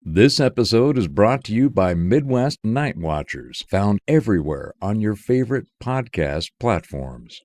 This episode is brought to you by Midwest Night Watchers, found everywhere on your favorite podcast platforms.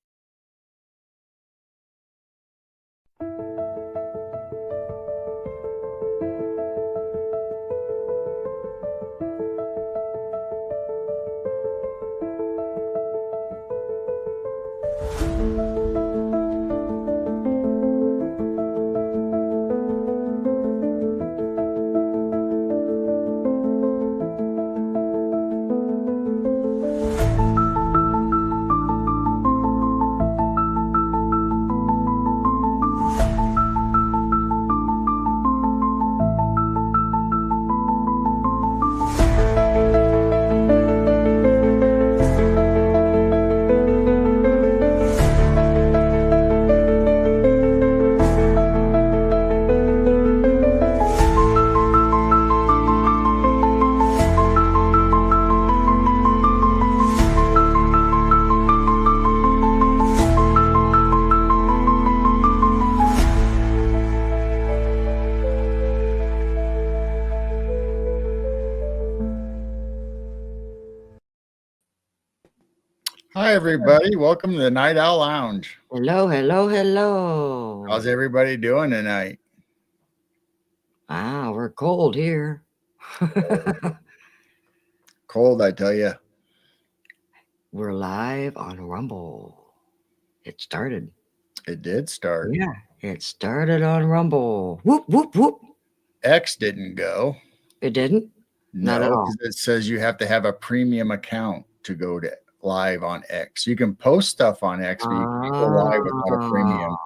Hi, everybody. Welcome to the Night Owl Lounge. Hello, hello, hello. How's everybody doing tonight? Wow, we're cold here. Cold, I tell you. We're live on Rumble. It started. It did start. Yeah, it started on Rumble. Whoop, whoop, whoop. X didn't go. It didn't? Not at No, all. because it says you have to have a premium account to go to live on X. You can post stuff on X, but you can't go live without a premium.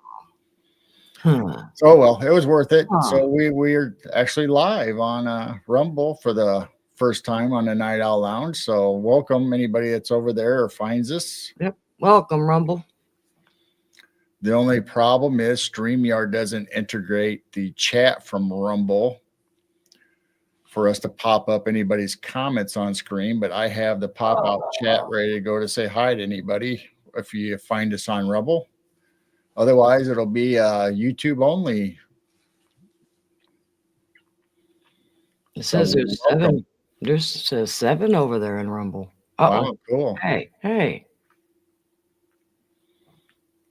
Huh. So, well, it was worth it. Huh. So we're actually live on Rumble for the first time on the Night Owl Lounge. So welcome anybody that's over there or finds us. Yep. Welcome, Rumble. The only problem is StreamYard doesn't integrate the chat from Rumble for us to pop up anybody's comments on screen, but I have the pop-out chat ready to go to say hi to anybody if you find us on Rumble. Otherwise, it'll be YouTube only. It says there's seven. There's 7 over there in Rumble. Uh-oh. Wow, cool. Hey.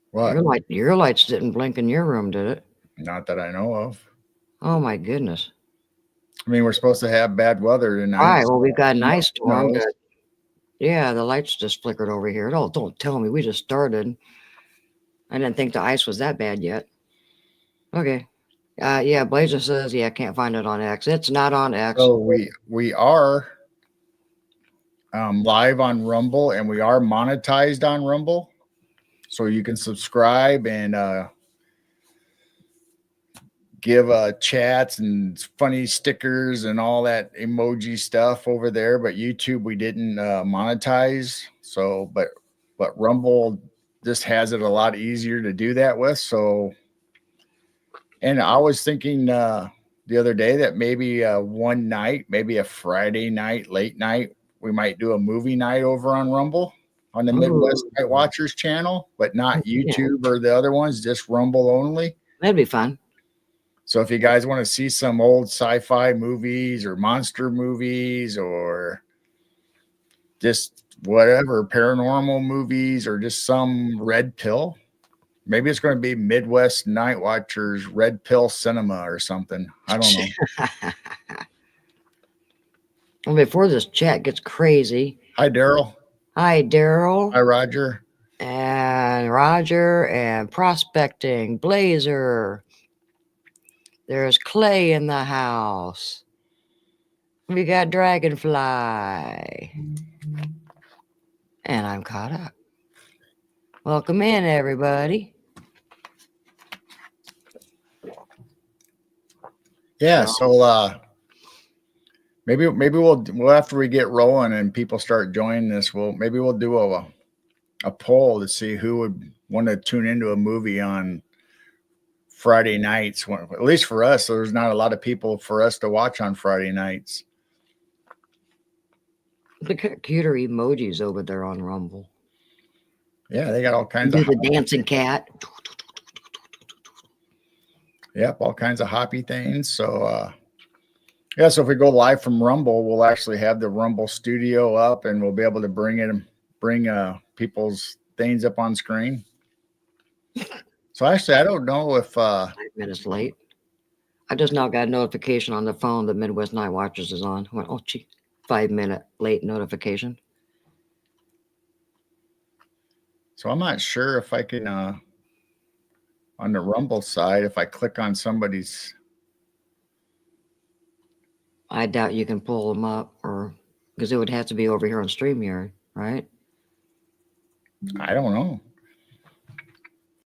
What? Your lights didn't blink in your room, did it? Not that I know of. Oh my goodness. I mean, we're supposed to have bad weather tonight. All right, well, we've got an ice storm. knows? Yeah, the lights just flickered over here. Oh, don't tell me. We just started. I didn't think the ice was that bad yet. Okay. Yeah, Blazer says, yeah, can't find it on X. It's not on X. So we are live on Rumble, and we are monetized on Rumble. So you can subscribe and give chats and funny stickers and all that emoji stuff over there. But YouTube, we didn't monetize. So, but Rumble just has it a lot easier to do that with. So, and I was thinking the other day that maybe one night, maybe a Friday night, late night, we might do a movie night over on Rumble on the Midwest Night Watchers channel, but not YouTube or the other ones, just Rumble only. That'd be fun. So if you guys want to see some old sci-fi movies or monster movies or just whatever, paranormal movies or just some red pill, maybe it's going to be Midwest Night Watchers Red Pill Cinema or something. I don't know. Well, before this chat gets crazy. Hi, Daryl. Hi, Daryl. Hi, Roger. And Roger and Prospecting, Blazer. There's Clay in the house. We got Dragonfly. And I'm caught up. Welcome in, everybody. Yeah, so maybe we'll after we get rolling and people start joining us, we'll do a poll to see who would want to tune into a movie on Friday nights. At least for us, there's not a lot of people for us to watch on Friday nights. Look at cuter emojis over there on Rumble. Yeah, they got all kinds Do of the dancing cat. Yep, all kinds of hoppy things. So Yeah, so if we go live from Rumble, we'll actually have the Rumble studio up, and we'll be able to bring people's things up on screen. So actually, I don't know if 5 minutes late. I just now got a notification on the phone that Midwest Night Watchers is on. I went, oh, gee, 5 minute late notification. so I'm not sure if I can on the Rumble side, if I click on somebody's. I doubt you can pull them up, or because it would have to be over here on StreamYard, right? I don't know.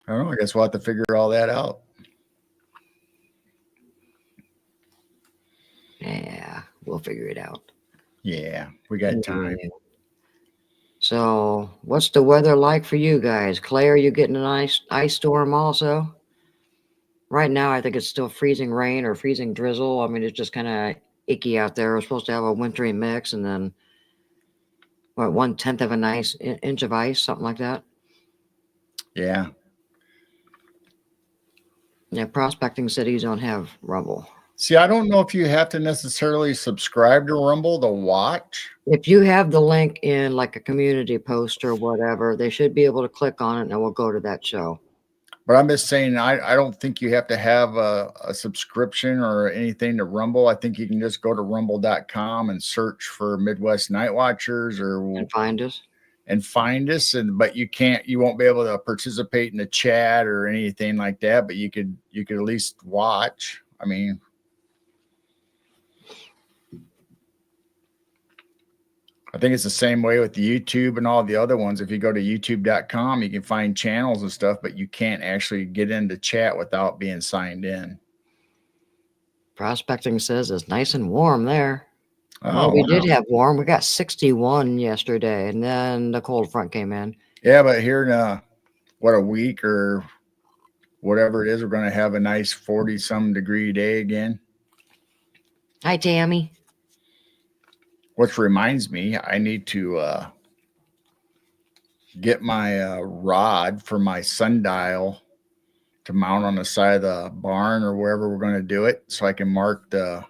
I guess we'll have to figure all that out. Yeah, we'll figure it out. Yeah, we got time. Yeah. So, what's the weather like for you guys? Clay, are you getting an ice storm also? Right now, I think it's still freezing rain or freezing drizzle. I mean, it's just kind of icky out there. We're supposed to have a wintry mix, and then what, 1/10 of an inch of ice, something like that. Yeah. Yeah, prospecting cities don't have Rumble. See, I don't know if you have to necessarily subscribe to Rumble to watch. If you have the link in like a community post or whatever, they should be able to click on it and it will go to that show. But I'm just saying, I don't think you have to have a subscription or anything to Rumble. I think you can just go to rumble.com and search for Midwest Night Watchers And find us. But you won't be able to participate in the chat or anything like that, but you could at least watch. I mean, I think it's the same way with the YouTube and all the other ones. If you go to youtube.com, you can find channels and stuff, but you can't actually get into chat without being signed in. Prospecting says it's nice and warm there. Oh, well, we wow. did have warm. We got 61 yesterday, and then the cold front came in. Yeah, but here in a week or whatever it is, we're going to have a nice 40-some degree day again. Hi, Tammy. Which reminds me, I need to get my rod for my sundial to mount on the side of the barn or wherever we're going to do it, so I can mark the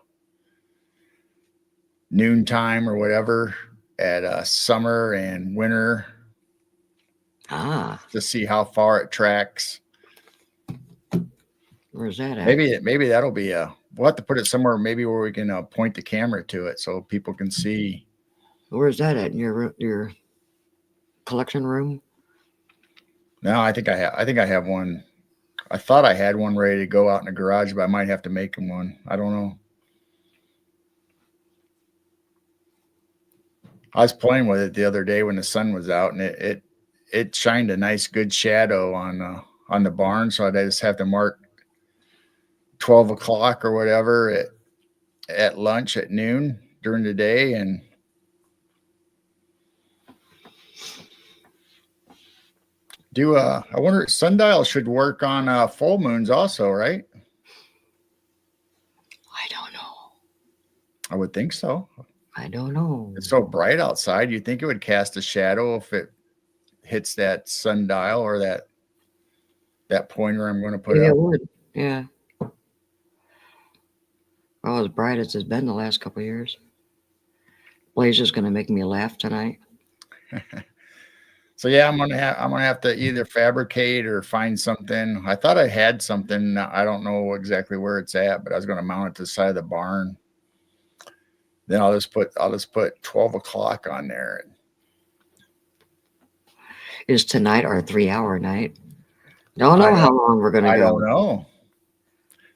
noontime or whatever at summer and winter. To see how far it tracks. Where's that at? Maybe that'll be we'll have to put it somewhere maybe where we can point the camera to it so people can see. Where's that at? In your collection room? No, I think I have one. I thought I had one ready to go out in the garage, but I might have to make them one. I don't know. I was playing with it the other day when the sun was out, and it shined a nice good shadow on the barn, so I just have to mark 12 o'clock or whatever at lunch at noon during the day. And I wonder, sundial should work on full moons also, right? I don't know. I would think so. I don't know. It's so bright outside. You'd think it would cast a shadow if it hits that sundial or that pointer I'm going to put up. It would. Yeah. Well, as bright as it's been the last couple of years. Blaze is going to make me laugh tonight. So yeah, I'm gonna have to either fabricate or find something. I thought I had something. I don't know exactly where it's at, but I was going to mount it to the side of the barn. Then I'll just put 12 o'clock on there. Is tonight our 3-hour night? Don't know how long we're going to go. I don't know.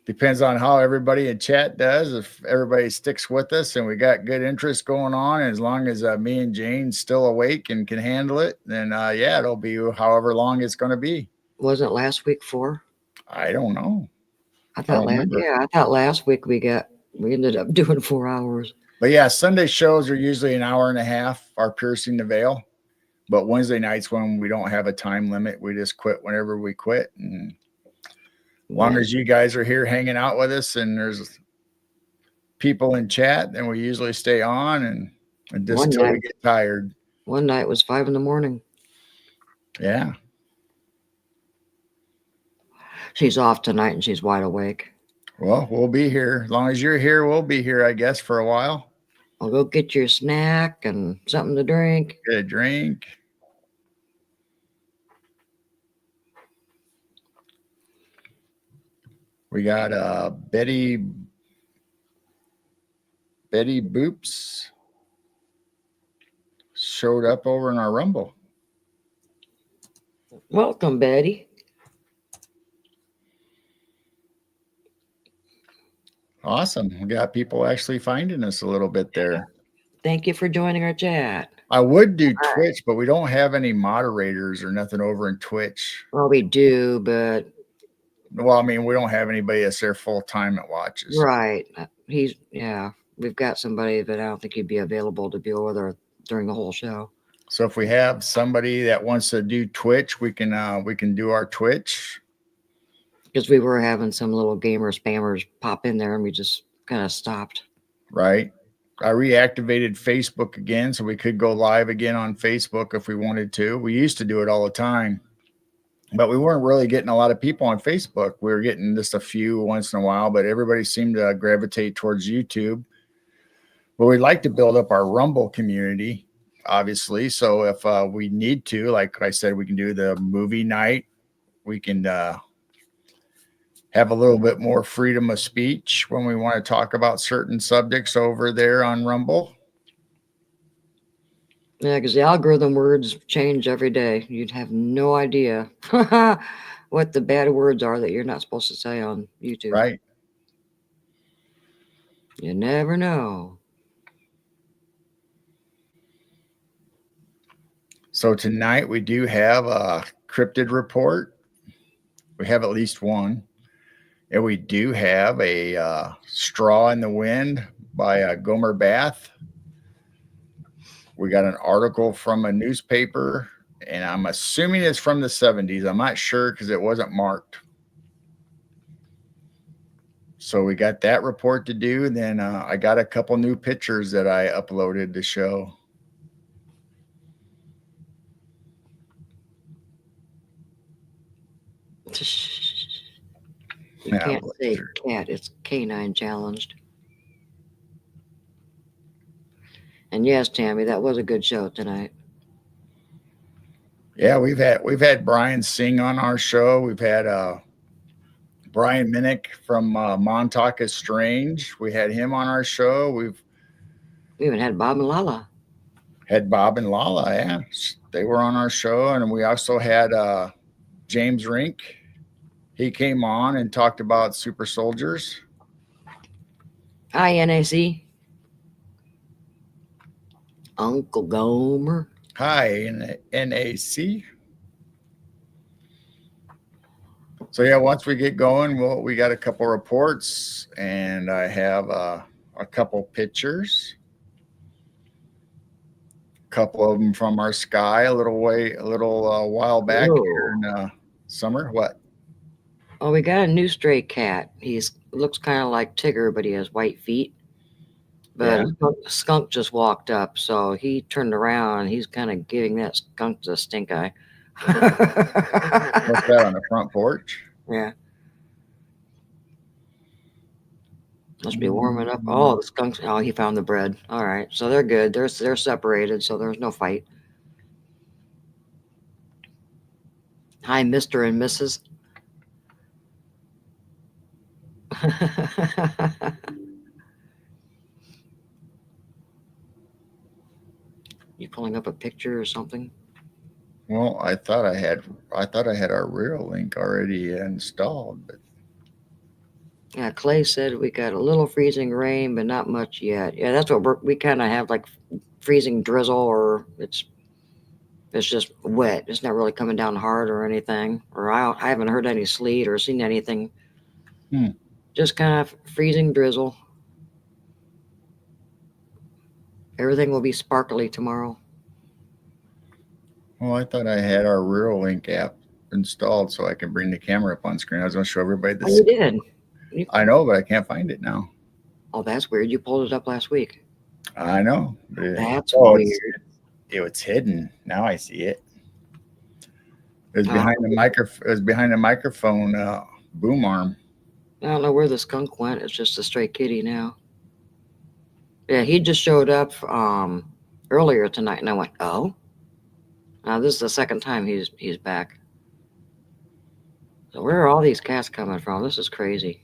Depends on how everybody in chat does. If everybody sticks with us and we got good interest going on, and as long as me and Jane's still awake and can handle it, then yeah, it'll be however long it's going to be. Wasn't last week 4? I don't know. I thought last week we ended up doing 4 hours. But yeah, Sunday shows are usually an hour and a half, our Piercing the Veil. But Wednesday nights, when we don't have a time limit, we just quit whenever we quit. And as long as you guys are here hanging out with us and there's people in chat, then we usually stay on and just until we get tired. One night was 5 a.m. Yeah. She's off tonight and she's wide awake. Well, we'll be here. As long as you're here, we'll be here, I guess, for a while. I'll go get you a snack and something to drink. Get a drink. We got Betty Boops showed up over in our Rumble. Welcome, Betty. Awesome. We got people actually finding us a little bit there. Thank you for joining our chat. I would do Twitch, but we don't have any moderators or nothing over in Twitch. Well, we do, but Well, I mean, we don't have anybody that's there full time that watches. right. We've got somebody, but I don't think he'd be available to be over there during the whole show. So if we have somebody that wants to do Twitch, we can do our Twitch. Because we were having some little gamer spammers pop in there and we just kind of stopped. Right. I reactivated Facebook again, so we could go live again on Facebook if we wanted to. We used to do it all the time, but we weren't really getting a lot of people on Facebook. We were getting just a few once in a while, but everybody seemed to gravitate towards YouTube. But we'd like to build up our Rumble community, obviously. So if we need to, like I said, we can do the movie night. We can have a little bit more freedom of speech when we want to talk about certain subjects over there on Rumble. Yeah, because the algorithm words change every day. You'd have no idea what the bad words are that you're not supposed to say on YouTube. Right. You never know. So tonight we do have a cryptid report. We have at least one. And we do have a Straw in the Wind by Gomer Bath. We got an article from a newspaper, and I'm assuming it's from the 70s. I'm not sure because it wasn't marked. So we got that report to do. And then I got a couple new pictures that I uploaded to show. You can't say cat, it's canine challenged. And yes, Tammy, that was a good show tonight. Yeah, we've had Brian Singh on our show. We've had Brian Minnick from Montauk is Strange. We had him on our show. We even had Bob and Lala. Had Bob and Lala, yeah. They were on our show. And we also had James Rink. He came on and talked about super soldiers. Hi, NAC. Uncle Gomer. Hi, NAC. So yeah, once we get going, we got a couple reports, and I have a couple pictures. A couple of them from our sky a little while back here in summer. What? Oh, we got a new stray cat. Looks kind of like Tigger, but he has white feet. But a skunk just walked up, so he turned around and he's kind of giving that skunk the stink eye. What's that on the front porch? Yeah. Must be warming up. Oh, the skunks. Oh, he found the bread. All right. So they're good. They're separated, so there's no fight. Hi, Mr. and Mrs. You pulling up a picture or something? Well, I thought I had our real link already installed, but yeah, Clay said we got a little freezing rain, but not much yet. Yeah, that's what we kind of have, like freezing drizzle, or it's just wet. It's not really coming down hard or anything. Or I haven't heard any sleet or seen anything. Just kind of freezing drizzle. Everything will be sparkly tomorrow. Well, I thought I had our Reuralink app installed so I can bring the camera up on screen. I was going to show everybody this. Oh, you did. I know, but I can't find it now. Oh, that's weird. You pulled it up last week. I know. That's weird. It's hidden. Now I see it. It was behind the microphone boom arm. I don't know where the skunk went. It's just a stray kitty now. Yeah, he just showed up earlier tonight, and I went, oh. Now this is the second time he's back. So where are all these cats coming from? This is crazy.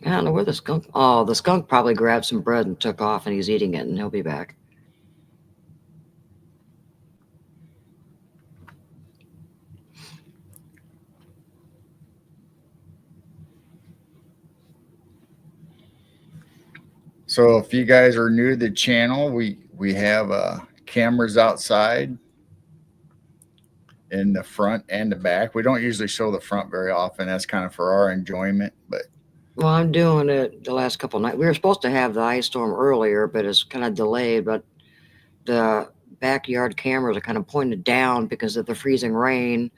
I don't know where the skunk. Oh, the skunk probably grabbed some bread and took off, and he's eating it, and he'll be back. So if you guys are new to the channel, we have cameras outside in the front and the back. We don't usually show the front very often. That's kind of for our enjoyment, but Well, I'm doing it the last couple nights. We were supposed to have the ice storm earlier, but it's kind of delayed. But the backyard cameras are kind of pointed down because of the freezing rain.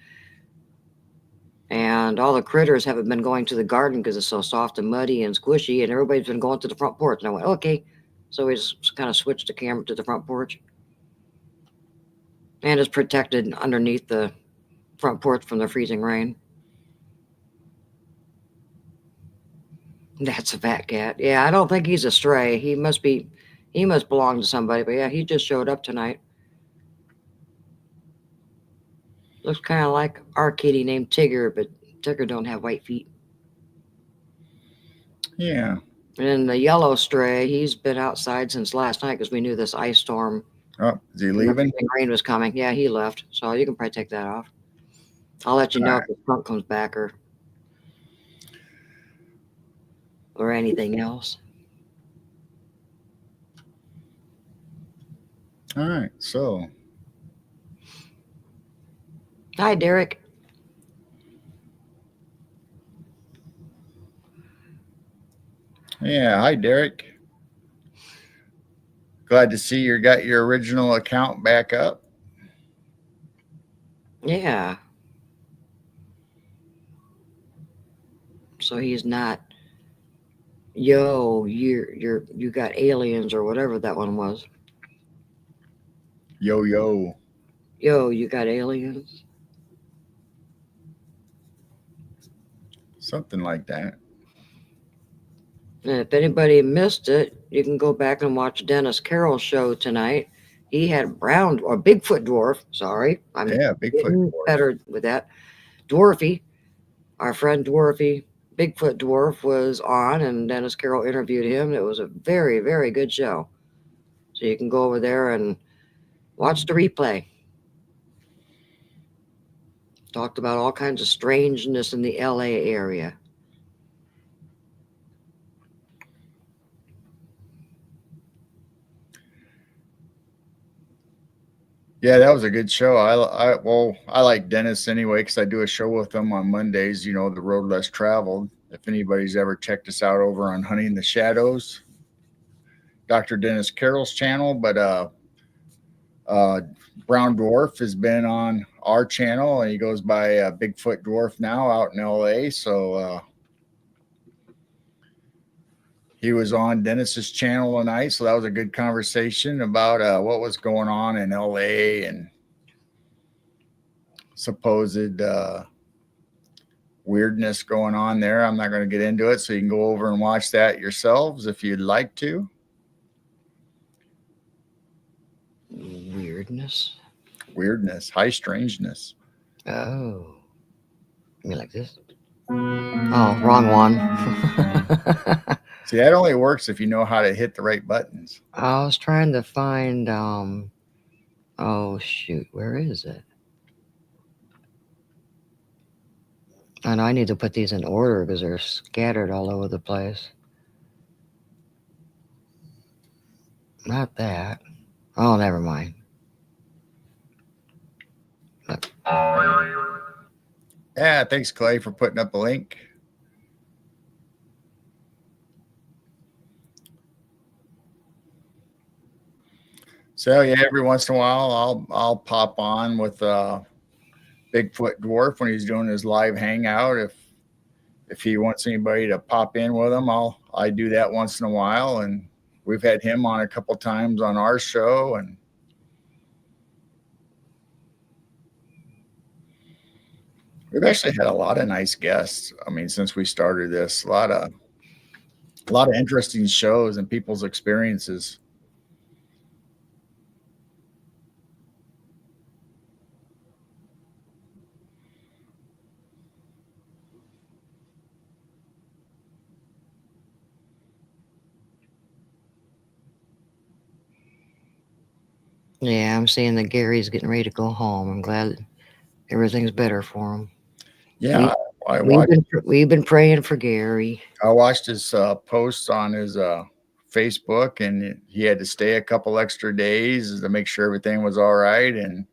And all the critters haven't been going to the garden because it's so soft and muddy and squishy, and everybody's been going to the front porch. And I went, okay. So we just kind of switched the camera to the front porch. And it's protected underneath the front porch from the freezing rain. That's a fat cat. Yeah, I don't think he's a stray. He must belong to somebody. But yeah, he just showed up tonight. Looks kind of like our kitty named Tigger, but Tigger don't have white feet. yeah. And then the yellow stray, he's been outside since last night because we knew this ice storm. Oh, is he and the leaving? freezing rain was coming. Yeah, he left. So you can probably take that off. I'll let you know if the skunk comes back or anything else. All right. So Hi, Derek. yeah, hi Derek. Glad to see you got your original account back up. Yeah. So he's not, yo, you got aliens or whatever that one was. Yo yo. Yo, you got aliens. Something like that. And if anybody missed it, you can go back and watch Dennis Carroll's show tonight. He had Bigfoot dwarf. Sorry, I'm Yeah, Bigfoot getting dwarf. better with that. Dwarfy, our friend Dwarfy, Bigfoot dwarf was on, and Dennis Carroll interviewed him. It was a very, very good show. So you can go over there and watch the replay. Talked about all kinds of strangeness in the LA area. Yeah, that was a good show. I like Dennis anyway because I do a show with him on Mondays. You know, the road less traveled. If anybody's ever checked us out over on Hunting the Shadows, Dr. Dennis Carroll's channel, but Brown Dwarf has been on our channel, and he goes by Bigfoot Dwarf now out in LA. So he was on Dennis's channel tonight, so that was a good conversation about what was going on in LA and supposed weirdness going on there. I'm not going to get into it, so you can go over and watch that yourselves if you'd like to. Weirdness, high strangeness. Oh, you mean like this? Oh, wrong one. See, that only works if you know how to hit the right buttons. I was trying to find, oh shoot, where is it? I know I need to put these in order because they're scattered all over the place. Not that. Oh, never mind. Look. Yeah, thanks, Clay, for putting up a link. So yeah, every once in a while I'll pop on with Bigfoot Dwarf when he's doing his live hangout. If he wants anybody to pop in with him, I do that once in a while, and we've had him on a couple times on our show. And We've actually had a lot of nice guests. I mean, since we started this, a lot of interesting shows and people's experiences. Yeah, I'm seeing that Gary's getting ready to go home. I'm glad everything's better for him. Yeah, We've been praying for Gary. I watched his posts on his Facebook, and he had to stay a couple extra days to make sure everything was all right. And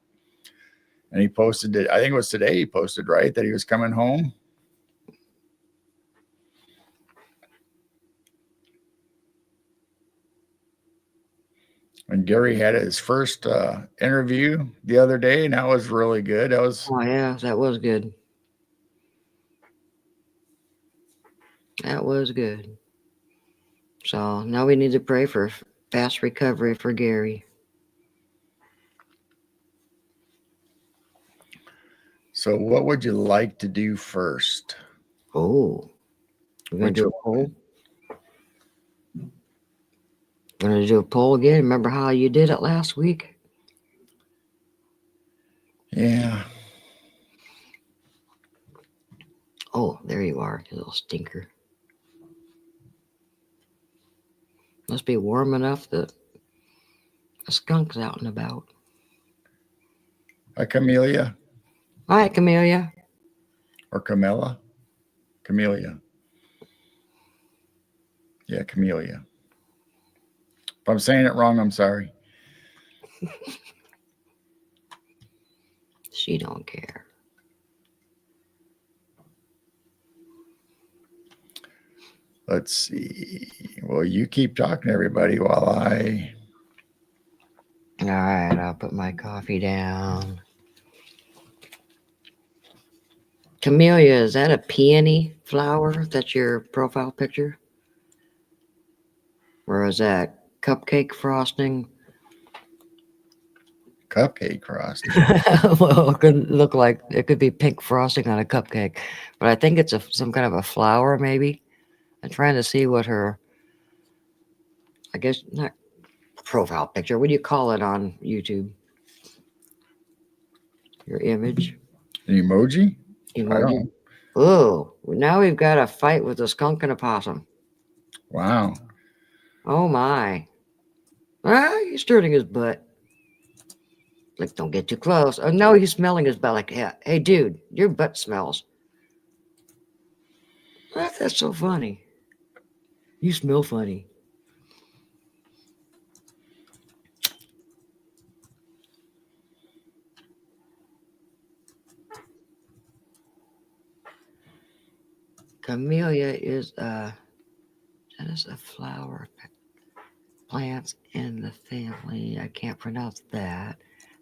he posted it. I think it was today. He posted right that he was coming home. And Gary had his first interview the other day, and that was really good. That was Oh yeah, that was good. That was good. So now we need to pray for fast recovery for Gary. So what would you like to do first? Oh, we're gonna do a poll. We're gonna do a poll again. Remember how you did it last week? Yeah. Oh, there you are, you little stinker. Must be warm enough that a skunk's out and about. Hi, Camellia. Hi, Camellia. Or Camilla? Camellia. Yeah, Camellia. If I'm saying it wrong, I'm sorry. She don't care. Let's see. Well, you keep talking to everybody while I... All right, I'll put my coffee down. Camellia, is that a peony flower? That's your profile picture? Or is that cupcake frosting? Cupcake frosting. Well, it could look like it could be pink frosting on a cupcake, but I think it's some kind of a flower, maybe. I'm trying to see what her, I guess, not profile picture. What do you call it on YouTube? Your image? An emoji? Emoji? Oh, now we've got a fight with a skunk and a possum. Wow. Oh my. Ah, he's turning his butt. Like, don't get too close. Oh no, he's smelling his butt. Like, yeah, hey dude, your butt smells. That's so funny. You smell funny. Camellia is that is a flower plants in the family. I can't pronounce that.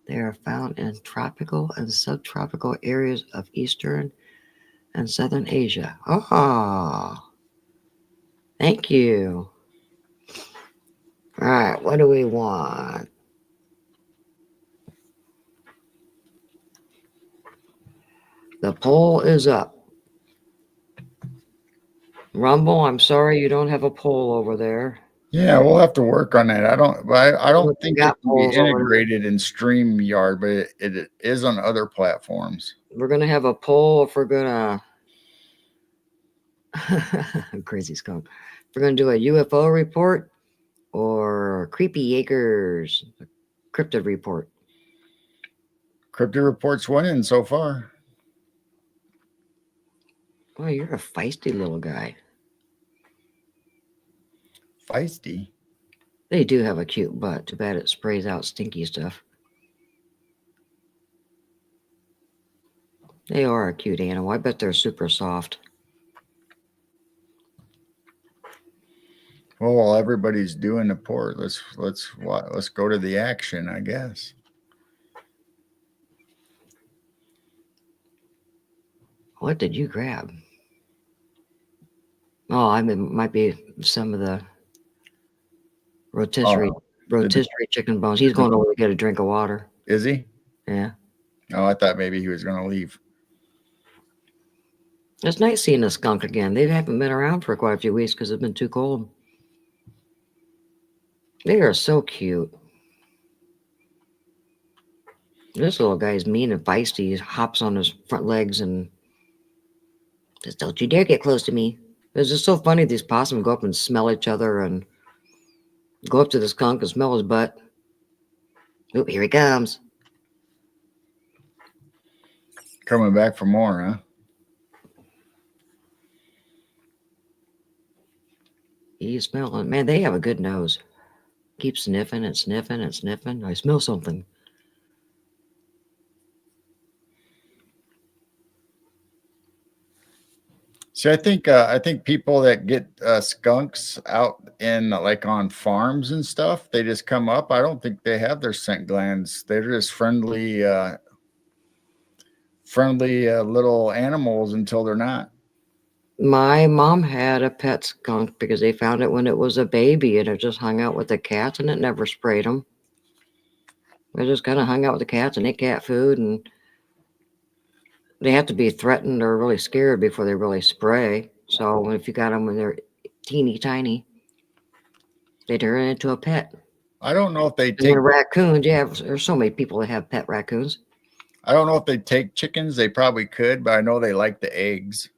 They are found in tropical and subtropical areas of Eastern and Southern Asia. Oh, thank you. All right, what do we want? The poll is up. Rumble, I'm sorry you don't have a poll over there. Yeah, we'll have to work on that. I don't think it got can be polls over there. integrated in StreamYard, but it is on other platforms. We're gonna have a poll if we're gonna crazy skunk. We're gonna do a UFO report or Creepy Acres cryptid report. Cryptid report's winning so far. Oh, you're a feisty little guy. Feisty. They do have a cute butt. Too bad it sprays out stinky stuff. They are a cute animal. I bet they're super soft. Well, while everybody's doing the port, let's go to the action, I guess. What did you grab? Oh, I mean, it might be some of the rotisserie chicken bones. He's going over to get a drink of water. Is he? Yeah. Oh, I thought maybe he was going to leave. It's nice seeing a skunk again. They haven't been around for quite a few weeks because it's been too cold. They are so cute. This little guy's mean and feisty. He hops on his front legs and says, "Don't you dare get close to me." It's just so funny. These possums go up and smell each other and go up to the skunk and smell his butt. Oop, here he comes. Coming back for more, huh? He's smelling. Man, they have a good nose. Keep sniffing and sniffing and sniffing. I smell something. See, I think people that get skunks out in like on farms and stuff, they just come up. I don't think they have their scent glands. They're just friendly little animals until they're not. My mom had a pet skunk because they found it when it was a baby and it just hung out with the cats and it never sprayed them. It just kind of hung out with the cats and ate cat food, and they have to be threatened or really scared before they really spray. So if you got them when they're teeny tiny, they turn into a pet. I don't know if they And take. then raccoons, yeah, there's so many people that have pet raccoons. I don't know if they take chickens. They probably could, but I know they like the eggs.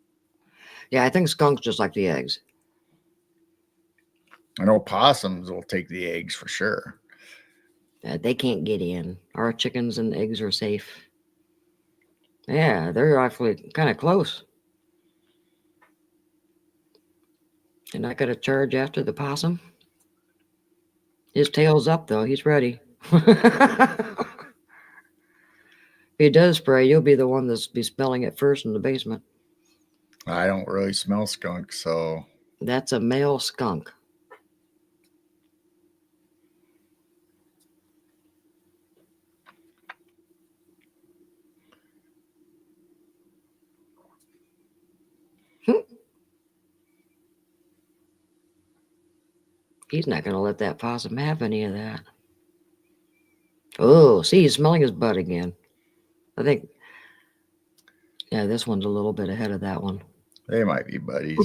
Yeah, I think skunks just like the eggs. I know possums will take the eggs for sure. They can't get in. Our chickens and eggs are safe. Yeah, they're actually kind of close. They're not going to charge after the possum. His tail's up, though. He's ready. If he does spray, you'll be the one that's be smelling it first in the basement. I don't really smell skunk, so That's a male skunk. He's not going to let that possum have any of that. Oh, see, he's smelling his butt again. I think, yeah, this one's a little bit ahead of that one. they might be buddies.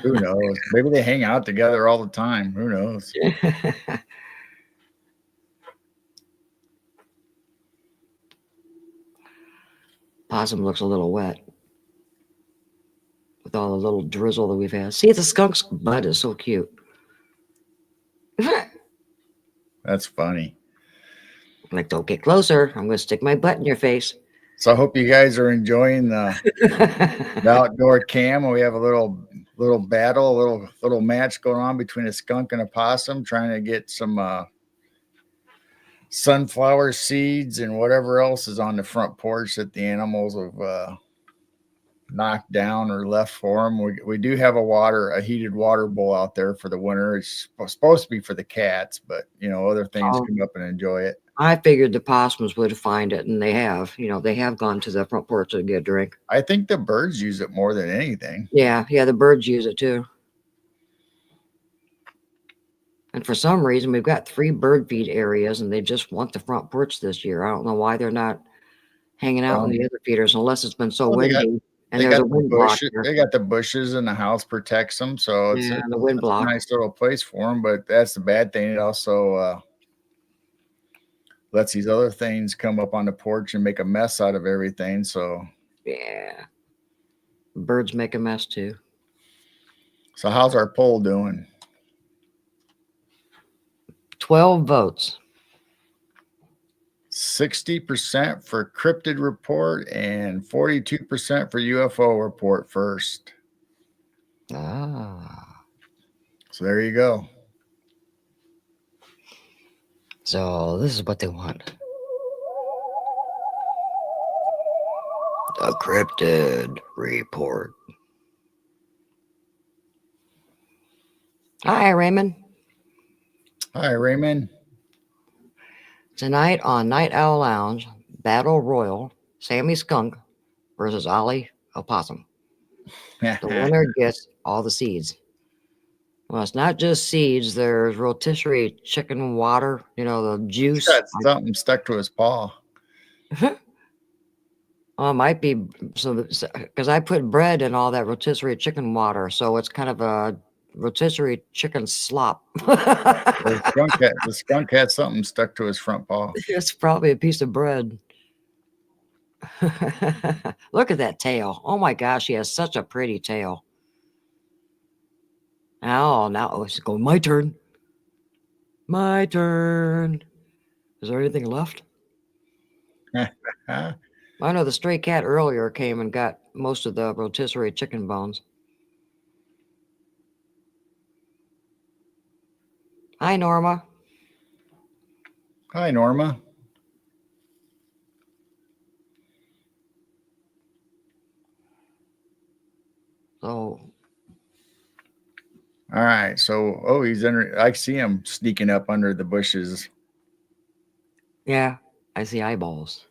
Who knows? Maybe they hang out together all the time. Who knows? Possum looks a little wet with all the little drizzle that we've had. See, the skunk's butt is so cute. That's funny. Like, don't get closer. I'm going to stick my butt in your face. So I hope you guys are enjoying the outdoor cam. We have a little battle, little match going on between a skunk and a possum, trying to get some sunflower seeds and whatever else is on the front porch that the animals have knocked down or left for them. We do have a heated water bowl out there for the winter. It's supposed to be for the cats, but other things come up and enjoy it. I figured the possums would find it, and they have. They have gone to the front porch to get a drink. I think the birds use it more than anything. Yeah, the birds use it too. And for some reason, we've got 3 bird feed areas, and they just want the front porch this year. I don't know why they're not hanging out in the other feeders, unless it's been so windy. And there's a wind block here. They got the bushes, and the house protects them, so it's the wind block. A nice little place for them. But that's the bad thing. It also lets these other things come up on the porch and make a mess out of everything. So yeah, birds make a mess too. So how's our poll doing? 12 votes. 60% for cryptid report and 42% for UFO report first. Ah. So there you go. So this is what they want. The cryptid report. Hi, Raymond. Hi, Raymond. Tonight on Night Owl Lounge, Battle Royal, Sammy Skunk versus Ollie Opossum. The winner gets all the seeds. Well, it's not just seeds. There's rotisserie chicken water, the juice. He's got something stuck to his paw. Might be so because I put bread in all that rotisserie chicken water, so it's kind of a rotisserie chicken slop. The skunk had something stuck to his front paw. It's probably a piece of bread. Look at that tail. Oh my gosh, he has such a pretty tail. Now it's going my turn. My turn. Is there anything left? I know the stray cat earlier came and got most of the rotisserie chicken bones. Hi, Norma. Hi, Norma. So, all right. So, he's under. I see him sneaking up under the bushes. yeah, I see eyeballs.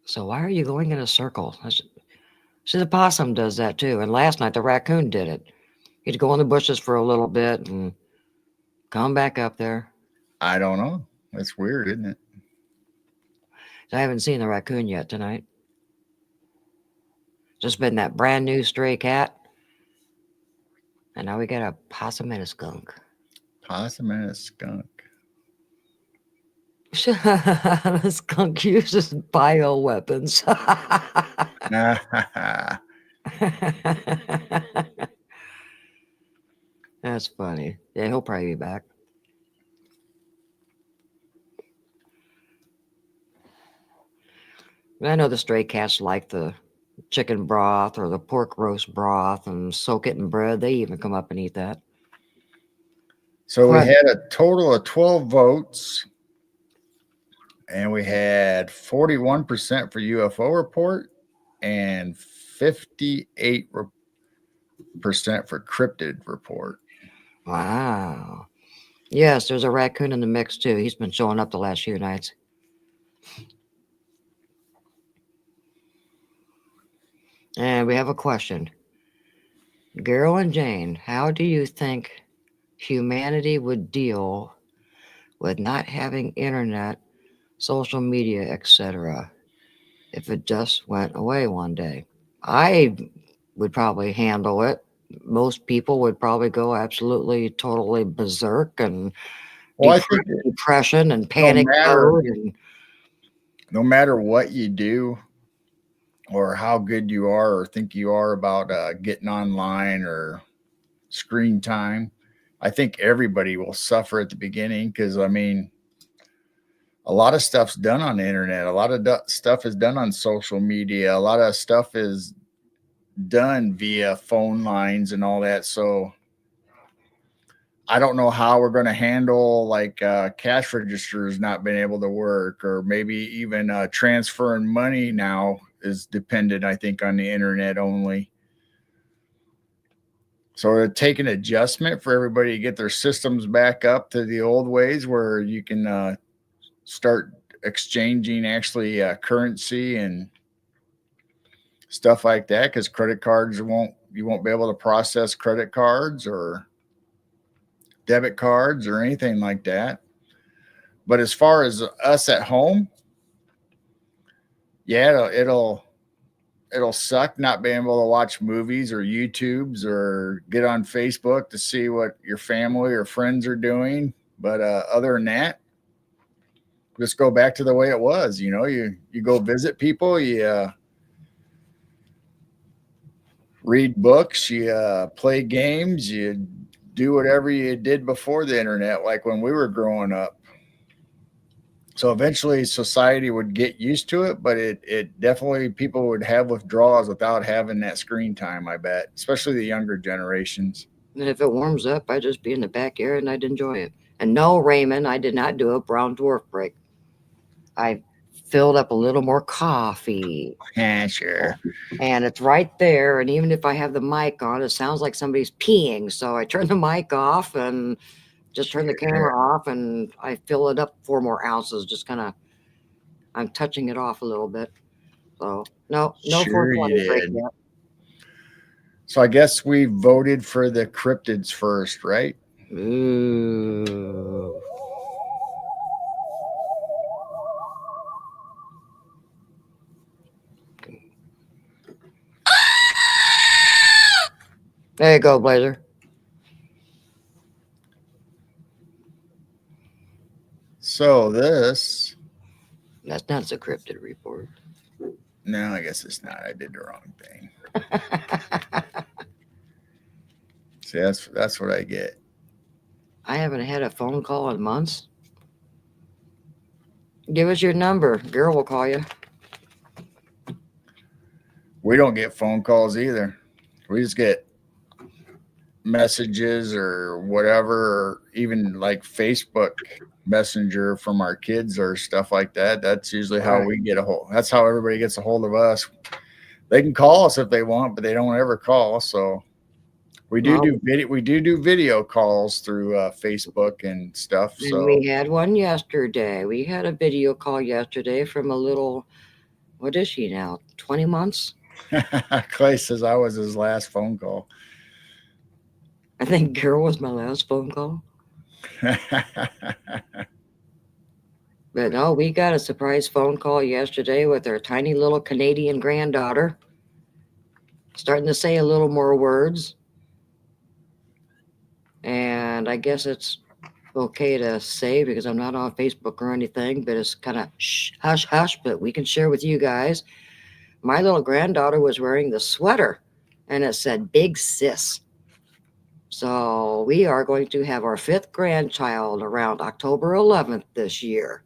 So why are you going in a circle? See, the possum does that too. And last night the raccoon did it. He'd go in the bushes for a little bit and come back up there. I don't know. That's weird, isn't it? I haven't seen the raccoon yet tonight. Just been that brand new stray cat. And now we got a possum and a skunk. Possum and a skunk. The skunk uses bioweapons. That's funny. Yeah, he'll probably be back. I know the stray cats like the chicken broth or the pork roast broth and soak it in bread. They even come up and eat that. So we had a total of 12 votes, and we had 41% for UFO report and 58% for cryptid report. Wow. Yes, there's a raccoon in the mix too. He's been showing up the last few nights. And we have a question. Gerald and Jane, how do you think humanity would deal with not having internet, social media, etc., if it just went away one day? I would probably handle it. Most people would probably go absolutely, totally berserk and depression and panic mode. No matter what you do or how good you are or think you are about getting online or screen time, I think everybody will suffer at the beginning because, I mean, a lot of stuff's done on the internet. A lot of stuff is done on social media. A lot of stuff is done via phone lines and all that. So I don't know how we're going to handle like cash registers not being able to work, or maybe even transferring money now is dependent, I think, on the internet only. So it'll take an adjustment for everybody to get their systems back up to the old ways where you can start exchanging actually currency and stuff like that, because credit cards you won't be able to process credit cards or debit cards or anything like that. But as far as us at home, yeah, it'll suck not being able to watch movies or YouTubes or get on Facebook to see what your family or friends are doing. But other than that, just go back to the way it was. You know, you go visit people, you read books, you play games, you do whatever you did before the internet, like when we were growing up. So eventually society would get used to it, but it definitely, people would have withdrawals without having that screen time, I bet, especially the younger generations. And if it warms up, I'd just be in the backyard and I'd enjoy it. And no, Raymond, I did not do a brown dwarf break. I filled up a little more coffee. Yeah, sure. And it's right there. And even if I have the mic on, it sounds like somebody's peeing. So I turn the mic off and just turn the camera off, and I fill it up 4 more ounces. Just kind of, I'm touching it off a little bit. So no Sure you break did. yet. So I guess we voted for the cryptids first, right? Ooh. There you go, Blazer. So this, That's not a cryptid report. no, I guess it's not. I did the wrong thing. See, that's what I get. I haven't had a phone call in months. Give us your number. Girl will call you. We don't get phone calls either. We just get messages or whatever, or even like Facebook Messenger from our kids or stuff like that. That's usually how Right. we get a hold. That's how everybody gets a hold of us. They can call us if they want, but they don't ever call. So we do Well, do video. We do video calls through Facebook and stuff. and So we had one yesterday. We had a video call yesterday from a little, what is she now? 20 months? Clay says I was his last phone call. I think Girl was my last phone call. But no, we got a surprise phone call yesterday with our tiny little Canadian granddaughter. Starting to say a little more words. And I guess it's okay to say because I'm not on Facebook or anything, but it's kind of hush hush, but we can share with you guys. My little granddaughter was wearing the sweater and it said Big Sis. So we are going to have our 5th grandchild around October 11th this year.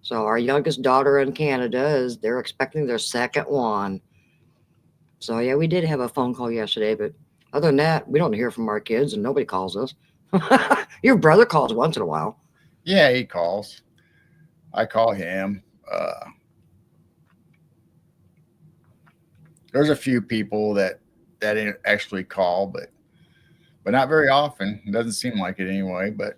So our youngest daughter in Canada they're expecting their 2nd one. So yeah, we did have a phone call yesterday, but other than that, we don't hear from our kids and nobody calls us. Your brother calls once in a while. Yeah, he calls. I call him. There's a few people that actually call, but not very often. It doesn't seem like it anyway. But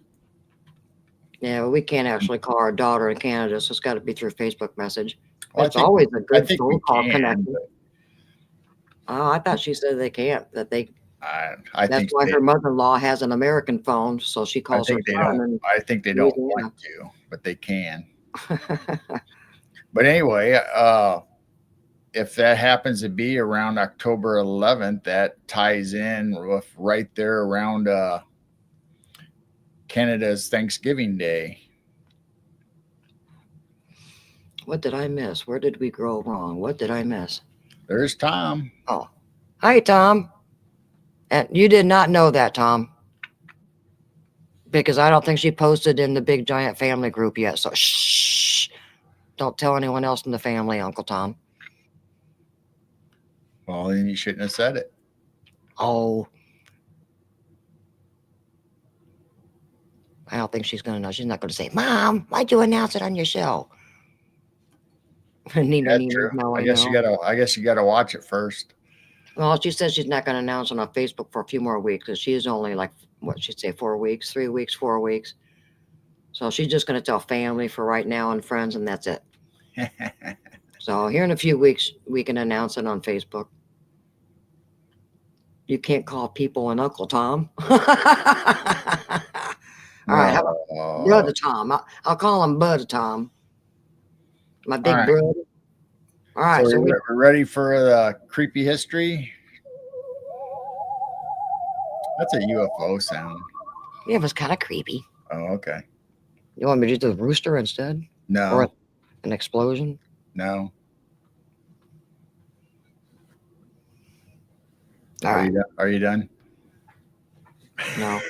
Yeah, well, we can't actually call our daughter in Canada, so it's got to be through Facebook message. well, It's always a I good think we phone call can. connection. But Oh, I thought she said they can't. That they. I That's think why they, her mother-in-law has an American phone, so she I calls her think they son. don't. And I think they don't Louisiana. want to, but they can. But anyway, if that happens to be around October 11th, that ties in with right there around Canada's Thanksgiving Day. What did I miss? Where did we go wrong? What did I miss? There's Tom. Oh, hi, Tom. And you did not know that, Tom, because I don't think she posted in the Big Giant Family group yet. So shh, don't tell anyone else in the family, Uncle Tom. Well, then you shouldn't have said it. Oh, I don't think she's gonna know. She's not gonna say, "Mom, why'd you announce it on your show?" Nina, That's Nina, true. no, I guess know. you gotta watch it first. Well, she says she's not gonna announce it on Facebook for a few more weeks because she's only like what she'd say 4 weeks, 3 weeks, 4 weeks. So she's just gonna tell family for right now and friends, and that's it. So here in a few weeks, we can announce it on Facebook. You can't call people an Uncle Tom. All right, how about Brother Tom? I'll call him Bud Tom. My big right. brother. All right, so we're ready for the creepy history. That's a UFO sound. yeah, it was kind of creepy. Oh, okay. You want me to do the rooster instead? No, Or an explosion? no. All right. Are you done? No.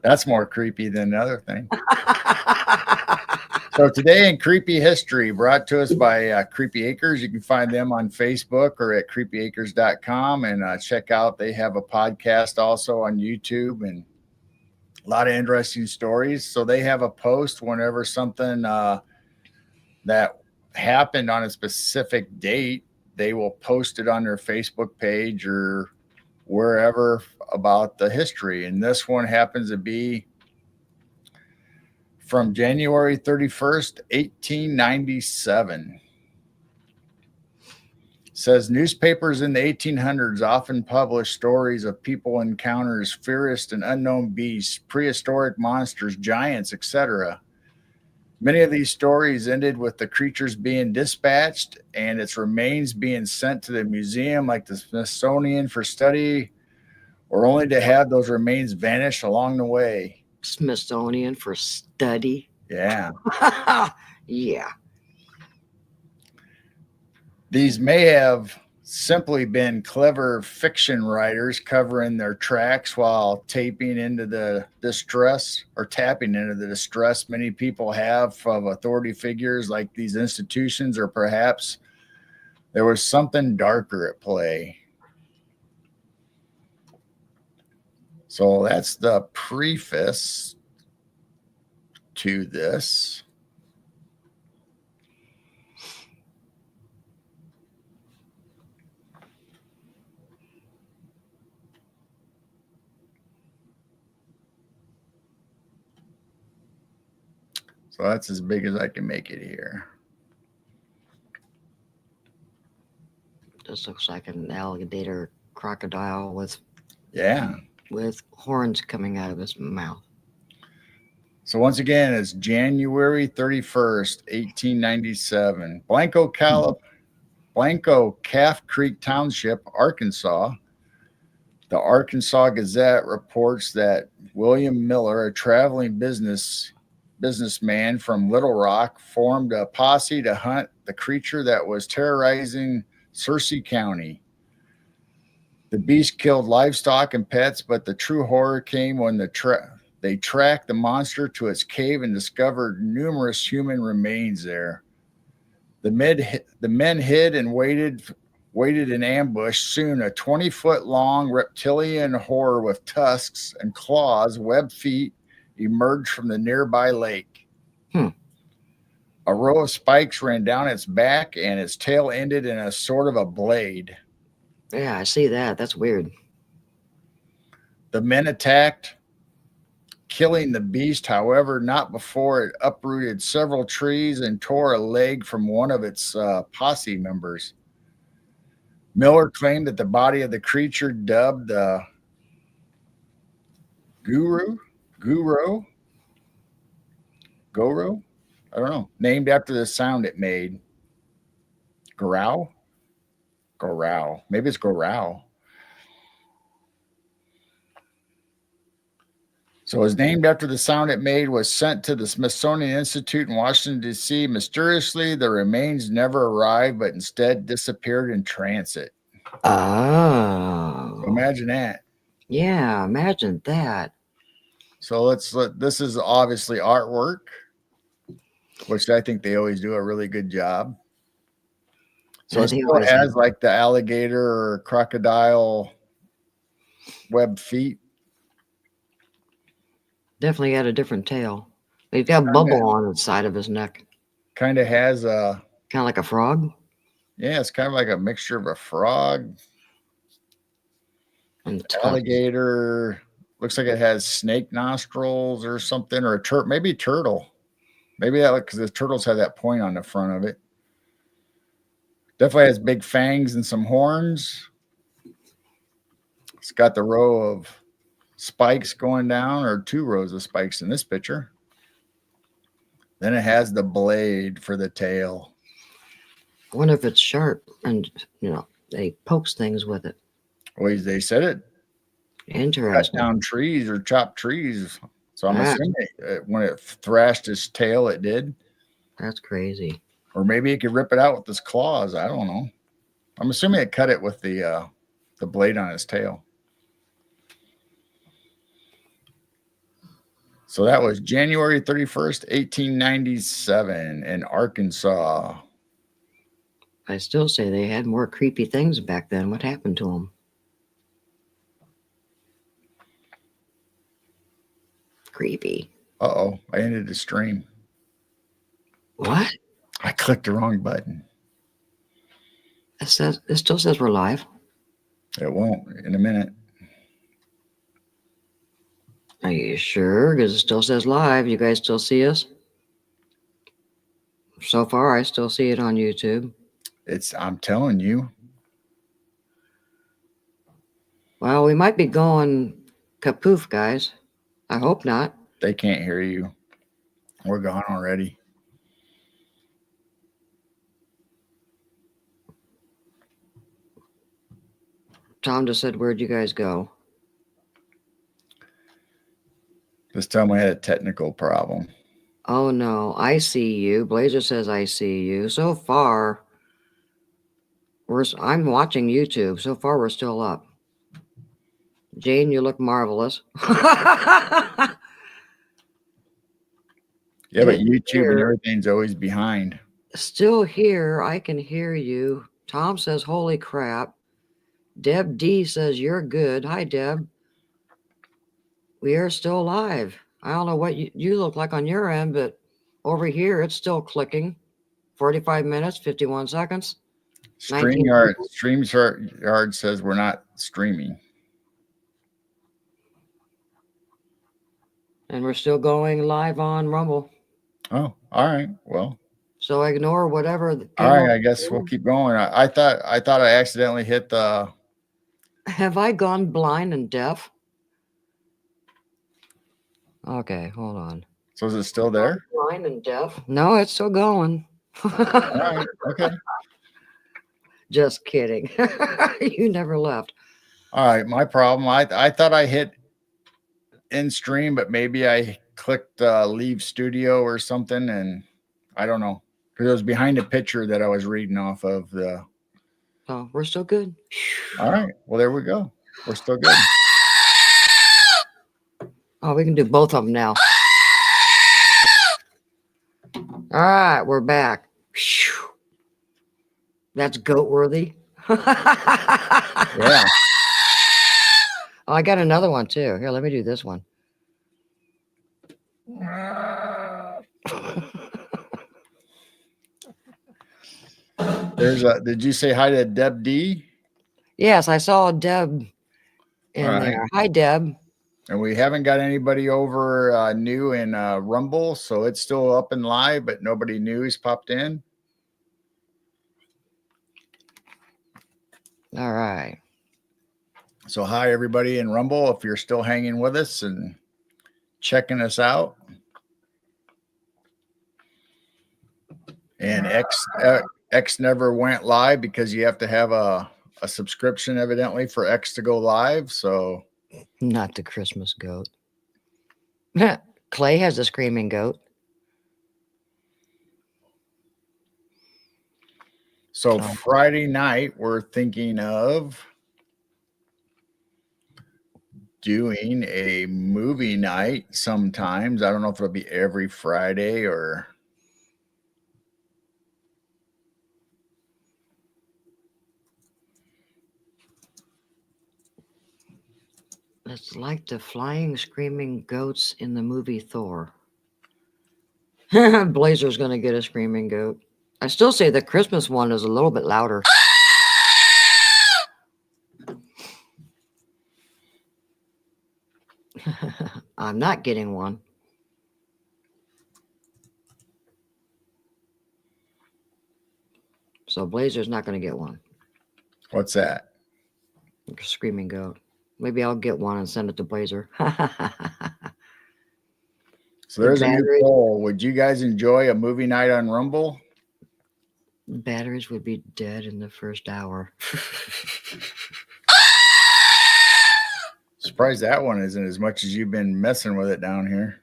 That's more creepy than the other thing. So today in Creepy History, brought to us by Creepy Acres. You can find them on Facebook or at creepyacres.com and check out. They have a podcast also on YouTube and a lot of interesting stories. So they have a post whenever something that happened on a specific date, they will post it on their Facebook page or wherever about the history. And this one happens to be from January 31st, 1897. Says newspapers in the 1800s often published stories of people encounters fierce and unknown beasts, prehistoric monsters, giants, etc. Many of these stories ended with the creatures being dispatched and its remains being sent to the museum like the Smithsonian for study, or only to have those remains vanish along the way. Smithsonian for study. Yeah. Yeah. These may have simply been clever fiction writers covering their tracks while taping into the distress or tapping into the distress many people have of authority figures like these institutions, or perhaps there was something darker at play. So that's the preface to this. So that's as big as I can make it here. This looks like an alligator crocodile with Yeah. horns coming out of his mouth. So once again, it's January 31st, 1897. Blanco Calf Creek Township, Arkansas. The Arkansas Gazette reports that William Miller, a traveling businessman from Little Rock, formed a posse to hunt the creature that was terrorizing Searcy County. The beast killed livestock and pets, but the true horror came when they tracked the monster to its cave and discovered numerous human remains there. The men hid and waited in ambush. Soon, a 20-foot-long reptilian horror with tusks and claws, webbed feet, emerged from the nearby lake. A row of spikes ran down its back, and its tail ended in a sort of a blade. Yeah, I see that. That's weird. The men attacked, killing the beast, however, not before it uprooted several trees and tore a leg from one of its posse members. Miller claimed that the body of the creature, dubbed the Goro, I don't know, named after the sound it made. Growl? Maybe it's Growl. So it was named after the sound it made, was sent to the Smithsonian Institute in Washington, D.C. Mysteriously, the remains never arrived, but instead disappeared in transit. Oh. Imagine that. Yeah, imagine that. So this is obviously artwork, which I think they always do a really good job. So it still has like the alligator or crocodile webbed feet. Definitely had a different tail. He's got a bubble on the side of his neck. Kind of has a... Kind of like a frog? Yeah, it's kind of like a mixture of a frog and alligator. Looks like it has snake nostrils or something, or maybe turtle. Maybe that, because the turtles have that point on the front of it. Definitely has big fangs and some horns. It's got the row of spikes going down, or 2 rows of spikes in this picture. Then it has the blade for the tail. I wonder if it's sharp and, they pokes things with it. Well, they said it. Interesting. Cut down trees or chop trees. So I'm assuming when it thrashed its tail, it did. That's crazy. Or maybe it could rip it out with its claws. I don't know. I'm assuming it cut it with the blade on its tail. So that was January 31st, 1897 in Arkansas. I still say they had more creepy things back then. What happened to them? Creepy. Uh-oh, I ended the stream. What? I clicked the wrong button. It still says we're live. It won't in a minute. Are you sure? Because it still says live. You guys still see us? So far, I still see it on YouTube. I'm telling you. Well, we might be going kapoof, guys. I hope not. They can't hear you. We're gone already. Tom just said, "Where'd you guys go?" This time we had a technical problem. Oh no, I see you. Blazer says I see you. So far, I'm watching YouTube. So far, we're still up. Jane, you look marvelous. Yeah, but Didn't YouTube and hear. everything's always behind. Still here. I can hear you. Tom says, "Holy crap." Deb D says, "You're good." Hi, Deb. We are still live. I don't know what you look like on your end, but over here, it's still clicking. 45 minutes, 51 seconds. 19 StreamYard says we're not streaming. And we're still going live on Rumble. Oh, all right. Well, so ignore whatever. All right, I guess we'll keep going. I thought I accidentally hit the. Have I gone blind and deaf? Okay, hold on. So is it still there? Blind and deaf? No, it's still going. All right. Okay. Just kidding. You never left. All right. My problem. I thought I hit in stream, but maybe I clicked leave studio or something, and I don't know because it was behind a picture that I was reading off of the. Oh, we're still good. All right. Well, there we go. We're still good. Oh, we can do both of them now. All right, we're back. That's goat worthy. Yeah. Oh, I got another one too. Here, let me do this one. Did you say hi to Deb D? Yes, I saw Deb in there. Hi, Deb. And we haven't got anybody over new in Rumble, so it's still up and live, but nobody new has popped in. All right. So hi, everybody in Rumble, if you're still hanging with us and checking us out. And X never went live because you have to have a subscription, evidently, for X to go live. So not the Christmas goat. Clay has a screaming goat. So Friday night, we're thinking of doing a movie night sometimes. I don't know if it'll be every Friday or. It's like the flying, screaming goats in the movie Thor. Blazer's going to get a screaming goat. I still say the Christmas one is a little bit louder. I'm not getting one. So Blazer's not going to get one. What's that? Screaming goat. Maybe I'll get one and send it to Blazer. So there's a new poll. Would you guys enjoy a movie night on Rumble? Batteries would be dead in the first hour. Surprised that one isn't as much as you've been messing with it down here.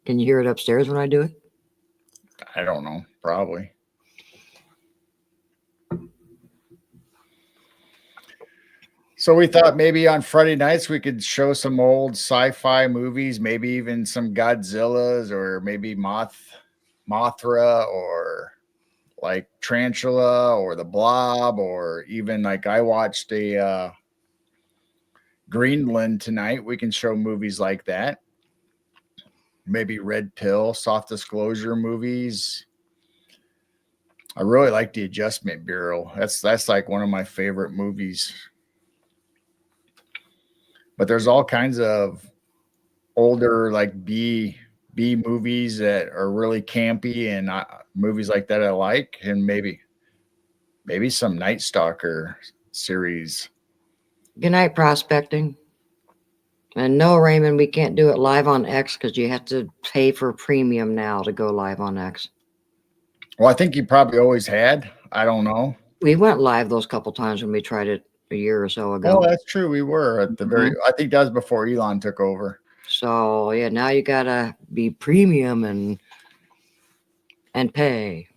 Can you hear it upstairs when I do it? I don't know. Probably. So we thought maybe on Friday nights we could show some old sci-fi movies, maybe even some Godzillas or maybe Mothra or like Tarantula or the Blob, or even like I watched a Greenland tonight. We can show movies like that. Maybe Red Pill, Soft Disclosure movies. I really like The Adjustment Bureau. That's like one of my favorite movies. But there's all kinds of older like B movies that are really campy, and movies like that I like, and maybe some Night Stalker series. Good night, prospecting. And no, Raymond, we can't do it live on X because you have to pay for premium now to go live on X. Well, I think you probably always had. I don't know. We went live those couple times when we tried it a year or so ago. Oh, that's true. We were at the very. I think that was before Elon took over. So yeah, now you gotta be premium and pay.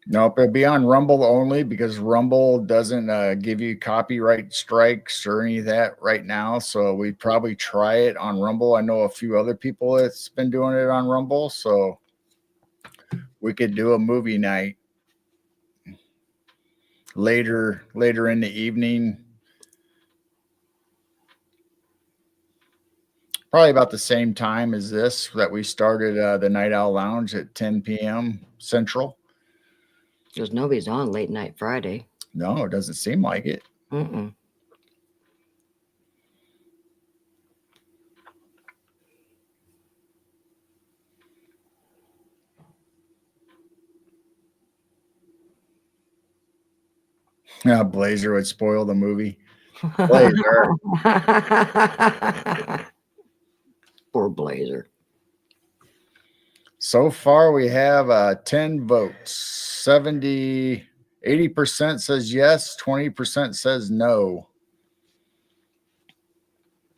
Nope, it'll be on Rumble only because Rumble doesn't give you copyright strikes or any of that right now. So we'd probably try it on Rumble. I know a few other people that's been doing it on Rumble, so we could do a movie night later in the evening. Probably about the same time as this that we started the Night Owl Lounge at 10 p.m. Central. Because nobody's on late night Friday. No, it doesn't seem like it. Mm-mm. Blazer would spoil the movie. Blazer. Poor Blazer. So far, we have 10 votes. 80% says yes, 20% says no.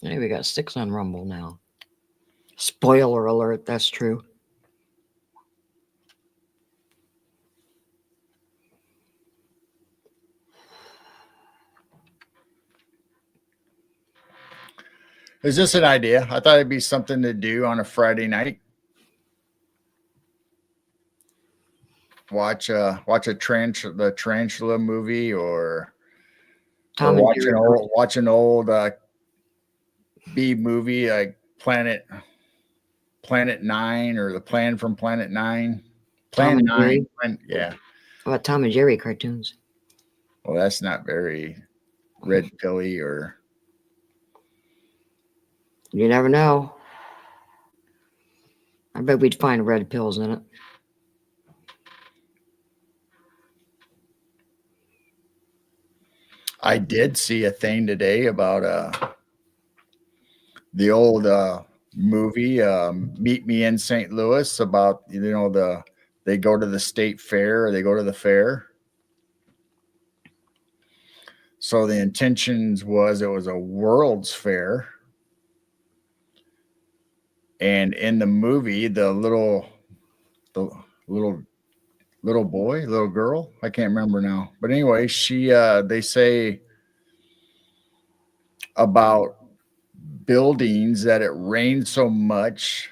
Hey, we got 6 on Rumble now. Spoiler alert, that's true. It's just an idea. I thought it'd be something to do on a Friday night. Watch the Tarantula movie, or watch an old B movie like Planet 9 or the Plan from Planet 9. Plan 9. Yeah. How about Tom and Jerry cartoons? Well, that's not very red pilly or. You never know. I bet we'd find red pills in it. I did see a thing today about the old movie Meet Me in St. Louis, about they go to the state fair, or they go to the fair. So the intentions was it was a World's Fair. And in the movie, the little girl, I can't remember now. But anyway, they say about buildings that it rained so much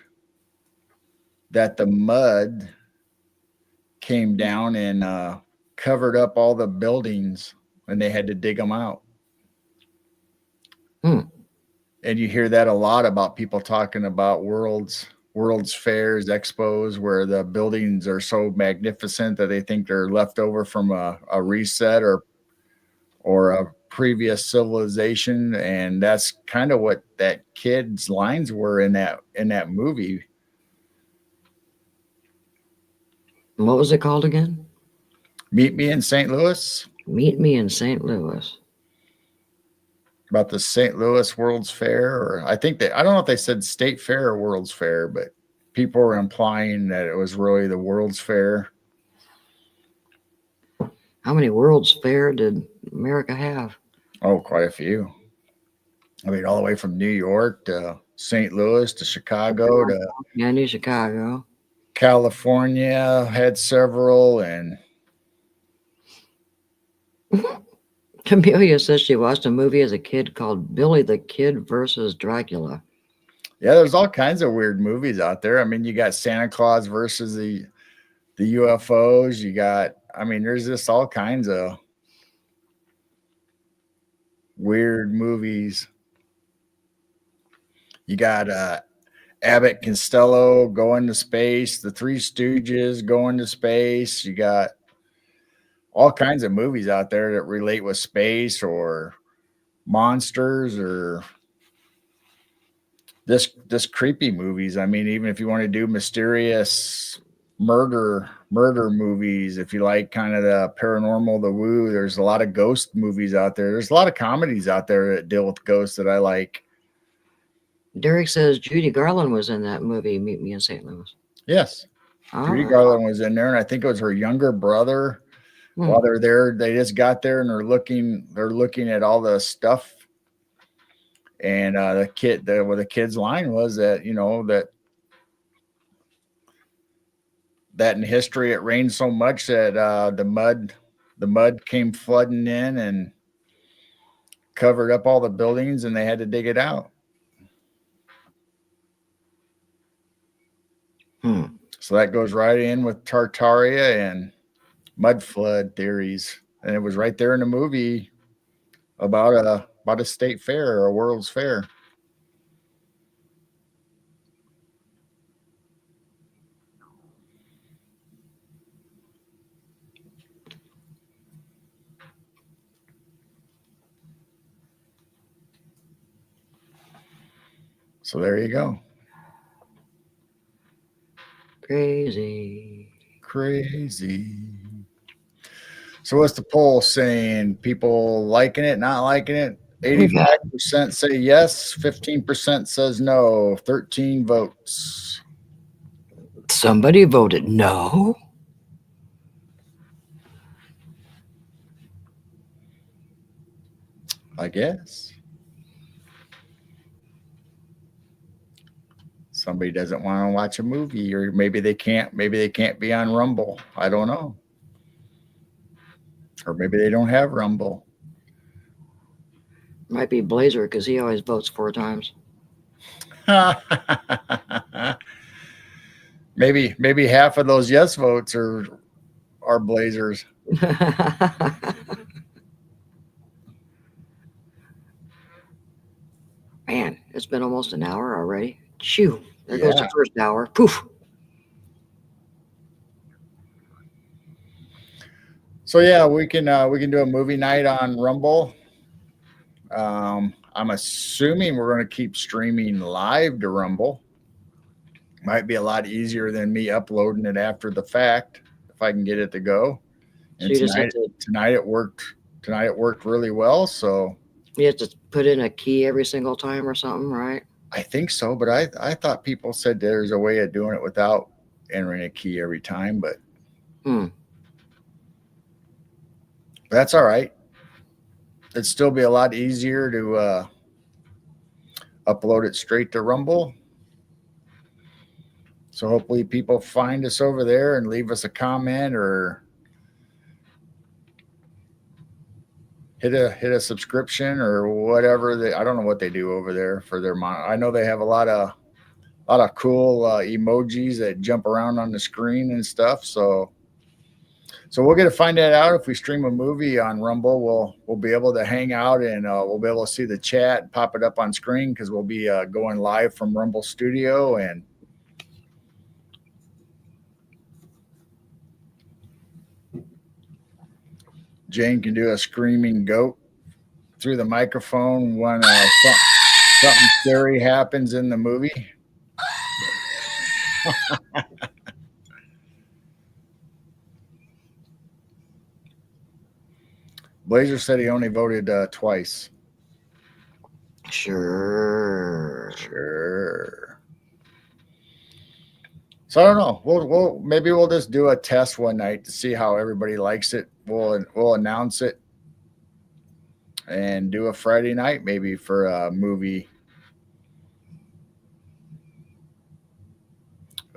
that the mud came down and covered up all the buildings, and they had to dig them out. And you hear that a lot about people talking about world's fairs, expos, where the buildings are so magnificent that they think they're left over from a reset or a previous civilization. And that's kind of what that kid's lines were in that movie. What was it called again? Meet Me in St. Louis. Meet Me in St. Louis. About the St. Louis World's Fair, or I don't know if they said State Fair or World's Fair, but people were implying that it was really the World's Fair. How many World's Fair did America have? Oh, quite a few. I mean, all the way from New York to St. Louis to Chicago to New Chicago. California had several, and Camelia says she watched a movie as a kid called Billy the Kid versus Dracula. Yeah, there's all kinds of weird movies out there. I mean, you got Santa Claus versus the UFOs. There's just all kinds of weird movies. You got Abbott Costello going to space, the Three Stooges going to space. You got all kinds of movies out there that relate with space or monsters or this creepy movies. I mean, even if you want to do mysterious murder movies, if you like kind of the paranormal, the woo, there's a lot of ghost movies out there. There's a lot of comedies out there that deal with ghosts that I like. Derek says Judy Garland was in that movie, Meet Me in St. Louis. Yes. Judy Garland was in there, and I think it was her younger brother while they're there. They just got there and they're looking at all the stuff. And the kid's line was that, that in history it rained so much that the mud came flooding in and covered up all the buildings, and they had to dig it out. So that goes right in with Tartaria and mud flood theories, and it was right there in the movie about a state fair or a World's Fair. So there you go. Crazy. So what's the poll saying? People liking it, not liking it? 85% say yes, 15% says no, 13 votes. Somebody voted no. I guess. Somebody doesn't want to watch a movie, or maybe they can't be on Rumble. I don't know. Or maybe they don't have Rumble. Might be Blazer because he always votes 4 times. maybe half of those yes votes are Blazers. Man, it's been almost an hour already. Shoo, there goes the first hour. Poof. So yeah, we can do a movie night on Rumble. I'm assuming we're going to keep streaming live to Rumble. Might be a lot easier than me uploading it after the fact if I can get it to go. And So tonight it worked. Tonight it worked really well. So you have to put in a key every single time or something, right? I think so, but I thought people said there's a way of doing it without entering a key every time, but that's all right. It'd still be a lot easier to upload it straight to Rumble. So hopefully people find us over there and leave us a comment or hit a subscription or whatever. I don't know what they do over there for their I know they have a lot of cool emojis that jump around on the screen and stuff. So we're going to find that out. If we stream a movie on Rumble, we'll be able to hang out and we'll be able to see the chat and pop it up on screen because we'll be going live from Rumble Studio. And Jane can do a screaming goat through the microphone when something scary happens in the movie. Blazer said he only voted twice. Sure. So I don't know. Maybe we'll just do a test one night to see how everybody likes it. We'll announce it and do a Friday night maybe for a movie.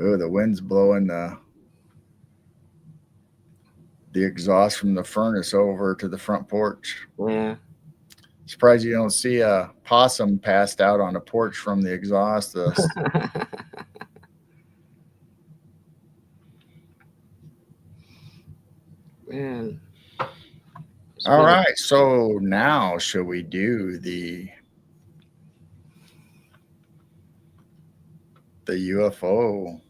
Oh, the wind's blowing the exhaust from the furnace over to the front porch. Yeah. Surprised you don't see a possum passed out on the porch from the exhaust. Man. All right. So now should we do the UFO?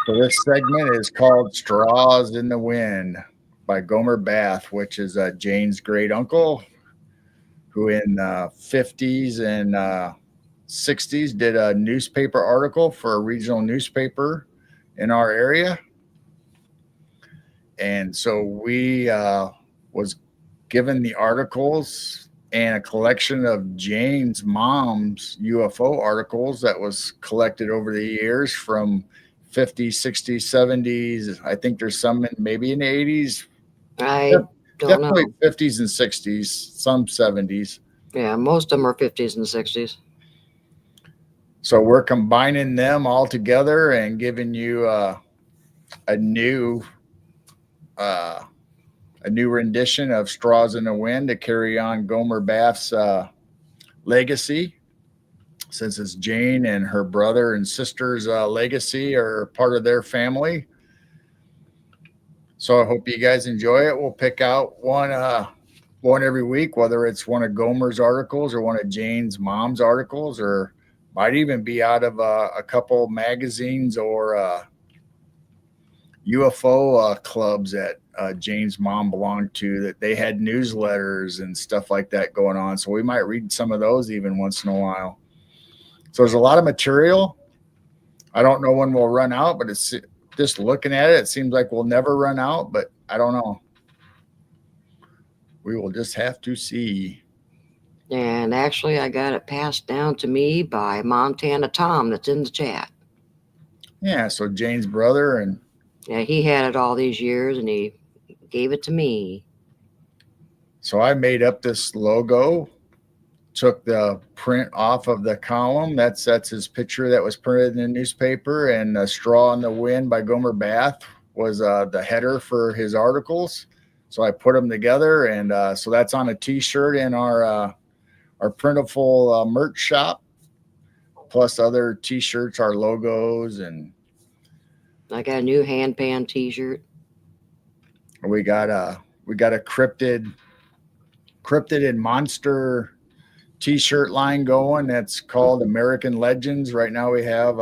So this segment is called Straws in the Wind by Gomer Bath, which is Jane's great uncle, who in the 50s and 60s did a newspaper article for a regional newspaper in our area. And so we was given the articles and a collection of Jane's mom's UFO articles that was collected over the years from 50s, 60s, 70s. I think there's some maybe in the 80s. I don't know. Definitely 50s and 60s, some 70s. Yeah, most of them are 50s and 60s. So we're combining them all together and giving you a new rendition of Straws in the Wind to carry on Gomer Bath's legacy, since it's Jane and her brother and sister's legacy or part of their family. So I hope you guys enjoy it. We'll pick out one every week, whether it's one of Gomer's articles or one of Jane's mom's articles, or might even be out of a couple magazines or UFO clubs that Jane's mom belonged to, that they had newsletters and stuff like that going on. So we might read some of those even once in a while. So there's a lot of material. I don't know when we'll run out, but it's just looking at it, it seems like we'll never run out, but I don't know. We will just have to see. And actually, I got it passed down to me by Montana Tom that's in the chat. Yeah, so Jane's brother, and yeah, he had it all these years and he gave it to me. So I made up this logo, took the print off of the column. That's his picture that was printed in the newspaper, and Straw in the Wind by Gomer Bath was the header for his articles. So I put them together, and so that's on a t-shirt in our printable merch shop, plus other t-shirts, our logos, and I got a new handpan t-shirt. we got a cryptid and monster t-shirt line going. That's called American Legends. Right now we have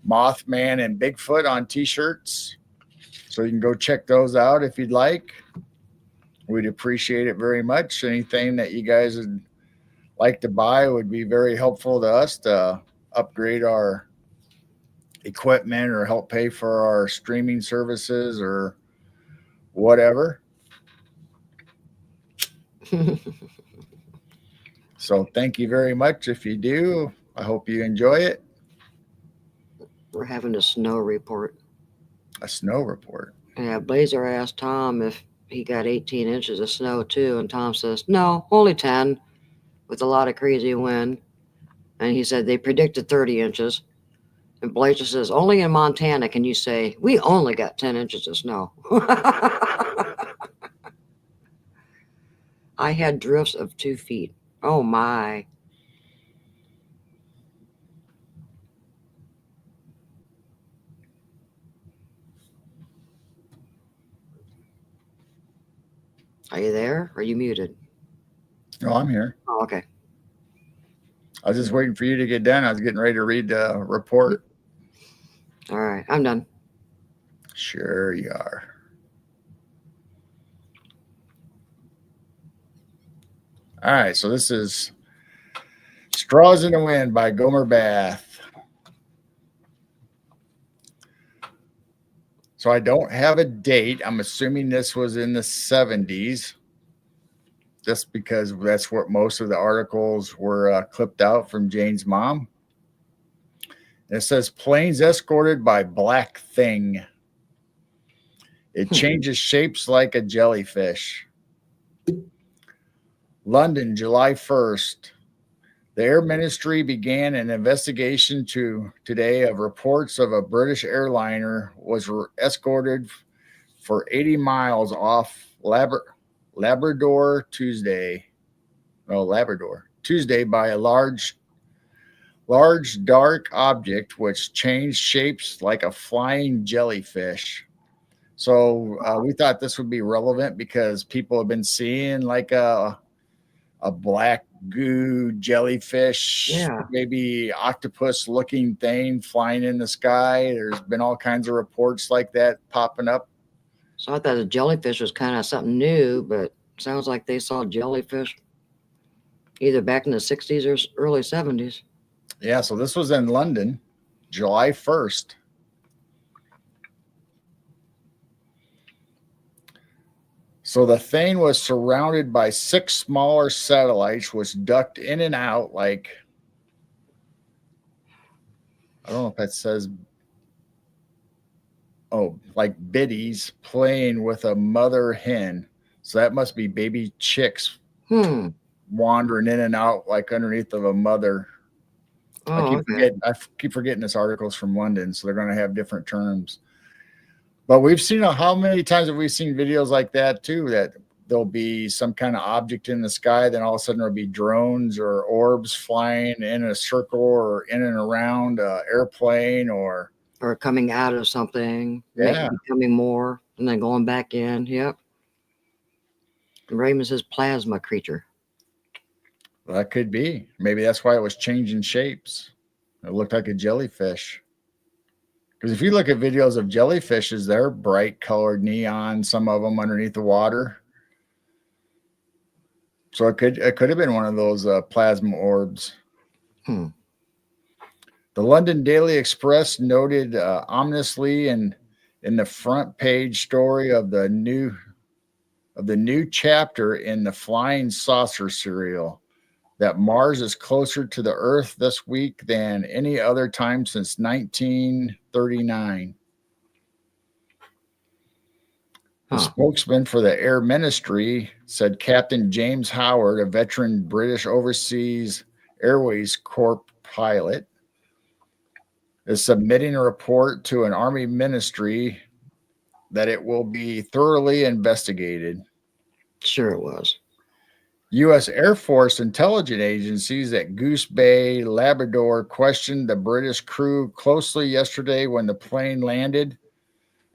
Mothman and Bigfoot on t-shirts, so you can go check those out if you'd like. We'd appreciate it very much. Anything that you guys would like to buy would be very helpful to us to upgrade our equipment or help pay for our streaming services or whatever. So thank you very much. If you do, I hope you enjoy it. We're having a snow report. A snow report. Yeah, Blazer asked Tom if he got 18 inches of snow too, and Tom says, no, only 10, with a lot of crazy wind. And he said they predicted 30 inches. And Blazer says, only in Montana can you say, we only got 10 inches of snow. I had drifts of 2 feet. Oh my. Are you there? Are you muted? No, I'm here. Oh, okay. I was just waiting for you to get done. I was getting ready to read the report. All right, I'm done. Sure you are. All right, so this is Straws in the Wind by Gomer Bath. So I don't have a date. I'm assuming this was in the 70s, just because that's what most of the articles were clipped out from Jane's mom. And it says, planes escorted by black thing. It changes shapes like a jellyfish. London, July 1st. The Air Ministry began an investigation today of reports of a British airliner was escorted for 80 miles off Labrador Tuesday by a large dark object which changed shapes like a flying jellyfish. So we thought this would be relevant because people have been seeing like a black goo jellyfish, Yeah. maybe octopus looking thing flying in the sky. There's been all kinds of reports like that popping up. So I thought a jellyfish was kind of something new, but sounds like they saw jellyfish either back in the 60s or early 70s. Yeah, so this was in London, July 1st. So the thing was surrounded by 6 smaller satellites, which ducked in and out like, I don't know if that says, like biddies playing with a mother hen. So that must be baby chicks wandering in and out like underneath of a mother. Oh, I keep forgetting this article's from London, so they're going to have different terms. But we've seen how many times have we seen videos like that too, that there'll be some kind of object in the sky, then all of a sudden there'll be drones or orbs flying in a circle or in and around an airplane or coming out of something, Yeah. becoming more, and then going back in. Yep. Raymond says plasma creature. Well, that could be. Maybe that's why it was changing shapes. It looked like a jellyfish. Because if you look at videos of jellyfishes, they're bright colored neon, some of them underneath the water. So it could have been one of those plasma orbs. The London Daily Express noted ominously in the front page story of the new chapter in the Flying Saucer serial that Mars is closer to the Earth this week than any other time since 1939. The spokesman for the Air Ministry said Captain James Howard, a veteran British Overseas Airways Corps pilot, is submitting a report to an Army ministry that it will be thoroughly investigated. Sure it was. U.S. Air Force intelligence agencies at Goose Bay, Labrador questioned the British crew closely yesterday when the plane landed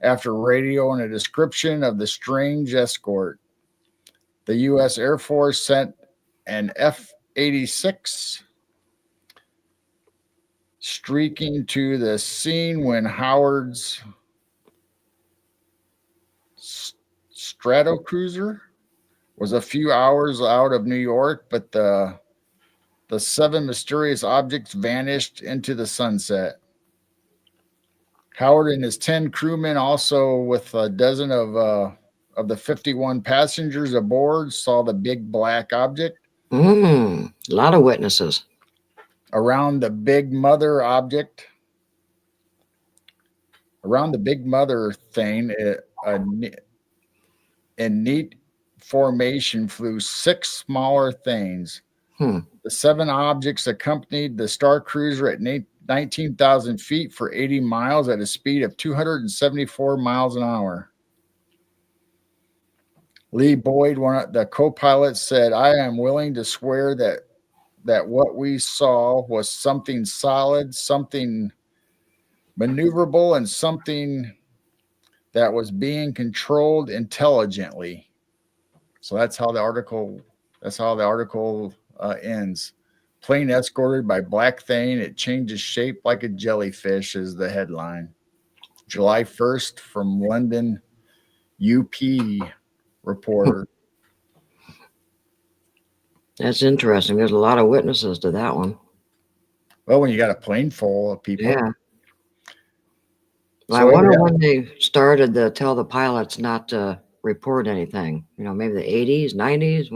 after radioing a description of the strange escort. The U.S. Air Force sent an F-86 streaking to the scene when Howard's Stratocruiser was a few hours out of New York, but the 7 mysterious objects vanished into the sunset. Howard and his 10 crewmen, also with a dozen of the 51 passengers aboard, saw the big black object. A lot of witnesses. Around the Big Mother object, around the Big Mother thing, in neat formation flew 6 smaller things. The 7 objects accompanied the Star Cruiser at 19,000 feet for 80 miles at a speed of 274 miles an hour. Lee Boyd, the co-pilot, said, "I am willing to swear that what we saw was something solid, something maneuverable, and something that was being controlled intelligently." So that's how the article ends. Plane escorted by black thing. It changes shape like a jellyfish is the headline. July 1st from London UP reporter. That's interesting. There's a lot of witnesses to that one. Well, when you got a plane full of people. Yeah. So I wonder when they started to tell the pilots not to report anything. Maybe the 80s, 90s.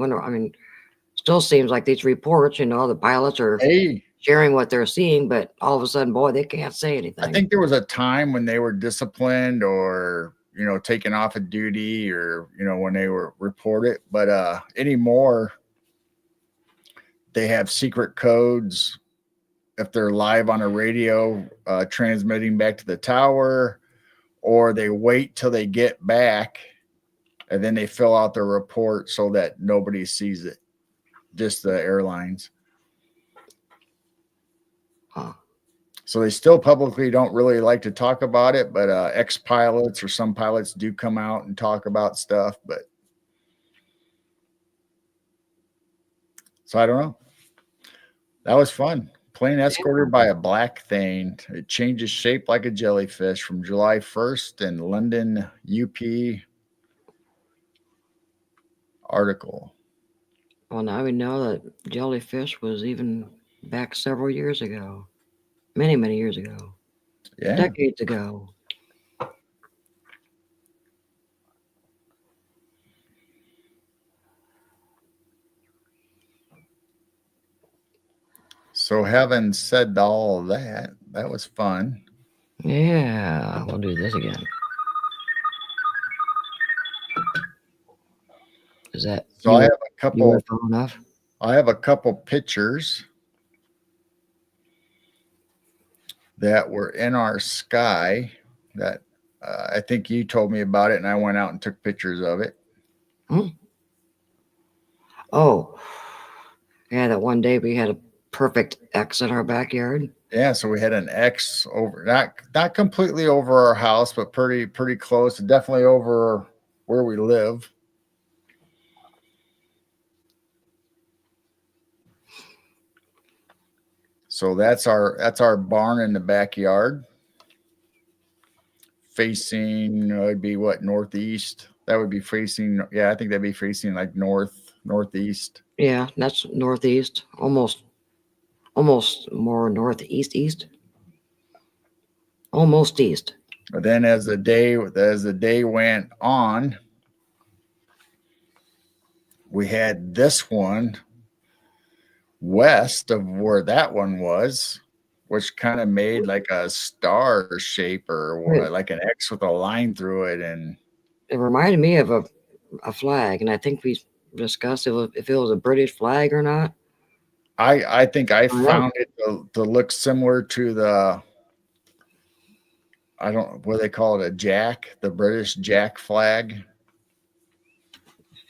Still seems like these reports, the pilots are sharing what they're seeing, but all of a sudden, boy, they can't say anything. I think there was a time when they were disciplined or, taken off of duty or, when they were reported. But anymore, they have secret codes if they're live on a radio transmitting back to the tower, or they wait till they get back and then they fill out their report so that nobody sees it. Just the airlines. So they still publicly don't really like to talk about it, but ex-pilots or some pilots do come out and talk about stuff. But so I don't know. That was fun. Plane escorted by a black thing. It changes shape like a jellyfish from July 1st in London UP article. Well, now we know that jellyfish was even back several years ago. Many, many years ago. Yeah. Decades ago. So having said all of that, that was fun. Yeah, we'll do this again. Is that So I have a you couple. were far enough? I have a couple pictures that were in our sky that I think you told me about it, and I went out and took pictures of it. Oh, yeah, that one day we had a perfect X in our backyard. Yeah, so we had an X over, not completely over our house, but pretty close, definitely over where we live. So that's our barn in the backyard, facing it'd be what, northeast. That would be facing, yeah, I think that'd be facing like northeast. Yeah, that's northeast, almost more northeast east, almost east. But then as the day went on, we had this one west of where that one was, which kind of made like a star shape or Right. like an X with a line through it. And It reminded me of a flag, and I think we discussed if it was a British flag or not. I think I know. found it to look similar to the, I don't, what do they call it, a jack, the British Jack flag.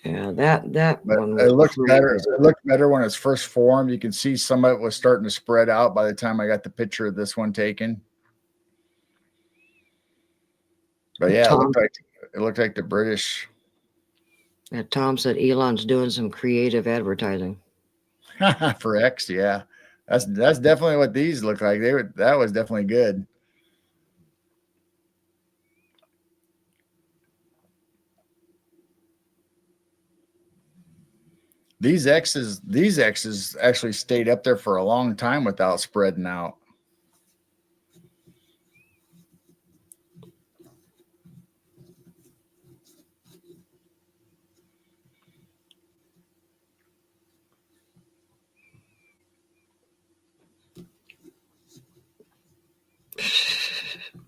Yeah, that But one it was looked pretty better. good. It looked better when it's first formed. You can see some of it was starting to spread out by the time I got the picture of this one taken. But yeah, Tom, it looked like the British. yeah, Tom said Elon's doing some creative advertising. For X, yeah. That's definitely what these look like. That was definitely good. These X's actually stayed up there for a long time without spreading out.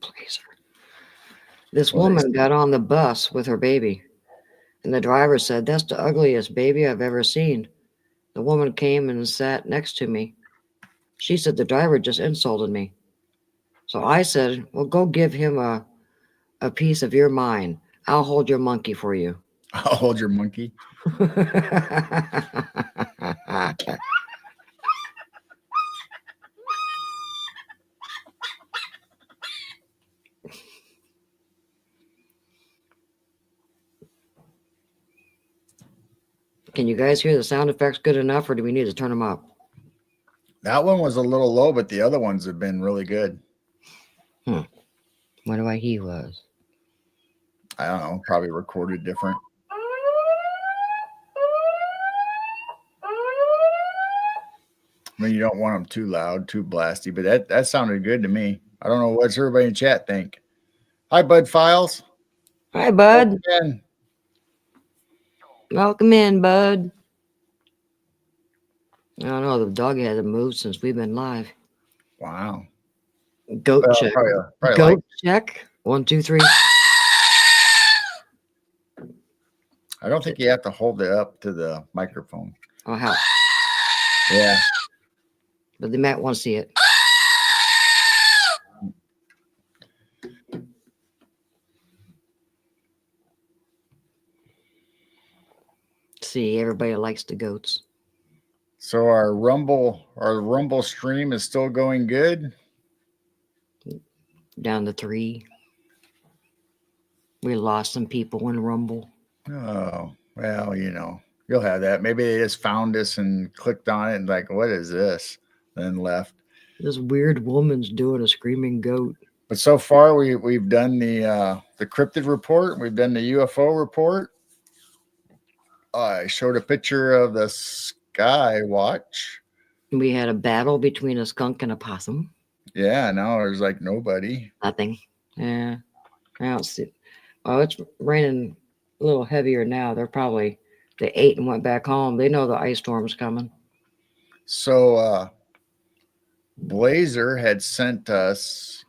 Please. This Well, woman got on the bus with her baby, and the driver said, "That's the ugliest baby I've ever seen." The woman came and sat next to me. She said the driver just insulted me. So I said, "Well, go give him a piece of your mind. I'll hold your monkey for you." I'll hold your monkey. Can you guys hear the sound effects good enough, or do we need to turn them up? That one was a little low, but the other ones have been really good. What do he was? I don't know, probably recorded different. I mean, you don't want them too loud, too blasty, but that sounded good to me. I don't know, what's everybody in chat think? Hi, Bud Files. Hi, Bud. Welcome in. Welcome in, Bud. I don't know. The dog hasn't moved since we've been live. Wow. Goat check. Probably Goat check. 1, 2, 3. I don't think you have to hold it up to the microphone. Oh, how? Yeah. But they might want to see it. See, everybody likes the goats. So our Rumble stream is still going good. Down to 3. We lost some people in Rumble. Oh, well, you'll have that. Maybe they just found us and clicked on it and like, what is this? Then left. This weird woman's doing a screaming goat. But so far we've done the cryptid report. We've done the UFO report. I showed a picture of the Sky Watch. We had a battle between a skunk and a possum. Yeah, now there's like nobody. Nothing. Yeah. I don't see. Oh, it's raining a little heavier now. They ate and went back home. They know the ice storm's coming. So Blazer had sent us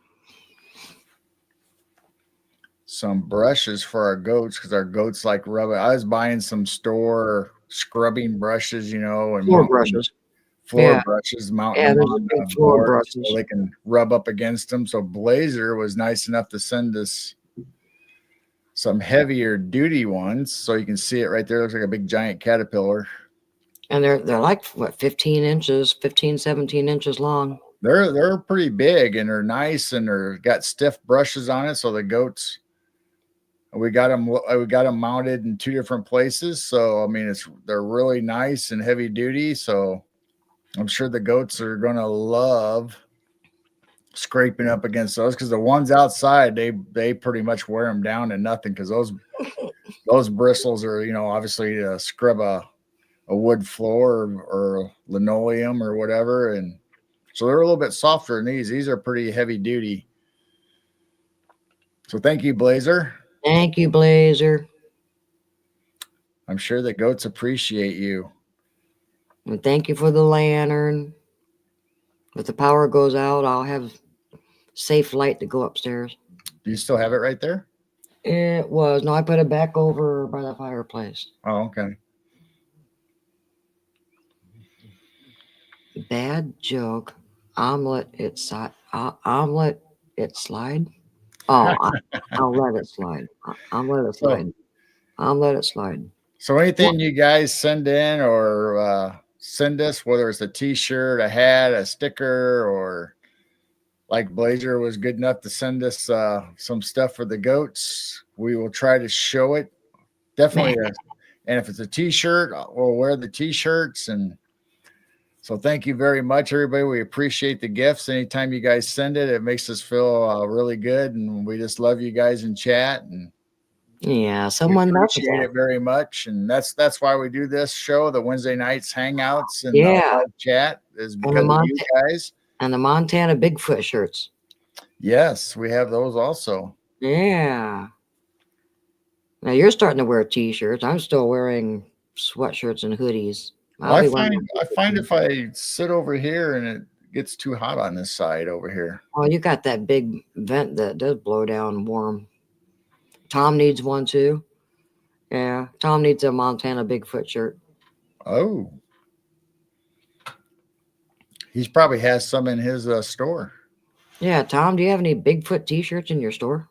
some brushes for our goats because our goats like rubbing. I was buying some store scrubbing brushes, and Floor mounting brushes. floor Yeah. brushes, mounting Yeah, them there's a on big floor boards brushes. so they can rub up against them. So Blazer was nice enough to send us some heavier duty ones, so you can see it right there. It looks like a big giant caterpillar. And they're like what 15 inches, 15, 17 inches long. They're pretty big and they're nice and they're got stiff brushes on it. So the goats, we got them mounted in 2 different places. So I mean, they're really nice and heavy duty. So I'm sure the goats are gonna love scraping up against those because the ones outside they pretty much wear them down to nothing because those bristles are obviously to scrub a wood floor or linoleum or whatever, and so they're a little bit softer than these. These are pretty heavy duty. So thank you, Blazer. Thank you, Blazer. I'm sure the goats appreciate you. And thank you for the lantern. If the power goes out, I'll have safe light to go upstairs. Do you still have it right there? It was. No, I put it back over by the fireplace. Oh, okay. Bad joke. Omelet, it slide. Omelet, it slide. Oh, I'll let it slide. I'll let it slide. I'll let it slide. So anything you guys send in or send us, whether it's a T-shirt, a hat, a sticker, or like Blazer was good enough to send us some stuff for the goats, we will try to show it. Definitely. And if it's a T-shirt, we'll wear the T-shirts. And so thank you very much, everybody. We appreciate the gifts. Anytime you guys send it, it makes us feel really good. And we just love you guys in chat. And yeah, someone appreciate it very much. And that's why we do this show, the Wednesday nights hangouts and live chat, is because of you guys. And the Montana Bigfoot shirts. Yes, we have those also. Yeah. Now you're starting to wear T-shirts. I'm still wearing sweatshirts and hoodies. I find if I sit over here and it gets too hot on this side over here. Oh, you got that big vent that does blow down warm. Tom needs one too. Yeah, Tom needs a Montana Bigfoot shirt. Oh. He probably has some in his store. Yeah, Tom, do you have any Bigfoot T-shirts in your store?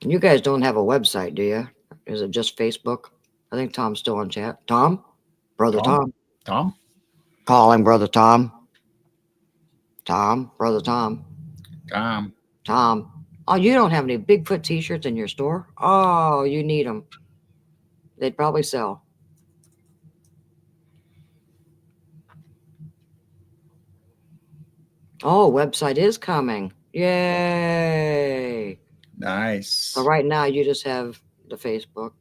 You guys don't have a website, do you? Is it just Facebook? I think Tom's still on chat. Tom? Brother Tom? Tom? Call him Brother Tom. Tom? Brother Tom? Tom? Tom? Oh, you don't have any Bigfoot T-shirts in your store? Oh, you need them. They'd probably sell. Oh, website is coming. Yay. Nice. So right now you just have the Facebook.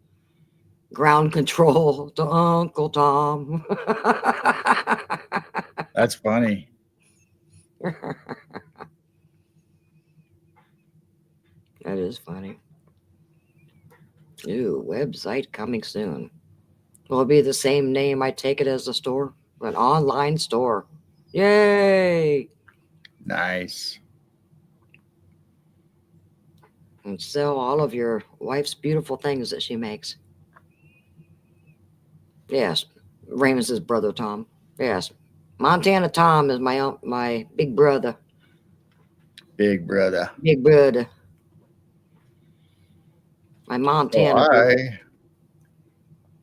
Ground control to Uncle Tom. That's funny. That is funny. Ooh, website coming soon. Will it be the same name, I take it, as the store? An online store. Yay! Nice. And sell all of your wife's beautiful things that she makes. Yes, Raymond's his brother Tom. Yes, Montana Tom is my big brother. Big brother. Big brother. My Montana.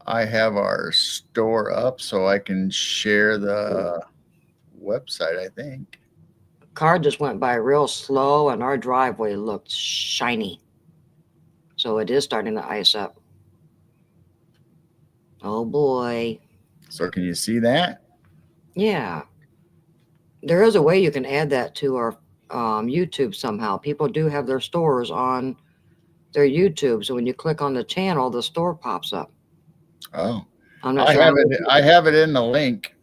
I have our store up so I can share the website, I think. Car just went by real slow and our driveway looked shiny. So it is starting to ice up. Oh boy. So can you see that? Yeah. There is a way you can add that to our YouTube somehow. People do have their stores on their YouTube. So when you click on the channel, the store pops up. Oh. I'm not sure. I have it in the link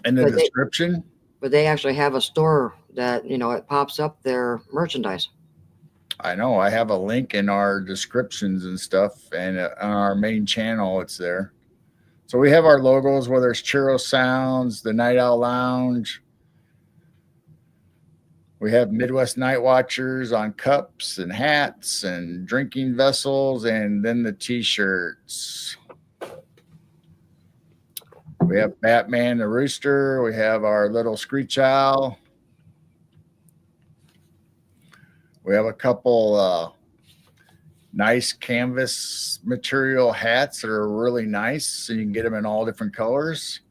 in the description. But they actually have a store that, it pops up their merchandise. I know. I have a link in our descriptions and stuff, and on our main channel, it's there. So we have our logos, whether it's Churro Sounds, the Night Owl Lounge. We have Midwest Night Watchers on cups and hats and drinking vessels, and then the t-shirts. We have Batman the Rooster. We have our little Screech Owl. We have a couple nice canvas material hats that are really nice, so you can get them in all different colors.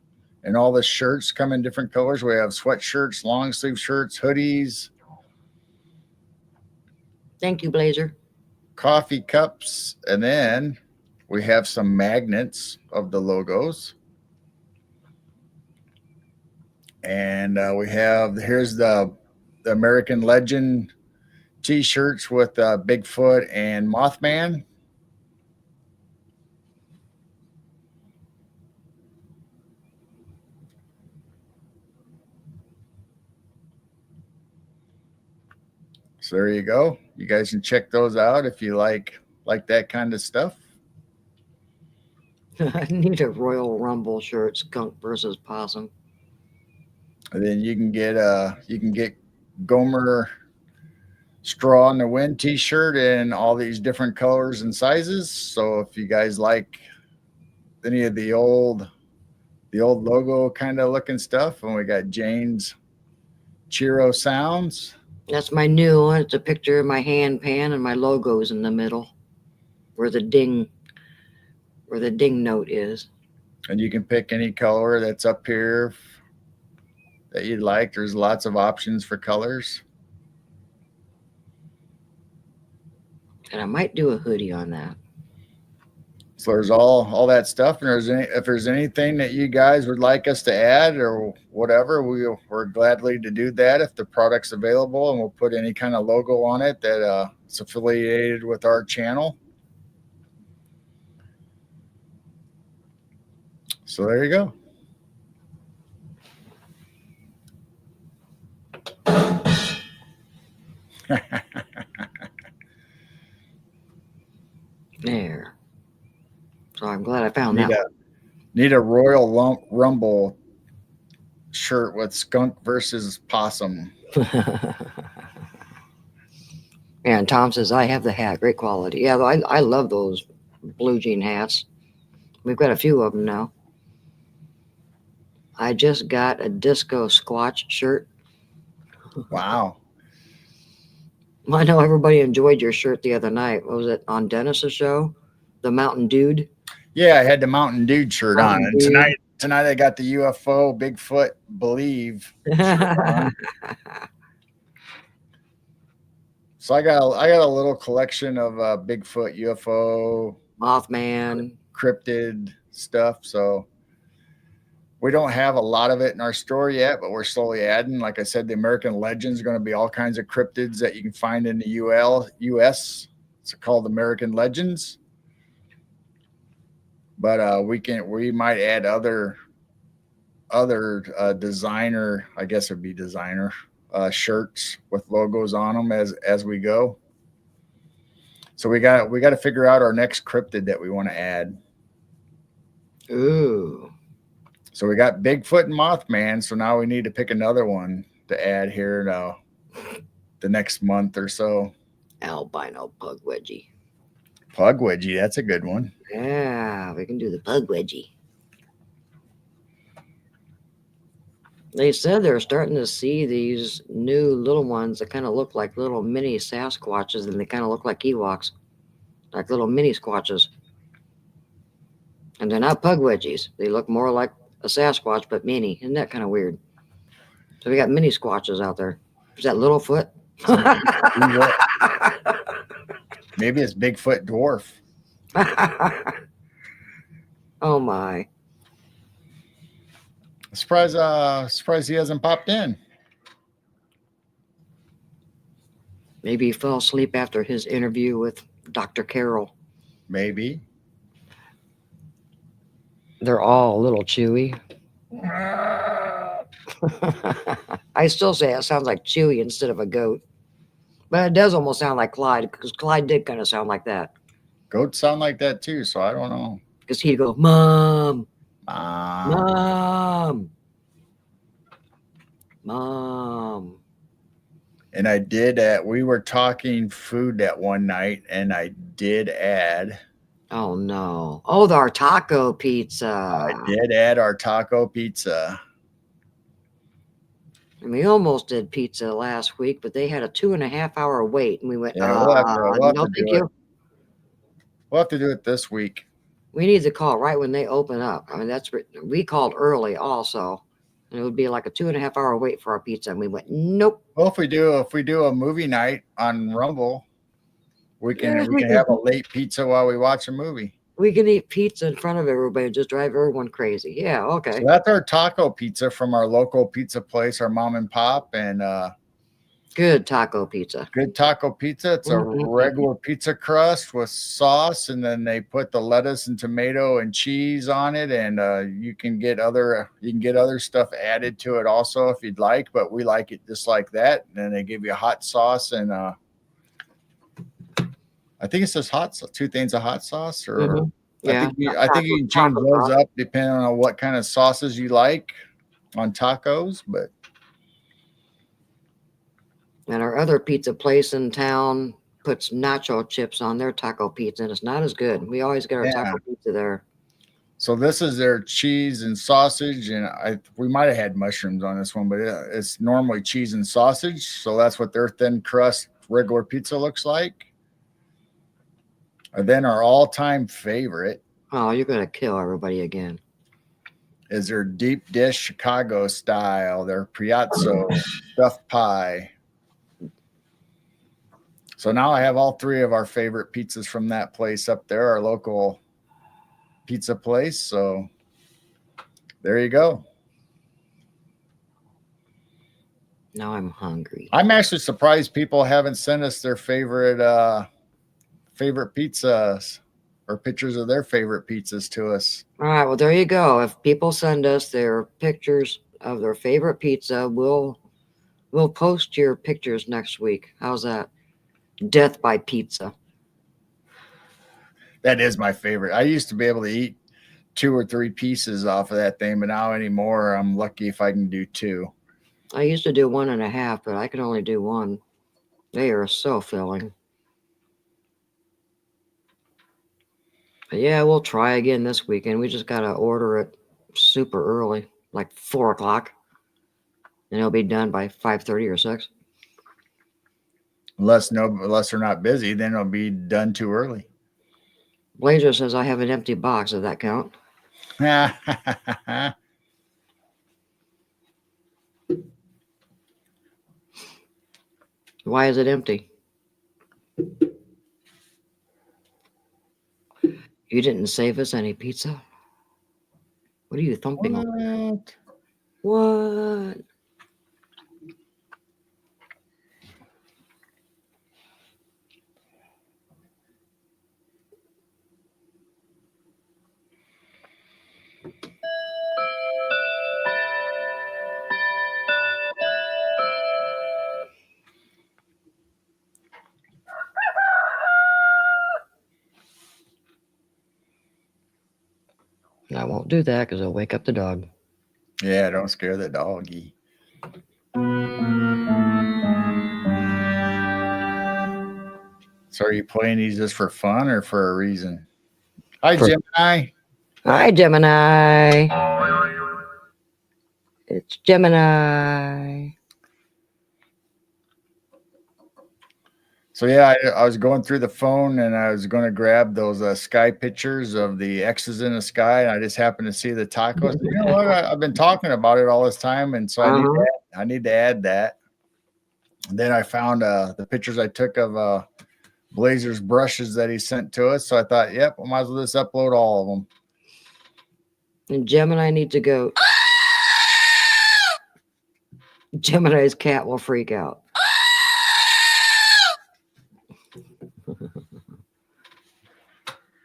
And all the shirts come in different colors. We have sweatshirts, long sleeve shirts, hoodies. Thank you, Blazer. Coffee cups, and then we have some magnets of the logos. And we have, here's the American Legend t-shirts with Bigfoot and Mothman. So there you go. You guys can check those out if you like that kind of stuff. I need a Royal Rumble shirt, skunk versus possum. And then you can get Gomer Straw in the Wind t-shirt in all these different colors and sizes. So if you guys like any of the old logo kind of looking stuff, and we got Jane's Churro Sounds. That's my new one. It's a picture of my hand pan and my logo's in the middle where the ding note is. And you can pick any color that's up here that you'd like. There's lots of options for colors. And I might do a hoodie on that. So there's all that stuff. And if there's anything that you guys would like us to add or whatever, we're gladly to do that if the product's available, and we'll put any kind of logo on it that it's affiliated with our channel. So there you go. There. So I'm glad I found that. Need a Royal Rumble shirt with skunk versus possum. And Tom says, I have the hat. Great quality. Yeah, I love those blue jean hats. We've got a few of them now. I just got a Disco Squatch shirt. Wow. I know everybody enjoyed your shirt the other night. What was it, on Dennis's show? The Mountain Dude? Yeah, I had the Mountain Dude shirt on. And Dude. tonight I got the UFO Bigfoot Believe shirt on. So I got a little collection of Bigfoot, UFO, Mothman, cryptid stuff. So we don't have a lot of it in our store yet, but we're slowly adding. Like I said, the American Legends are going to be all kinds of cryptids that you can find in the US. It's called American Legends. But we might add other designer, I guess it'd be designer shirts with logos on them as we go. So we got to figure out our next cryptid that we want to add. Ooh. So we got Bigfoot and Mothman. So now we need to pick another one to add here now the next month or so. Albino Pug Wedgie. Pug Wedgie, that's a good one. Yeah, we can do the Pug Wedgie. They said they're starting to see these new little ones that kind of look like little mini Sasquatches, and they kind of look like Ewoks, like little mini Squatches. And they're not Pug Wedgies. They look more like a Sasquatch, but mini. Isn't that kind of weird? So we got mini Squatches out there. Is that Littlefoot? Maybe it's Bigfoot Dwarf. Oh my. Surprised he hasn't popped in. Maybe he fell asleep after his interview with Dr. Carroll. Maybe. They're all a little chewy. I still say it sounds like Chewy instead of a goat. But it does almost sound like Clyde, because Clyde did kind of sound like that. Goats sound like that too, so I don't know. Because he'd go, Mom. Mom. Mom. And I did we were talking food that one night, and I did add Oh no. Oh, our taco pizza. I did add our taco pizza. And we almost did pizza last week, but they had a 2.5 hour wait, and we went, Yeah, we'll have no, to thank do it. you. We'll have to do it this week. We need to call right when they open up. I mean, we called early also, and it would be like a 2.5 hour wait for our pizza, and we went, nope. Well, if we do a movie night on Rumble, we can Yeah, have a late pizza while we watch a movie. we can eat pizza in front of everybody and just drive everyone crazy. Yeah, okay. So that's our taco pizza from our local pizza place, our mom and pop, and Good taco pizza. good taco pizza. It's a Mhm. regular pizza crust with sauce, and then they put the lettuce and tomato and cheese on it, and you can get other stuff added to it also if you'd like, but we like it just like that. And then they give you a hot sauce, and I think it says hot sauce, 2 things of hot sauce, or Mhm. Yeah. I think you can change taco those sauce. up depending on what kind of sauces you like on tacos, but And our other pizza place in town puts nacho chips on their taco pizza, and it's not as good. We always get our Yeah. taco pizza there. so this is their cheese and sausage, and we might have had mushrooms on this one, but it's normally cheese and sausage, so that's what their thin crust regular pizza looks like. And then our all-time favorite Oh, you're gonna kill everybody again. is their deep dish Chicago style, their Piazza stuffed pie. So now I have all 3 of our favorite pizzas from that place up there, our local pizza place. So there you go. Now I'm hungry. I'm actually surprised people haven't sent us their favorite pizzas or pictures of their favorite pizzas to us. All right, well there you go. If people send us their pictures of their favorite pizza, we'll post your pictures next week. How's that? Death by pizza. That is my favorite. I used to be able to eat 2 or 3 pieces off of that thing, but now anymore, I'm lucky if I can do 2. I used to do 1.5, but I can only do 1. They are so filling. But yeah, we'll try again this weekend. We just gotta order it super early, like 4 o'clock, and it'll be done by 5:30 or 6. Unless they're not busy, then it'll be done too early. Blazer says I have an empty box. Does that count? Why is it empty? You didn't save us any pizza? What are you thumping on? What? I won't do that because I'll wake up the dog. Yeah, don't scare the doggy. So are you playing these just for fun or for a reason? Hi, Gemini. Hi, Gemini. It's Gemini. So yeah, I was going through the phone and I was going to grab those sky pictures of the X's in the sky, and I just happened to see the tacos. You know what? I've been talking about it all this time, and so I need to add that. And then I found the pictures I took of Blazer's brushes that he sent to us. So I thought, yep, I might as well just upload all of them. And Gemini needs to go. Gemini's cat will freak out.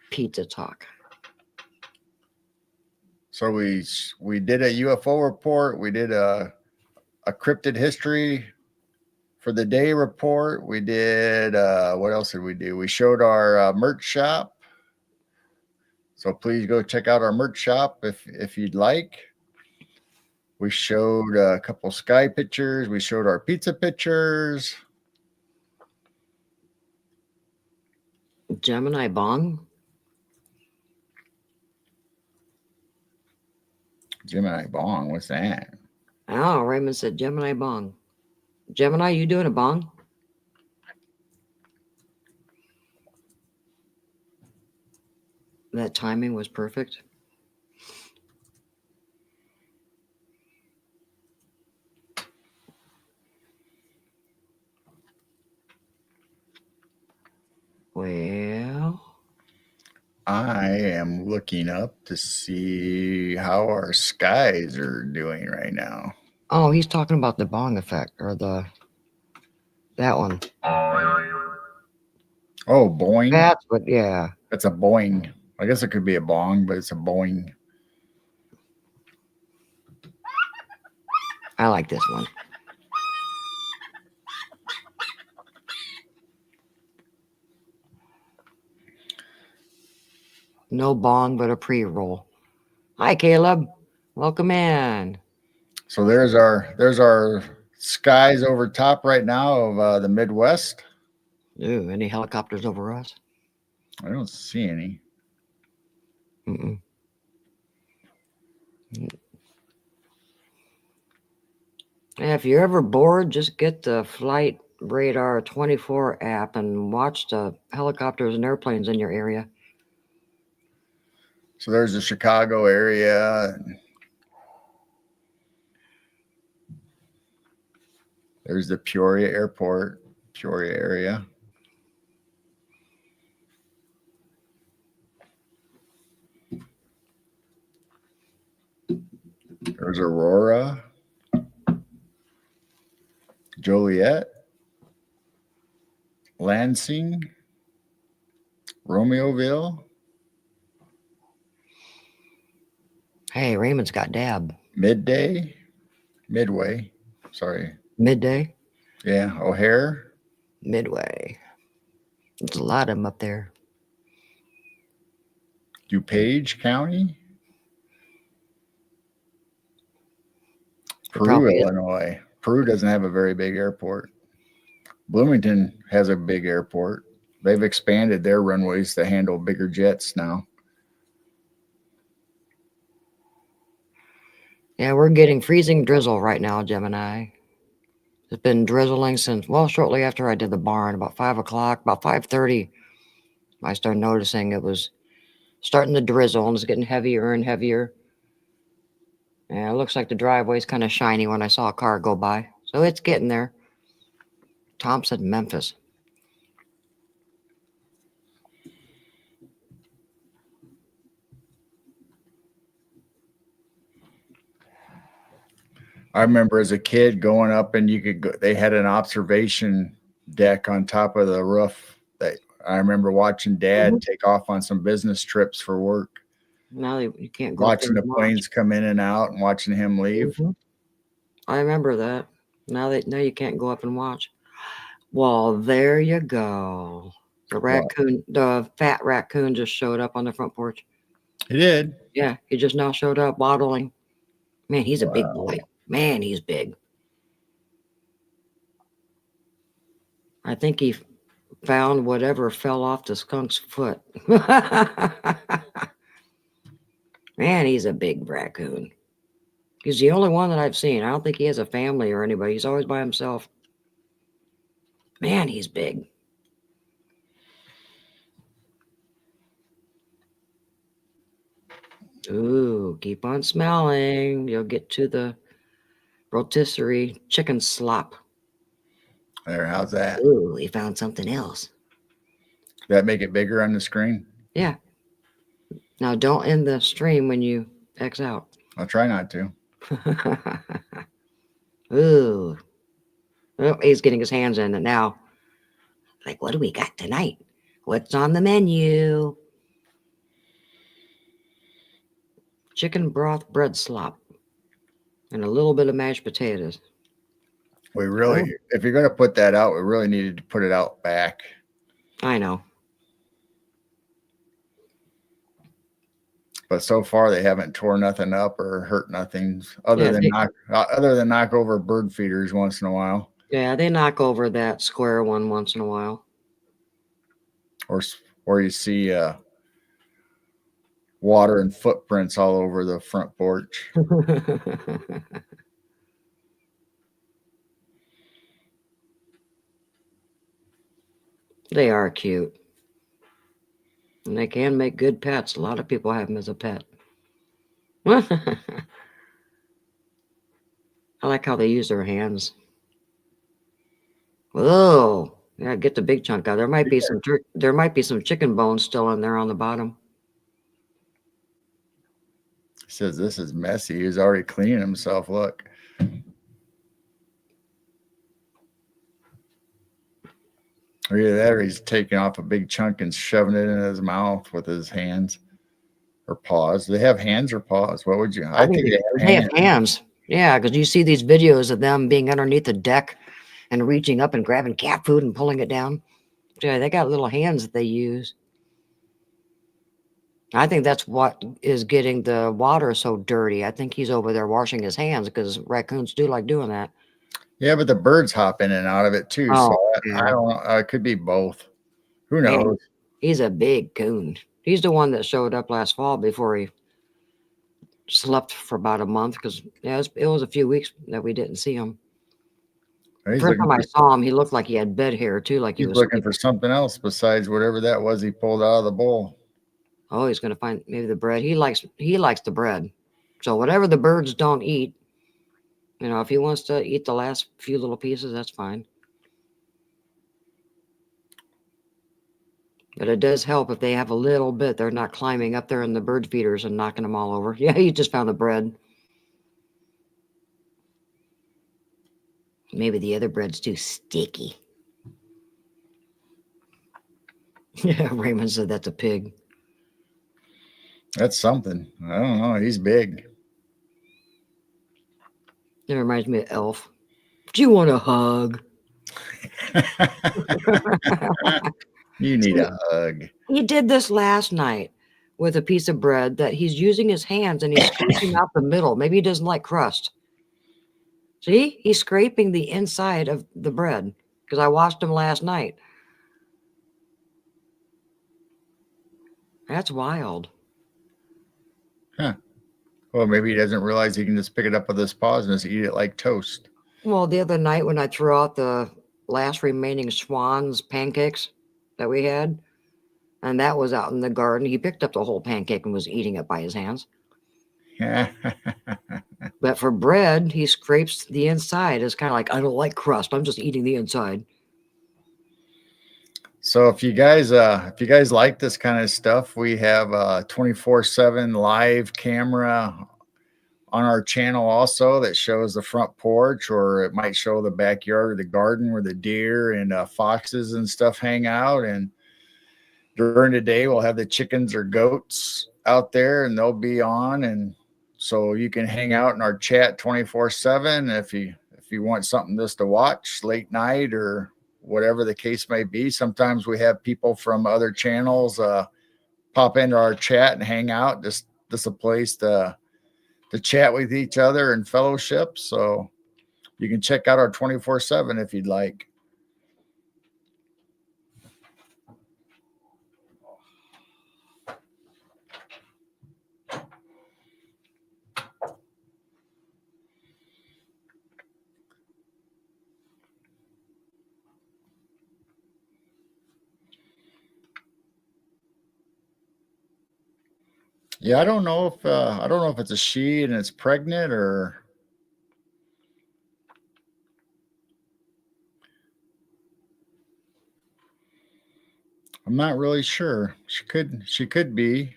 Pizza talk. So we did a UFO report. We did a cryptid history for the day report. We did what else did we do? We showed our merch shop. So please go check out our merch shop if you'd like. We showed a couple sky pictures. We showed our pizza pictures. Gemini Bong. Gemini Bong, what's that? Oh, Raymond said Gemini Bong. Gemini, you doing a bong? That timing was perfect. Well, I am looking up to see how our skies are doing right now. oh, he's talking about the bong effect or that one. Oh, Boeing. That's what, yeah. That's a Boeing. I guess it could be a bong, but it's a Boeing. I like this one. No bong, but a pre-roll. Hi, Caleb. Welcome in. So there's our skies over top right now of the Midwest. Ooh, any helicopters over us? I don't see any. Mm-mm. Yeah, if you're ever bored, just get the Flight Radar 24 app and watch the helicopters and airplanes in your area. So there's the Chicago area. There's the Peoria Airport, Peoria area. There's Aurora, Joliet, Lansing, Romeoville, Hey, Raymond's got dab. Midway. Sorry. Midday? Yeah, O'Hare, Midway. There's a lot of them up there. DuPage County, Peru, Probably is. Illinois. Peru doesn't have a very big airport. Bloomington has a big airport. They've expanded their runways to handle bigger jets now. Yeah, we're getting freezing drizzle right now, Gemini. It's been drizzling since, well, shortly after I did the barn, about 5 o'clock, about 5:30, I started noticing it was starting to drizzle and it's getting heavier and heavier. And it looks like the driveway's kind of shiny when I saw a car go by. So it's getting there. Tom said Memphis. I remember as a kid going up and you could go, they had an observation deck on top of the roof. That I remember watching Dad take off on some business trips for work. Now you can't go Watching through the and watch. planes come in and out and watching him leave. I remember that. Now you can't go up and watch. Well, there you go. The raccoon, the fat raccoon just showed up on the front porch. He did. Yeah, he just now showed up waddling. Man, he's a big Wow. boy. Man, he's big. I think he found whatever fell off the skunk's foot. Man, he's a big raccoon. He's the only one that I've seen. I don't think he has a family or anybody. He's always by himself. Man, he's big. Ooh, keep on smelling. You'll get to the rotisserie chicken slop. There, how's that? Ooh, he found something else. Does that make it bigger on the screen? Yeah. Now, don't end the stream when you X out. I'll try not to. Ooh. Oh, he's getting his hands in it now. Like, what do we got tonight? What's on the menu? Chicken broth bread slop and a little bit of mashed potatoes. We really, if you're going to put that out, we really needed to put it out back. I know. but so far they haven't tore nothing up or hurt nothing other Yeah, than knock over bird feeders once in a while, yeah, they knock over that square one once in a while. or you see water and footprints all over the front porch. They are cute. And they can make good pets. A lot of people have them as a pet. I like how they use their hands. Whoa. Yeah, get the big chunk out. There might be some chicken bones still in there on the bottom. He says this is messy. He's already cleaning himself. Look. Or either that or he's taking off a big chunk and shoving it in his mouth with his hands or paws. Do they have hands or paws? What would you? I think they have hands. Yeah, because you see these videos of them being underneath the deck and reaching up and grabbing cat food and pulling it down. Yeah, they got little hands that they use. I think that's what is getting the water so dirty. I think he's over there washing his hands because raccoons do like doing that. Yeah, but the birds hop in and out of it too. Oh, So yeah. I don't know. It could be both. Who Man, knows? he's a big coon. He's the one that showed up last fall before he slept for about a month because it was a few weeks that we didn't see him. First time I saw him, he looked like he had bed hair too, like he was looking for something else besides whatever that was he pulled out of the bowl. Oh, he's gonna find maybe the bread. He likes the bread. So whatever the birds don't eat, if he wants to eat the last few little pieces, that's fine. But it does help if they have a little bit. They're not climbing up there in the bird feeders and knocking them all over. Yeah, you just found the bread. Maybe the other bread's too sticky. Yeah, Raymond said that's a pig. That's something. I don't know. He's big. It reminds me of Elf. Do you want a hug? You need a hug. He did this last night with a piece of bread that he's using his hands and he's scraping out the middle. Maybe he doesn't like crust. See, he's scraping the inside of the bread because I watched him last night. That's wild. Huh. Well, maybe he doesn't realize he can just pick it up with his paws and just eat it like toast. Well, the other night when I threw out the last remaining Schwann's pancakes that we had, and that was out in the garden, he picked up the whole pancake and was eating it by his hands. But for bread, he scrapes the inside. It's kind of like, I don't like crust. I'm just eating the inside. So if you guys like this kind of stuff, we have a 24/7 live camera on our channel also that shows the front porch, or it might show the backyard or the garden where the deer and foxes and stuff hang out. And during the day, we'll have the chickens or goats out there and they'll be on. And so you can hang out in our chat 24/7 if you want something just to watch late night or whatever the case may be. Sometimes we have people from other channels pop into our chat and hang out. Just a place to chat with each other and fellowship. So you can check out our 24/7 if you'd like. Yeah, I don't know if it's a she and it's pregnant or I'm not really sure. She could be.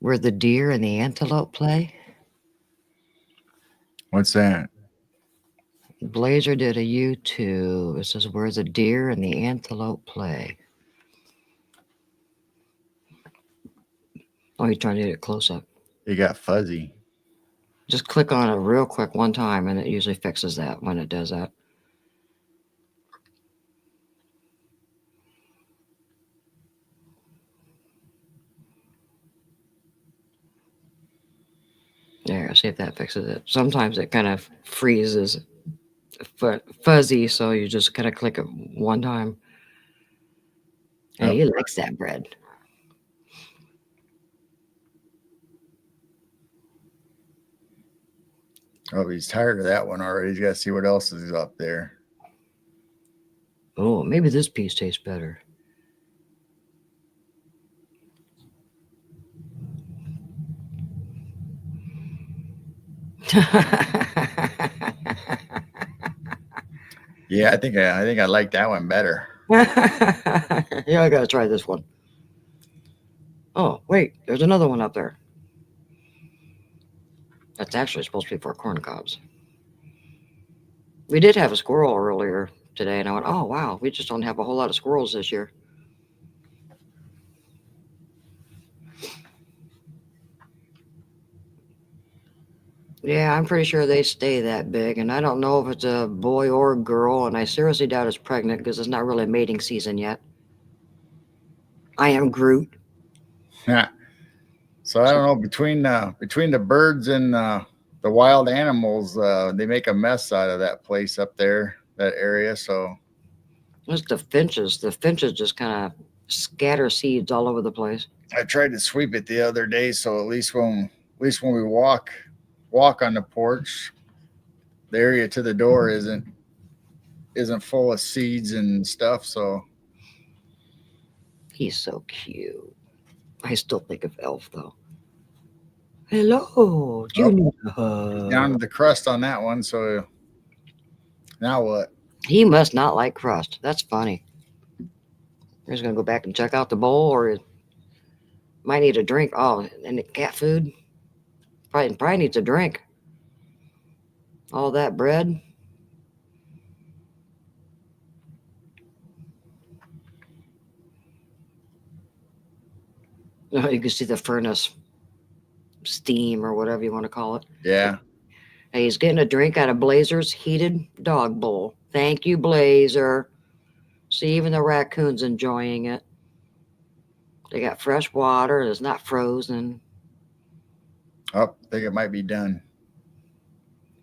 Where the deer and the antelope play. What's that? Blazer did a YouTube. It says where the deer and the antelope play. Oh, you're trying to get it close up. You got fuzzy. Just click on it real quick one time, and it usually fixes that when it does that. There, see if that fixes it. Sometimes it kind of freezes fuzzy, so you just kind of click it one time. And he likes that bread. Oh, he's tired of that one already. He's got to see what else is up there. Oh, maybe this piece tastes better. Yeah, I think I like that one better. Yeah, I gotta try this one. Oh, wait, there's another one up there. That's actually supposed to be for corn cobs. We did have a squirrel earlier today, and I went, oh, wow, we just don't have a whole lot of squirrels this year. Yeah, I'm pretty sure they stay that big, and I don't know if it's a boy or a girl, and I seriously doubt it's pregnant because it's not really mating season yet. I am Groot. Yeah. So I don't know, between the birds and the wild animals, they make a mess out of that place up there, that area. So It's the finches. The finches just kind of scatter seeds all over the place. I tried to sweep it the other day, so at least when we walk on the porch, the area to the door isn't full of seeds and stuff. So He's so cute. I still think of Elf though. Hello, do you need a hug? down to the crust on that one. So now what? He must not like crust. That's funny. We're just gonna go back and check out the bowl, or might need a drink. Oh, and the cat food. Probably needs a drink. All that bread. Oh, you can see the furnace steam or whatever you want to call it. Yeah. Hey, he's getting a drink out of Blazer's heated dog bowl. Thank you, Blazer. See, even the raccoon's enjoying it. They got fresh water. It's not frozen. Oh, I think it might be done.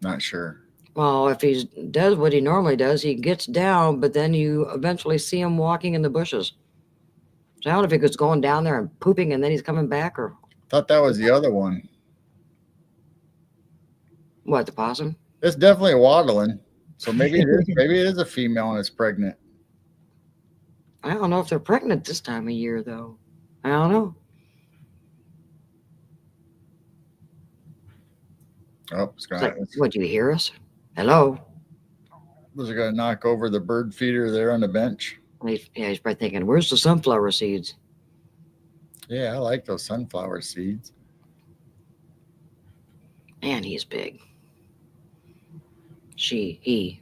Not sure. Well, if he does what he normally does, he gets down, but then you eventually see him walking in the bushes. So I don't know if he was going down there and pooping and then he's coming back, or Thought that was the other one. what, the possum? It's definitely waddling. So maybe it is. Maybe it is a female and it's pregnant. I don't know if they're pregnant this time of year, though. I don't know. Oh, it's gonna. What, do you hear us? Hello? Was it gonna knock over the bird feeder there on the bench? He's probably thinking, where's the sunflower seeds? Yeah, I like those sunflower seeds. Man, he's big. He.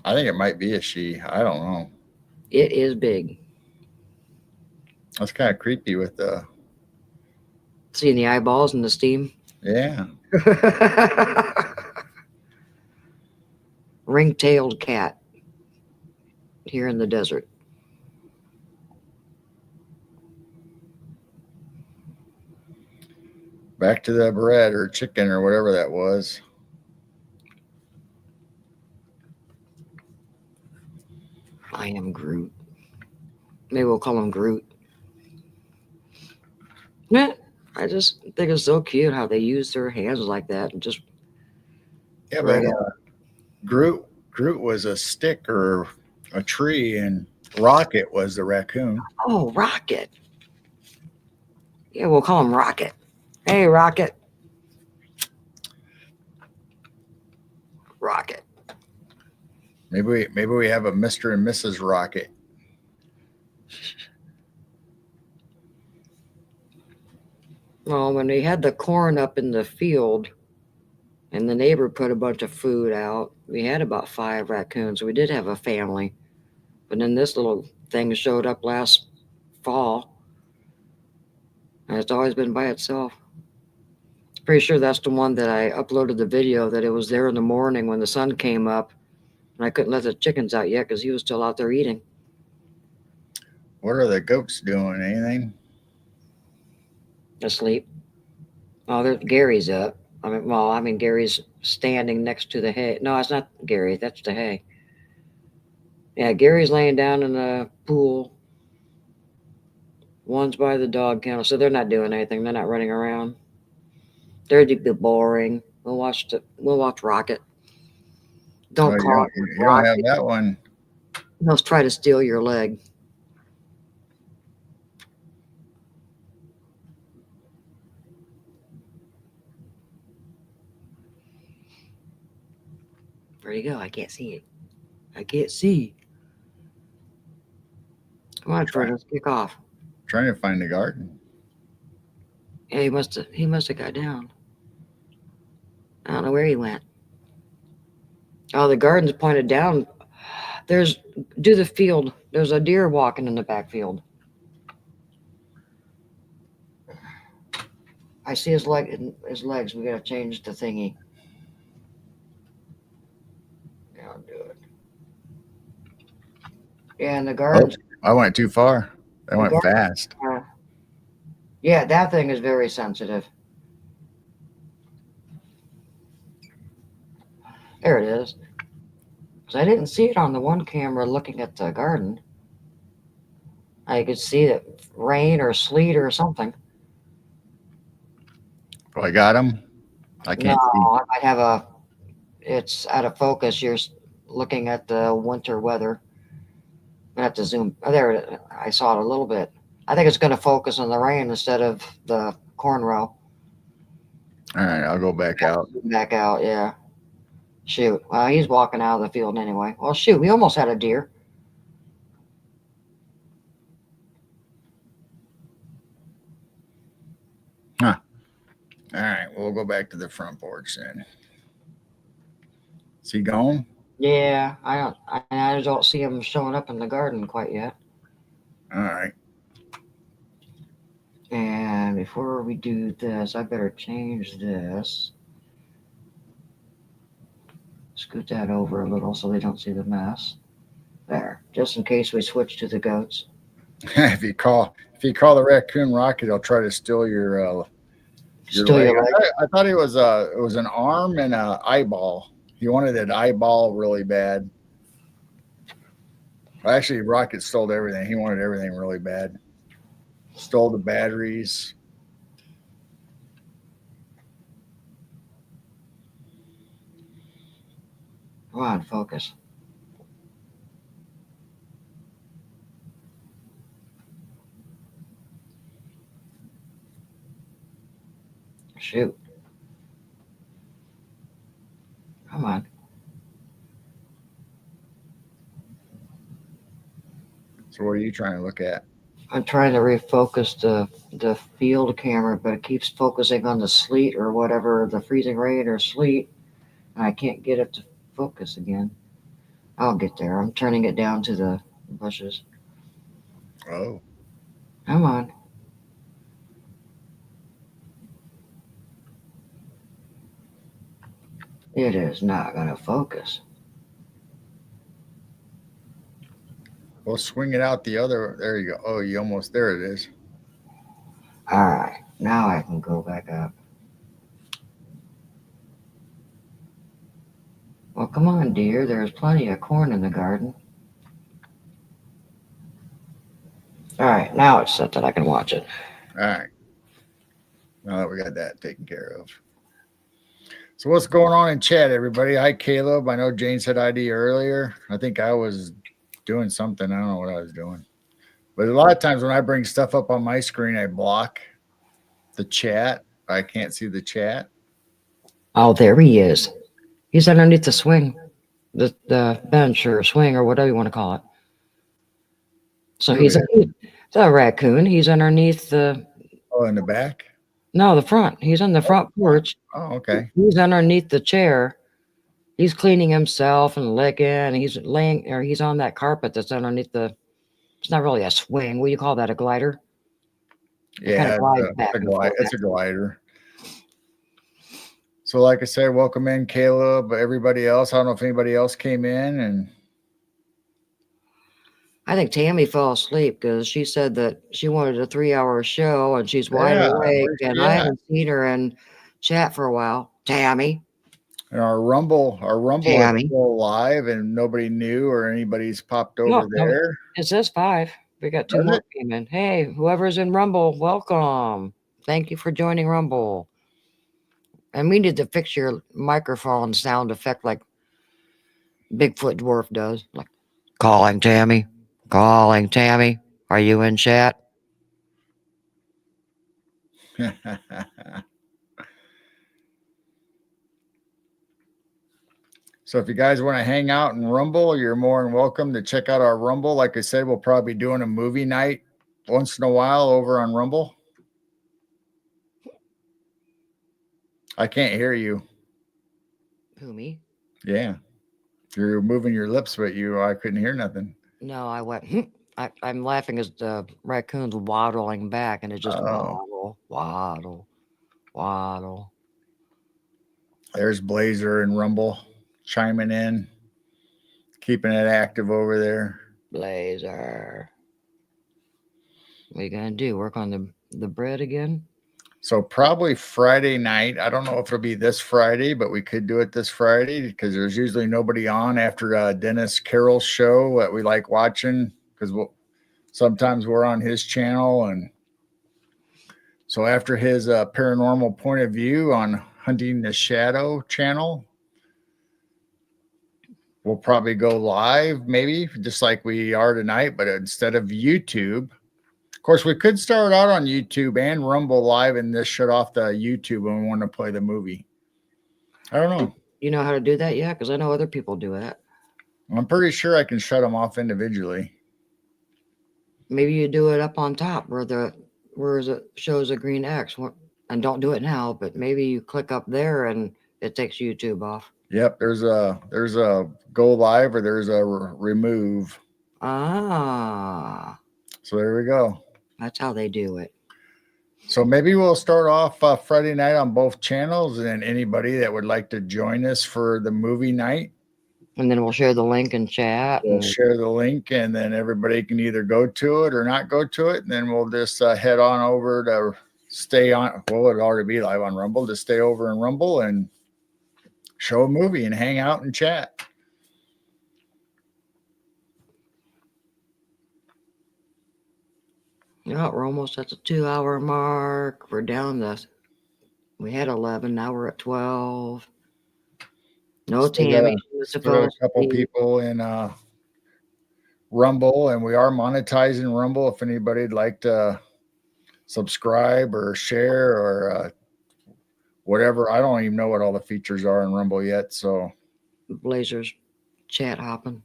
I think it might be a she. I don't know. It is big. That's kind of creepy with the. Seeing the eyeballs and the steam. Yeah. Ring-tailed cat here in the desert. Back to the bread or chicken or whatever that was. I am Groot. Maybe we'll call him Groot. Yeah, I just think it's so cute how they use their hands like that and just. Yeah, but Groot was a stick or a tree, and Rocket was the raccoon. Oh, Rocket. Yeah, we'll call him Rocket. Hey, Rocket. Rocket. Maybe we have a Mr. and Mrs. Rocket. Well, when we had the corn up in the field and the neighbor put a bunch of food out, we had about 5 raccoons. We did have a family. But then this little thing showed up last fall. And it's always been by itself. Pretty sure that's the one that I uploaded the video that it was there in the morning when the sun came up. And I couldn't let the chickens out yet because he was still out there eating. What are the goats doing? Anything? Asleep. Oh, Gary's up. I mean, Gary's standing next to the hay. No, it's not Gary. That's the hay. Yeah, Gary's laying down in the pool. One's by the dog kennel, so they're not doing anything. They're not running around. They're boring. We'll watch Rocket. Don't call it you don't have that one. He'll try to steal your leg. Where'd he go? I can't see it. I can't see. Come on, Fred, let's kick off. Trying to find the garden. Yeah, he must have got down. I don't know where he went. Oh, the garden's pointed down. Do the field. There's a deer walking in the backfield. I see his legs. We gotta change the thingy. Yeah, I'll do it. Yeah, and the garden. I went too far. I went fast. Yeah, that thing is very sensitive. There it is. Because I didn't see it on the one camera looking at the garden. I could see it rain or sleet or something. Oh, I got him. I can't see. I might have it's out of focus. You're looking at the winter weather. I have to zoom. Oh, there it is. I saw it a little bit. I think it's going to focus on the rain instead of the corn row. All right, I'll go back out. Back out, yeah. Shoot. Well, he's walking out of the field anyway. Well, shoot, we almost had a deer. Huh. All right, we'll go back to the front porch then. Is he gone? Yeah, I don't see him showing up in the garden quite yet. All right. And before we do this, I better change this. Scoot that over a little so they don't see the mess. There, just in case we switch to the goats. if you call the raccoon Rocket, he'll try to steal your leg. I thought it was an arm and an eyeball. He wanted that eyeball really bad. Well, actually, Rocket stole everything. He wanted everything really bad. Stole the batteries. Come on, focus. Shoot. Come on. So what are you trying to look at? I'm trying to refocus the field camera, but it keeps focusing on the sleet or whatever, the freezing rain or sleet, and I can't get it to focus again. I'll get there. I'm turning it down to the bushes. Oh. Come on. It is not going to focus. Well, swing it out the other. There you go. Oh, you almost there. It is. All right. Now I can go back up. Well, come on, dear. There's plenty of corn in the garden. All right. Now it's set that I can watch it. All right. Now that we got that taken care of. So what's going on in chat, everybody? Hi, Caleb. I know Jane said ID earlier. I think I was doing something. I don't know what I was doing. But a lot of times when I bring stuff up on my screen, I block the chat. I can't see the chat. Oh, there he is. He's underneath the swing, the bench or swing or whatever you want to call it. So he's a raccoon. He's underneath the. Oh, in the back? No, the front. He's on the front porch. Oh, okay. He's underneath the chair. He's cleaning himself and licking. He's laying, or he's on that carpet that's underneath the. It's not really a swing. What do you call that? A glider? It kind Yeah, of glides back and forth. it's a glider. So, like I said, welcome in Caleb. Everybody else. I don't know if anybody else came in, and I think Tammy fell asleep because she said that she wanted a 3-hour show and she's wide Yeah, awake. where's And she I at? haven't seen her in chat for a while. Tammy. and our Rumble is Tammy. still live, and nobody knew or anybody's popped over No, there. it says 5. We got 2 Does more it? came in. Hey, whoever's in Rumble, welcome. Thank you for joining Rumble. And we need to fix your microphone sound effect like Bigfoot Dwarf does. Like, calling Tammy. Calling Tammy. Are you in chat? So if you guys want to hang out and Rumble, you're more than welcome to check out our Rumble. Like I said, we'll probably be doing a movie night once in a while over on Rumble. I can't hear you. Who, me? Yeah. You're moving your lips, but I couldn't hear nothing. No, I went, I'm laughing as the raccoon's waddling back and it just waddle. There's Blazer and Rumble chiming in, keeping it active over there. Blazer. What are you gonna do? Work on the bread again? So probably Friday night. I don't know if it'll be this Friday, but we could do it this Friday because there's usually nobody on after Dennis Carroll's show that we like watching because sometimes we're on his channel. And so after his paranormal point of view on Hunting the Shadow channel, we'll probably go live, maybe just like we are tonight, but instead of YouTube. Of course, we could start out on YouTube and Rumble live and just shut off the YouTube when we want to play the movie. I don't know. You know how to do that yet? Because I know other people do that. I'm pretty sure I can shut them off individually. Maybe you do it up on top where it shows a green X. And don't do it now, but maybe you click up there and it takes YouTube off. Yep, there's a go live or there's a remove. Ah. So there we go. That's how they do it. So maybe we'll start off Friday night on both channels, and anybody that would like to join us for the movie night. And then we'll share the link in chat. We'll share the link, and then everybody can either go to it or not go to it. And then we'll just head on over to stay on. Well, it'll already be live on Rumble to stay over in Rumble and show a movie and hang out and chat. Yeah, we're almost at the 2-hour mark. We're down we had 11, now we're at 12. No, Tammy. Still a couple people in Rumble, and we are monetizing Rumble. If anybody'd like to subscribe or share or whatever, I don't even know what all the features are in Rumble yet. So Blazer's chat hopping.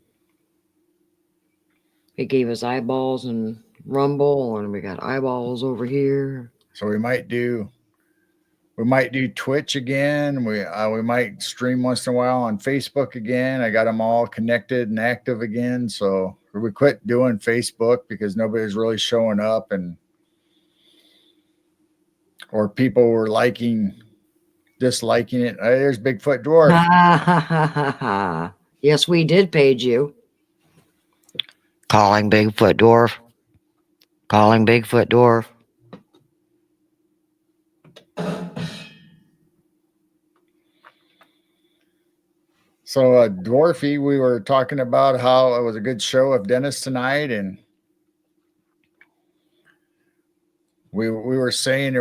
He gave us eyeballs and Rumble, and we got eyeballs over here. So we might do Twitch again. We might stream once in a while on Facebook again. I got them all connected and active again. So we quit doing Facebook because nobody's really showing up, or people were disliking it. Hey, there's Bigfoot Dwarf. Yes, we did page you. Calling Bigfoot Dwarf. Calling Bigfoot Dwarf. So, Dwarfy, we were talking about how it was a good show of Dennis tonight, and we were saying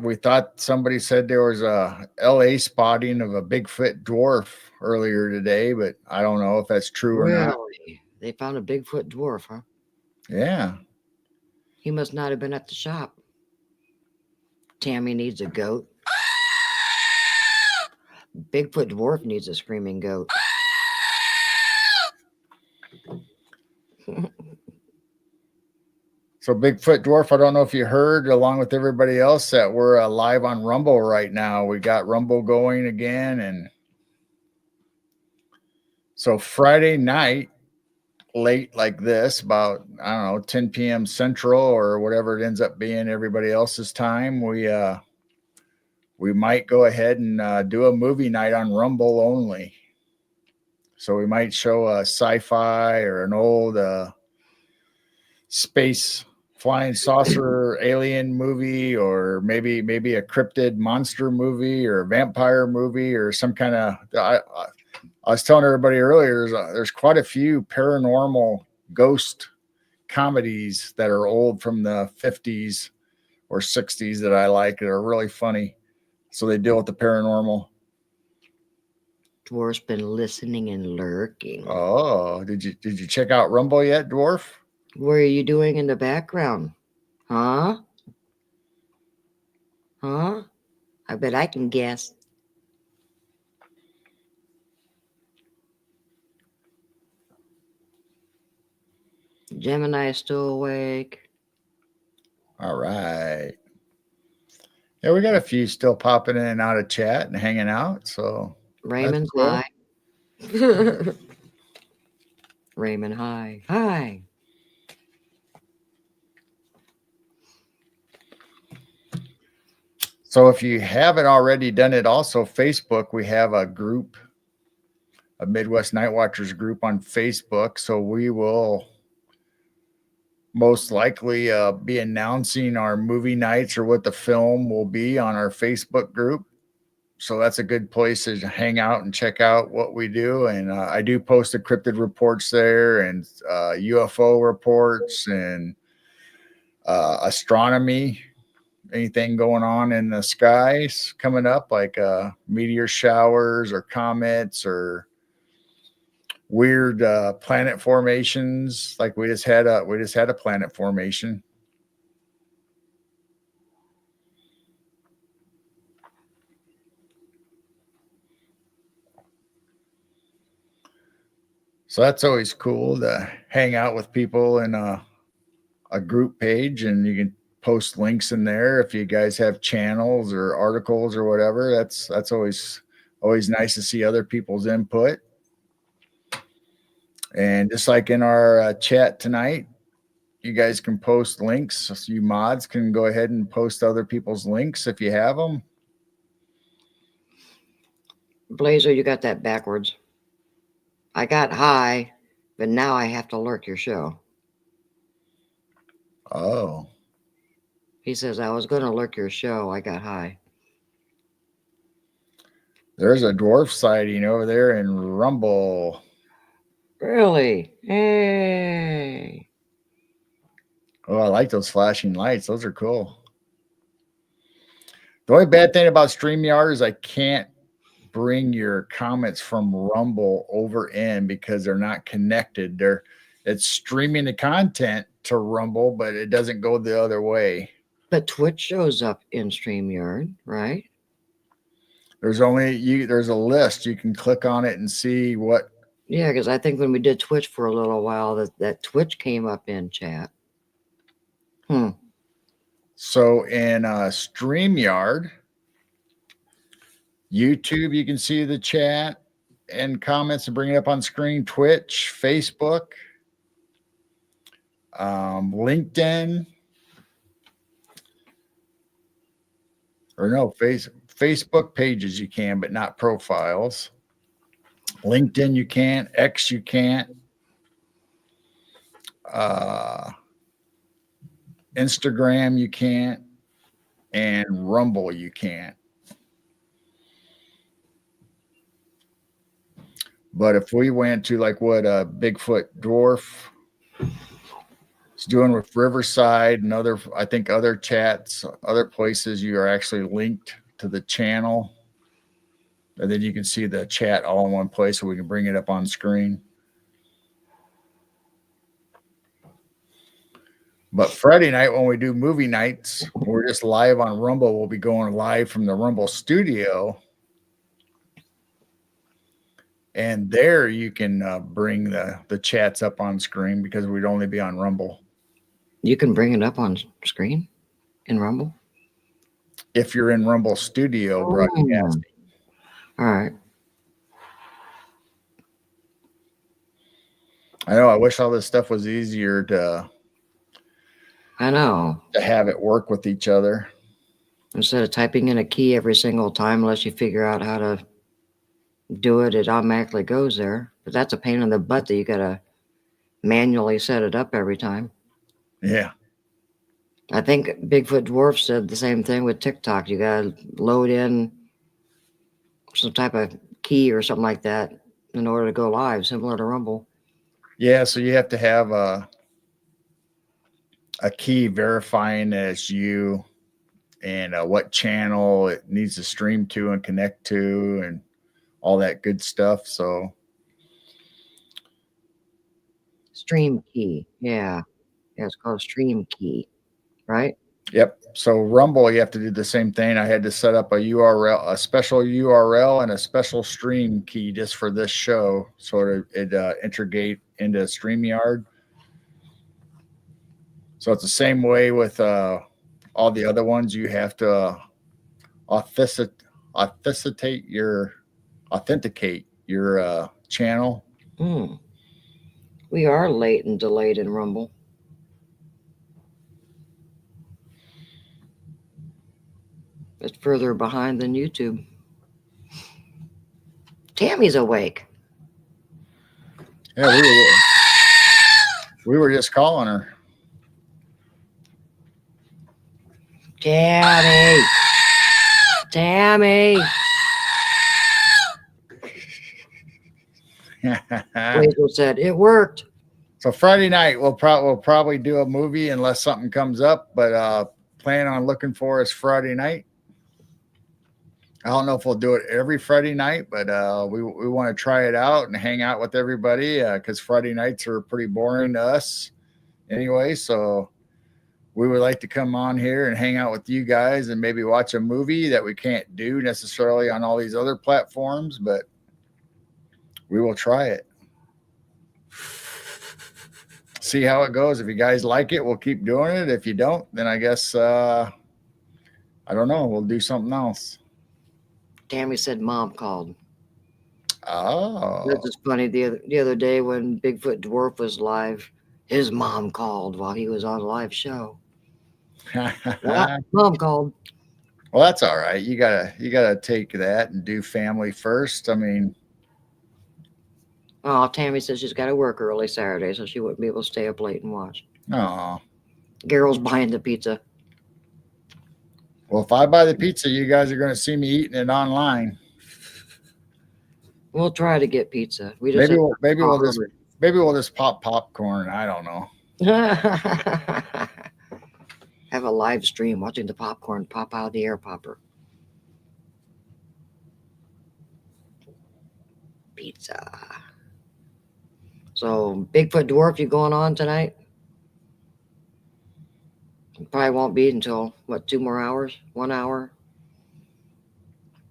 we thought somebody said there was a LA spotting of a Bigfoot dwarf earlier today, but I don't know if that's true or not. They found a Bigfoot dwarf, huh? Yeah. He must not have been at the shop. Tammy needs a goat. Bigfoot dwarf needs a screaming goat. So Bigfoot Dwarf, I don't know if you heard, along with everybody else, that we're live on Rumble right now. We got Rumble going again, and so Friday night, late like this, about I don't know 10 p.m. Central or whatever it ends up being, everybody else's time. We might go ahead and do a movie night on Rumble only. So we might show a sci-fi or an old space flying saucer alien movie, or maybe a cryptid monster movie or a vampire movie or some kind of. I was telling everybody earlier, there's quite a few paranormal ghost comedies that are old from the 50s or 60s that I like, that are really funny. So they deal with the paranormal. Dwarf's been listening and lurking. Oh, did you check out Rumble yet, Dwarf? What are you doing in the background? Huh? Huh? I bet I can guess. Gemini is still awake. All right. Yeah, we got a few still popping in and out of chat and hanging out. So Raymond's cool. high. Raymond, hi. Hi. So if you haven't already done it, also Facebook, we have a group, a Midwest Night Watchers group on Facebook. So we will most likely be announcing our movie nights or what the film will be on our Facebook group. So that's a good place to hang out and check out what we do. And I do post the cryptid reports there, and UFO reports, and astronomy, anything going on in the skies coming up, like meteor showers or comets or weird planet formations. Like we just had a planet formation. So that's always cool to hang out with people in a group page, and you can post links in there if you guys have channels or articles or whatever. That's always nice to see other people's input. And just like in our chat tonight, you guys can post links. So you mods can go ahead and post other people's links if you have them. Blazer, you got that backwards. I got high, but now I have to lurk your show. Oh. He says, I was going to lurk your show. I got high. There's a dwarf sighting over there in Rumble. Really? Hey. Oh, I like those flashing lights. Those are cool. The only bad thing about StreamYard is I can't bring your comments from Rumble over in because they're not connected. It's streaming the content to Rumble, but it doesn't go the other way. But Twitch shows up in StreamYard, right? There's a list. You can click on it and see what. Yeah, because I think when we did Twitch for a little while, that Twitch came up in chat. So in StreamYard, YouTube, you can see the chat and comments and bring it up on screen. Twitch, Facebook, LinkedIn, or no, Facebook pages you can, but not profiles. LinkedIn you can't. X you can't. Instagram you can't. And Rumble you can't. But if we went to like what Bigfoot Dwarf is doing with Riverside and I think other chats, other places, you are actually linked to the channel. And then you can see the chat all in one place, so we can bring it up on screen. But Friday night, when we do movie nights, we're just live on Rumble. We'll be going live from the Rumble studio. And there you can bring the chats up on screen because we'd only be on Rumble. You can bring it up on screen in Rumble. If you're in Rumble Studio broadcast. All right. I know. I wish all this stuff was easier to I know. have it work with each other. Instead of typing in a key every single time, unless you figure out how to do it, it automatically goes there. But that's a pain in the butt that you gotta manually set it up every time. Yeah. I think Bigfoot Dwarf said the same thing with TikTok. You gotta load in some type of key or something like that in order to go live, similar to Rumble. Yeah. So you have to have a key verifying that it's you and what channel it needs to stream to and connect to and all that good stuff. So Stream key. Yeah. Yeah, it's called Stream Key, right? yep. So Rumble, you have to do the same thing. I had to set up a URL, a special URL, and a special stream key just for this show, so it integrate into StreamYard. So it's the same way with all the other ones. You have to authenticate your channel. We are late and delayed in Rumble. It's further behind than YouTube. Tammy's awake. Yeah, we were just calling her. Tammy. Tammy. Blazer said it worked. So Friday night we'll probably do a movie unless something comes up, but plan on looking for us Friday night. I don't know if we'll do it every Friday night, but we want to try it out and hang out with everybody because Friday nights are pretty boring to us anyway. So we would like to come on here and hang out with you guys and maybe watch a movie that we can't do necessarily on all these other platforms, but we will try it. See how it goes. If you guys like it, we'll keep doing it. If you don't, then I guess I don't know. We'll do something else. Tammy said mom called. Oh, That's just funny. The other day when Bigfoot Dwarf was live, his mom called while he was on a live show. Mom called. Well, that's all right. You gotta take that and do family first. I mean, Oh, Tammy says she's got to work early Saturday, so she wouldn't be able to stay up late and watch. oh. Garrel's buying the pizza. Well, if I buy the pizza, you guys are going to see me eating it online. We'll try to get pizza. We just Maybe we'll just pop popcorn. I don't know. have a live stream watching the popcorn pop out of the air popper. Pizza. So, Bigfoot Dwarf, you going on tonight? Probably won't be until, what, 2 more hours? 1 hour?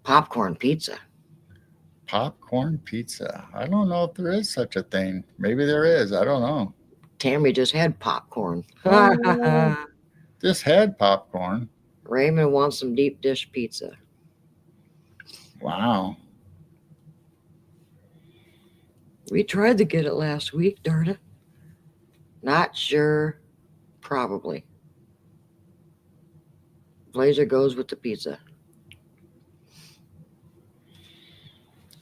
Popcorn pizza. Popcorn pizza. I don't know if there is such a thing. Maybe there is. I don't know. Tammy just had popcorn. Just had popcorn. Raymond wants some deep dish pizza. Wow. We tried to get it last week, darn it. Not sure. Probably. Blazer goes with the pizza.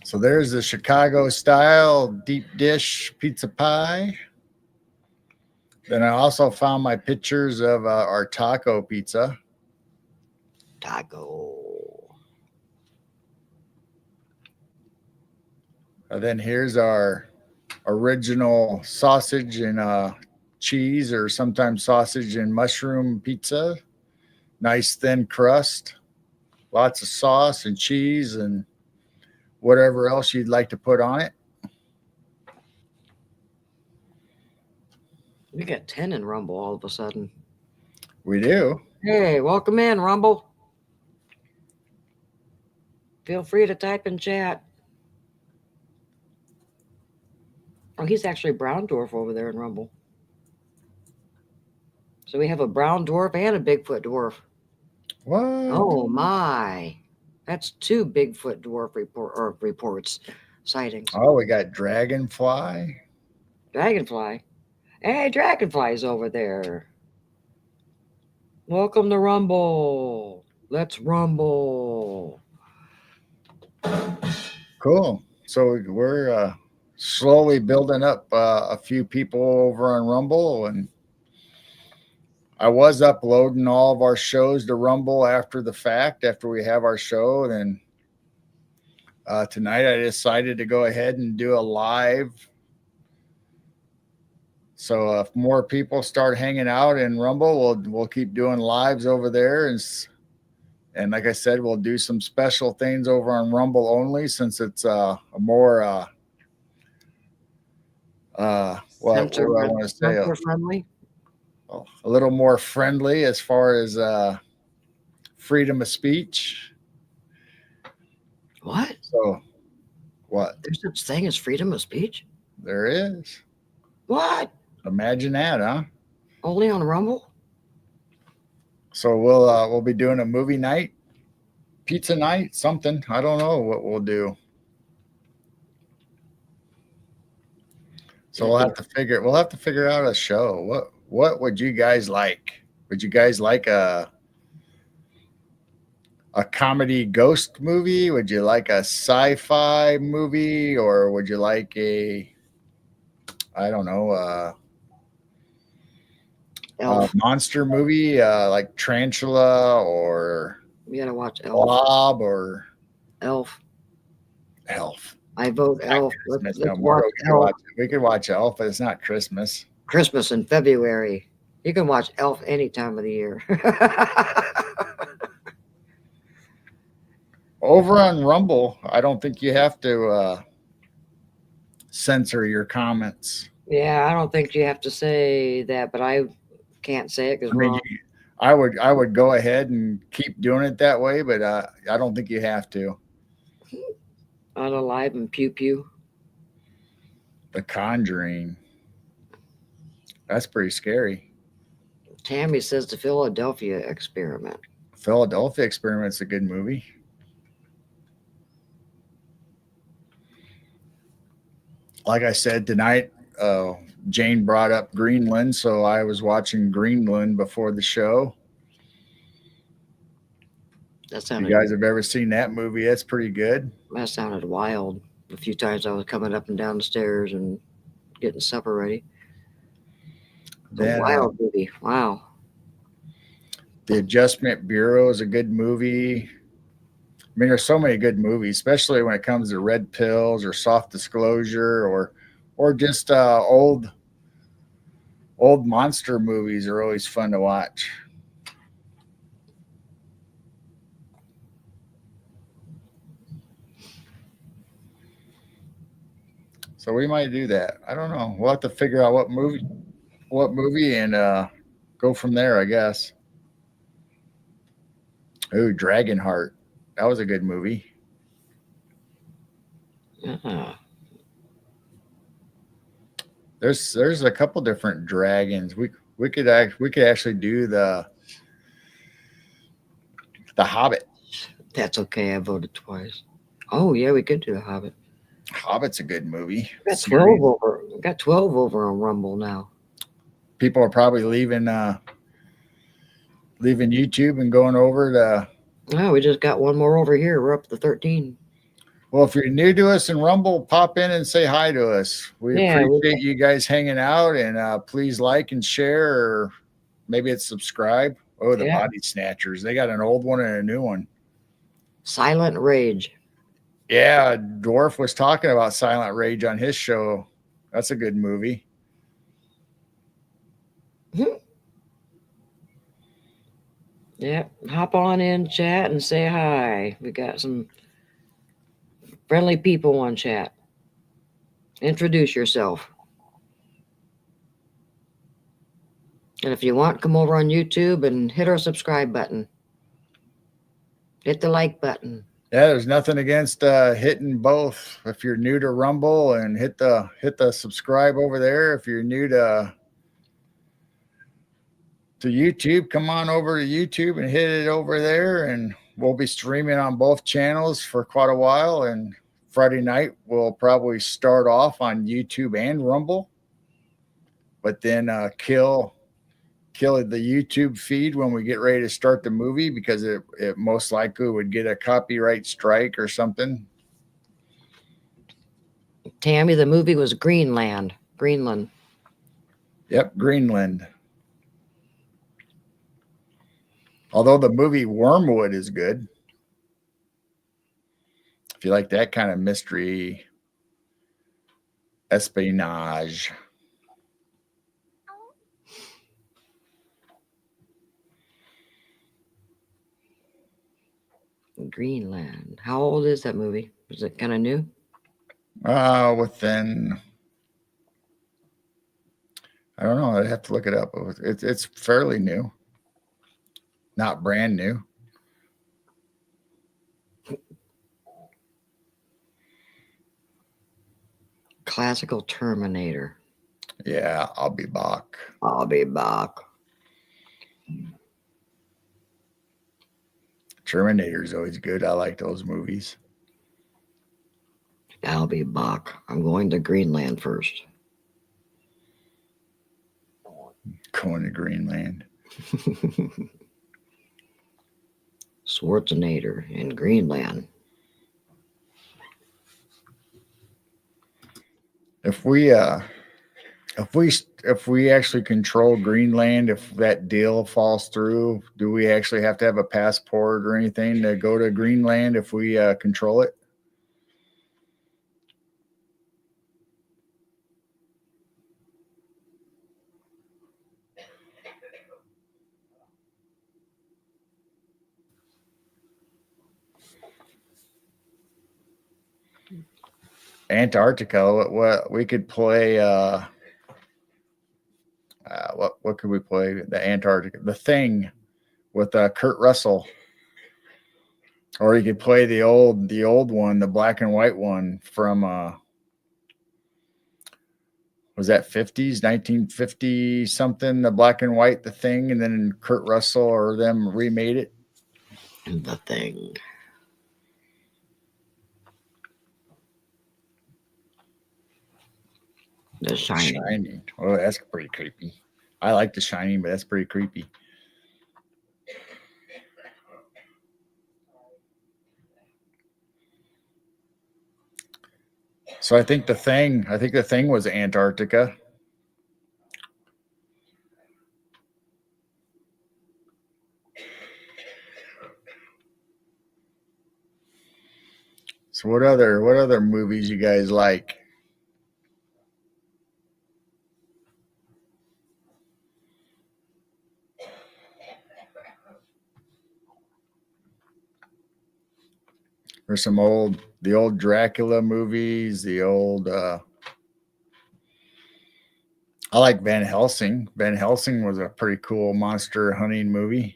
So there's the Chicago style deep dish pizza pie. Then I also found my pictures of our taco pizza. Taco. And then here's our original sausage and cheese, or sometimes sausage and mushroom pizza. Nice thin crust. Lots of sauce and cheese and whatever else you'd like to put on it. We got 10 in Rumble all of a sudden. We do. Hey, welcome in, Rumble. Feel free to type in chat. Oh, he's actually Brown Dwarf over there in Rumble. So we have a brown dwarf and a Bigfoot dwarf. What? Oh my. That's 2 Bigfoot dwarf reports, sightings. Oh, we got dragonfly. Dragonfly. Hey, Dragonfly's over there. Welcome to Rumble. Let's rumble. Cool. So we're slowly building up a few people over on Rumble, and I was uploading all of our shows to Rumble after the fact, after we have our show. Then tonight I decided to go ahead and do a live. So if more people start hanging out in Rumble, we'll keep doing lives over there, and like I said, we'll do some special things over on Rumble only, since it's a more what do I want to say? Friendly. A little more friendly as far as freedom of speech. What? So, what? There's such thing as freedom of speech? There is. What? Imagine that, huh? Only on Rumble? So we'll be doing a movie night, pizza night, something. I don't know what we'll do. So we'll have to figure out a show. What would you guys like? Would you guys like a comedy ghost movie? Would you like a sci-fi movie, or would you like a, I don't know, a monster movie like Tarantula or We gotta watch Elf. Blob or Elf. Elf? I vote Elf. Let's watch No, Elf. we could watch Elf, but it's not Christmas. Christmas in February. You can watch Elf any time of the year. Over on Rumble, I don't think you have to censor your comments. Yeah, I don't think you have to say that, but I can't say it because I mean, I would go ahead and keep doing it that way, but I don't think you have to. Unalive and Pew Pew. The Conjuring. That's pretty scary. Tammy says the Philadelphia Experiment. Philadelphia Experiment's a good movie. Like I said tonight, Jane brought up Greenland, so I was watching Greenland before the show. That If sounded you guys have ever seen that movie, that's pretty good. That sounded wild. A few times I was coming up and down the stairs and getting supper ready. Then, Wild movie. Wow. The Adjustment Bureau is a good movie. I mean, there's so many good movies, especially when it comes to Red Pills or Soft Disclosure or just old monster movies are always fun to watch. So we might do that. I don't know. We'll have to figure out what movie and go from there, I guess. Ooh, Dragonheart. That was a good movie. There's a couple different dragons. We could actually do the Hobbit. That's okay. I voted twice. Oh yeah, we could do the Hobbit. Hobbit's a good movie. We got 12 over. We got 12 over on Rumble now. People are probably leaving YouTube and going over to. Oh, we just got one more over here. We're up to 13. Well, if you're new to us in Rumble, pop in and say hi to us. We appreciate you guys hanging out, and please like and share, or maybe it's subscribe. Oh, the Body Snatchers. They got an old one and a new one. Silent Rage. Yeah, Dwarf was talking about Silent Rage on his show. That's a good movie. Yeah, hop on in chat and say hi. We got some friendly people on chat. Introduce yourself. And if you want, come over on YouTube and hit our subscribe button. Hit the like button. Yeah, there's nothing against hitting both. If you're new to Rumble, and hit the subscribe over there. If you're new to to YouTube, come on over to YouTube and hit it over there. And we'll be streaming on both channels for quite a while. And Friday night, we'll probably start off on YouTube and Rumble, but then kill the YouTube feed when we get ready to start the movie because it most likely would get a copyright strike or something. Tammy, the movie was Greenland. Yep, Greenland. Although the movie Wormwood is good. If you like that kind of mystery, espionage. Greenland. How old is that movie? Is it kind of new? Within, I don't know. I'd have to look it up. It's fairly new, not brand new. Classical Terminator. Yeah, I'll be back. I'll be back. Terminator's always good. I like those movies. I'll be back. I'm going to Greenland first. Going to Greenland. Schwarzenegger in Greenland. If we actually control Greenland, if that deal falls through, do we actually have to have a passport or anything to go to Greenland if we control it? Antarctica. What we could play? What could we play? The Antarctica, The Thing, with Kurt Russell, or you could play the old one, the black and white one from was that 50s, 1950 something, the black and white, The Thing, and then Kurt Russell or them remade it. The Thing. The Shining. Shining. Oh, that's pretty creepy. I like The Shining, but that's pretty creepy. So I think the thing was Antarctica. So what other movies you guys like? There's the old Dracula movies, the old I like Van Helsing. Van Helsing was a pretty cool monster hunting movie.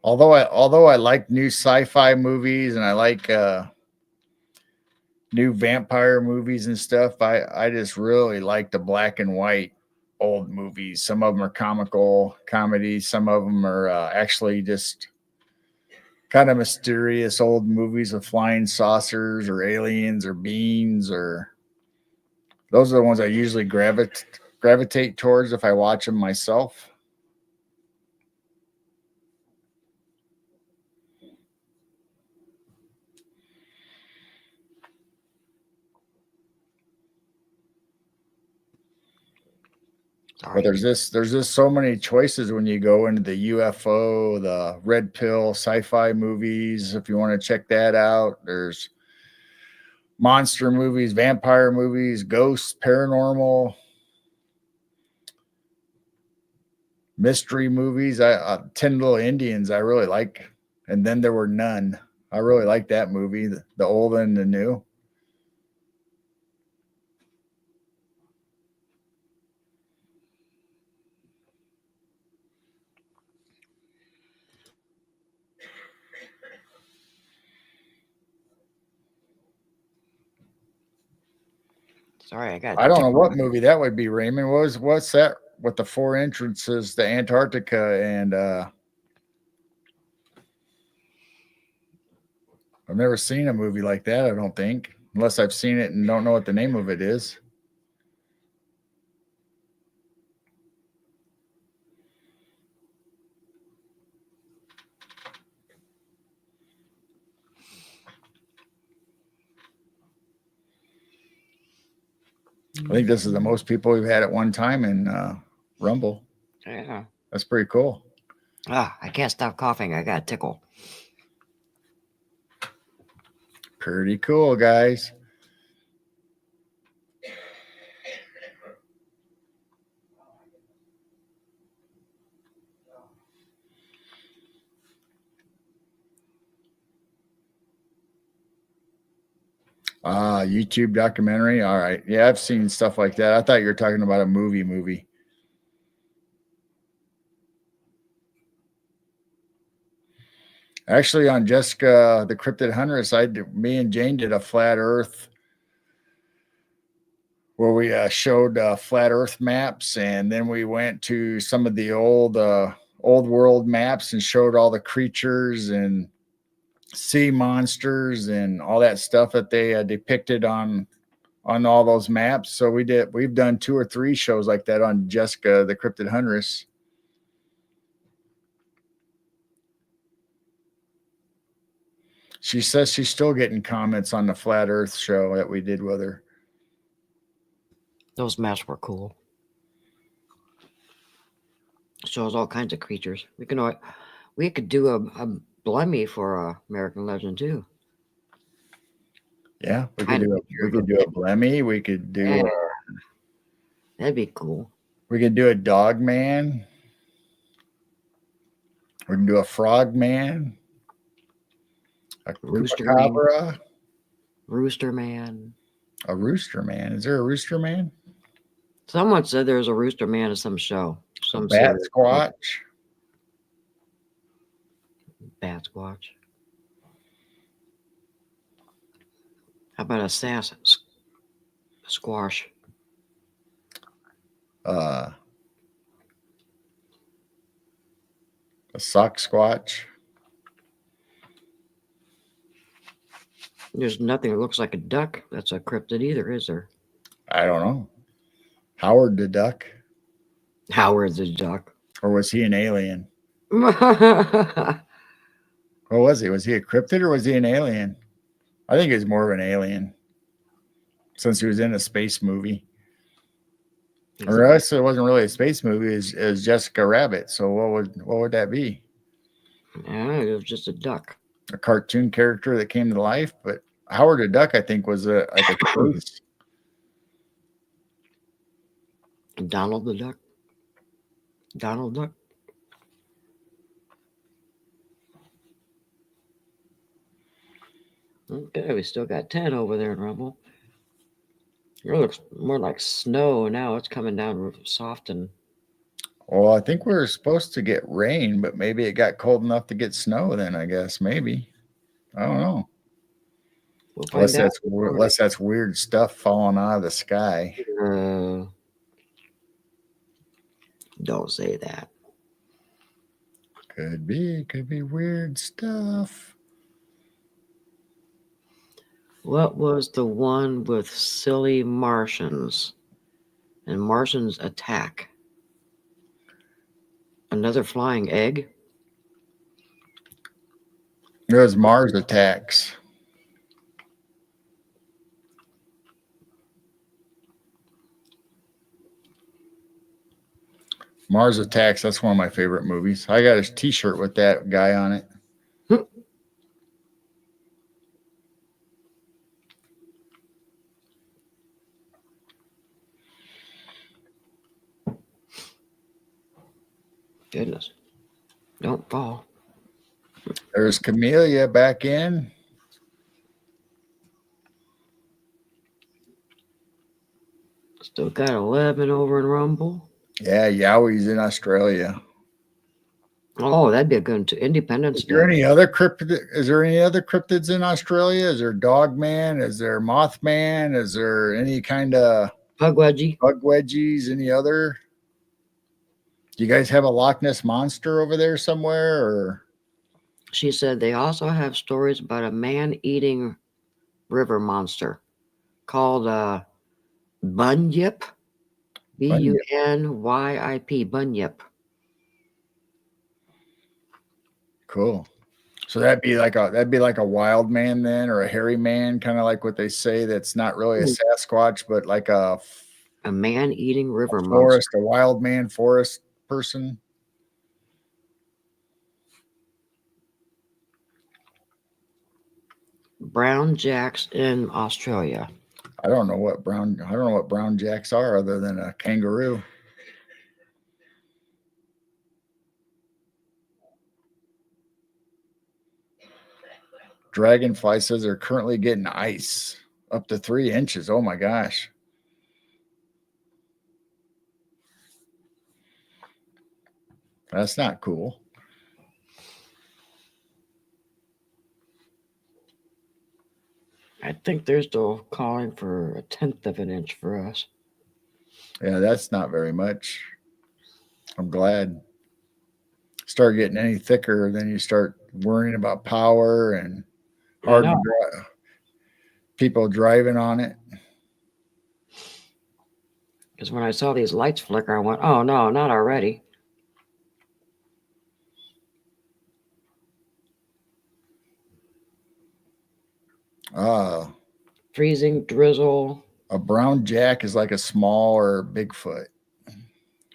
Although I like new sci-fi movies and I like new vampire movies and stuff, I just really like the black and white old movies. Some of them are comical comedies, some of them are actually just kind of mysterious old movies with flying saucers or aliens or beings, or those are the ones I usually gravitate towards if I watch them myself. But there's just so many choices when you go into the UFO, the red pill sci-fi movies. If you want to check that out, there's monster movies, vampire movies, ghosts, paranormal, mystery movies. 10 Little Indians I really like, and Then There Were None. I really like that movie, the old and the new. Sorry, I got. I don't know what movie that would be, Raymond. What's that with the 4 entrances to Antarctica and I've never seen a movie like that, I don't think. Unless I've seen it and don't know what the name of it is. I think this is the most people we've had at one time in Rumble. Yeah. That's pretty cool. I can't stop coughing. I got a tickle. Pretty cool, guys. YouTube documentary. All right. Yeah, I've seen stuff like that. I thought you were talking about a movie. Actually, on Jessica the Cryptid Huntress, me and Jane did a flat Earth where we showed flat Earth maps, and then we went to some of the old world maps and showed all the creatures and sea monsters and all that stuff that they depicted on all those maps. So we've done 2 or 3 shows like that on Jessica the Cryptid Huntress. She says she's still getting comments on the flat Earth show that we did with her. Those maps were cool. Shows all kinds of creatures. We could do a Blemmy for American Legend too. Yeah, we could do a Blemmy. We could do that'd be cool. We could do a Dog Man. We can do a Frog Man. A Rooster Chupacabra. Man. Rooster Man. A Rooster Man. Is there a Rooster Man? Someone said there's a Rooster Man in some show. Some Bat Squatch. Bat Squatch. How about a Sass Squash? A Sock Squatch. There's nothing that looks like a duck that's a cryptid either, is there? I don't know. Howard the Duck. Howard the Duck. Or was he an alien? What was he? Was he a cryptid or was he an alien? I think he's more of an alien since he was in a space movie. Or else it wasn't really a space movie. It was Jessica Rabbit. So what would that be? Yeah, it was just a duck. A cartoon character that came to life. But Howard the Duck, I think, was like a space. Donald the Duck. Donald Duck. Okay, we still got 10 over there in Rumble. It looks more like snow now. It's coming down soft and. Well, I think we were supposed to get rain, but maybe it got cold enough to get snow. Then I guess maybe. I don't know. We'll find out. Unless that's weird stuff falling out of the sky. Don't say that. Could be weird stuff. What was the one with silly Martians and Martians attack? Another flying egg? It was Mars Attacks. Mars Attacks, that's one of my favorite movies. I got a t-shirt with that guy on it. Goodness. Don't fall. There's Camellia back in. Still got 11 over in Rumble. Yeah, Yowie's in Australia. Oh, that'd be a good one too. Independence Is there Day. any other cryptid? Is there any other cryptids in Australia? Is there Dogman? Is there Mothman? Is there any kind of Pugwudgie. bug wedgies? Any other? Do you guys have a Loch Ness monster over there somewhere? Or She said they also have stories about a man-eating river monster called Bunyip. Bunyip. Bunyip. cool. So that'd be like a wild man then, or a hairy man, kind of like what they say. That's not really a Sasquatch, but like A man-eating river monster. forest, a wild man forest person. Brown jacks in Australia. I don't know what brown jacks are other than a kangaroo. Dragonfly says they're currently getting ice up to 3 inches. Oh my gosh. That's not cool. I think they're still calling for 1/10 of an inch for us. Yeah, that's not very much. I'm glad. Start getting any thicker, then you start worrying about power and hard to drive, people driving on it. Because when I saw these lights flicker, I went, oh no, not already. Freezing drizzle. A brown jack is like a small or Bigfoot.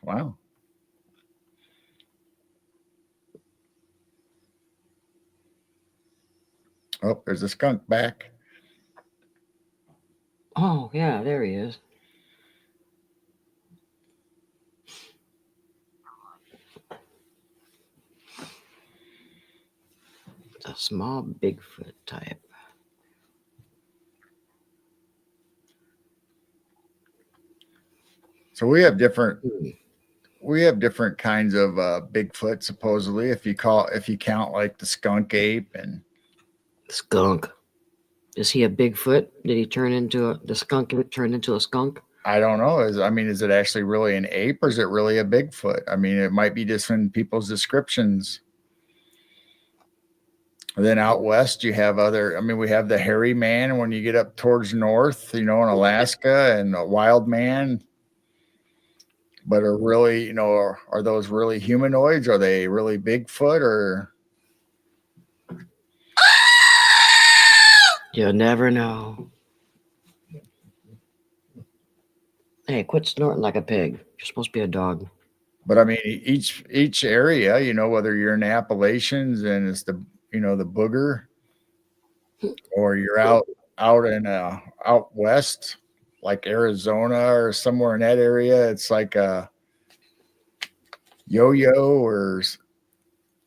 Wow. Oh, there's a skunk back. Oh, yeah, there he is. It's a small Bigfoot type. So we have different kinds of Bigfoot supposedly. If you count like the skunk ape and Skunk. Is he a Bigfoot? Did he turn into the skunk turned into a skunk? I don't know. Is it actually really an ape or is it really a Bigfoot? I mean, it might be just in people's descriptions. And then out west, you have we have the hairy man when you get up towards north, in Alaska, and a wild man. But are those really humanoids? Are they really Bigfoot or? You'll never know. Hey, quit snorting like a pig. You're supposed to be a dog. But I mean, each area, whether you're in the Appalachians and it's the booger, or you're out west, like Arizona or somewhere in that area, it's like a yo-yo, or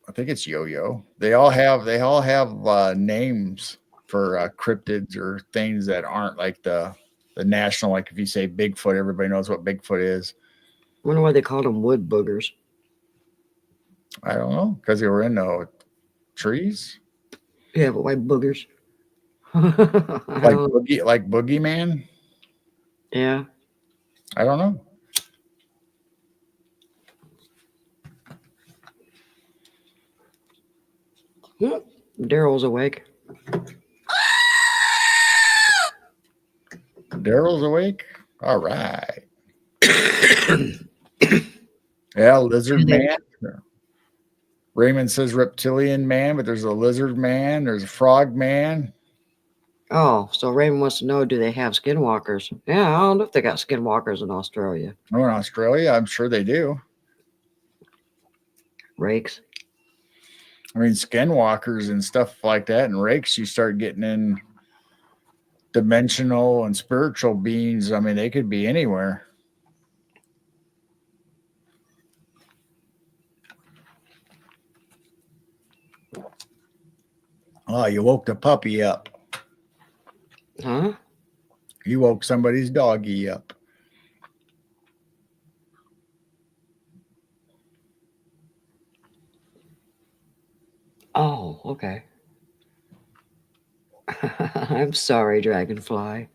I think it's yo-yo. They all have names for cryptids or things that aren't like the national. Like if you say Bigfoot, everybody knows what Bigfoot is. I wonder why they called them wood boogers. I don't know, because they were in the trees. Yeah, but why boogers? like Boogeyman? Yeah. I don't know. Daryl's awake. Daryl's awake? All right. Yeah, lizard man. Raymond says reptilian man, but there's a lizard man, there's a frog man. Oh, so Raymond wants to know, do they have skinwalkers? Yeah, I don't know if they got skinwalkers in Australia. Oh, in Australia, I'm sure they do. Rakes. I mean, skinwalkers and stuff like that, and rakes, you start getting in dimensional and spiritual beings. I mean, they could be anywhere. Oh, you woke the puppy up. Huh? You woke somebody's doggy up. Oh, okay. I'm sorry, Dragonfly.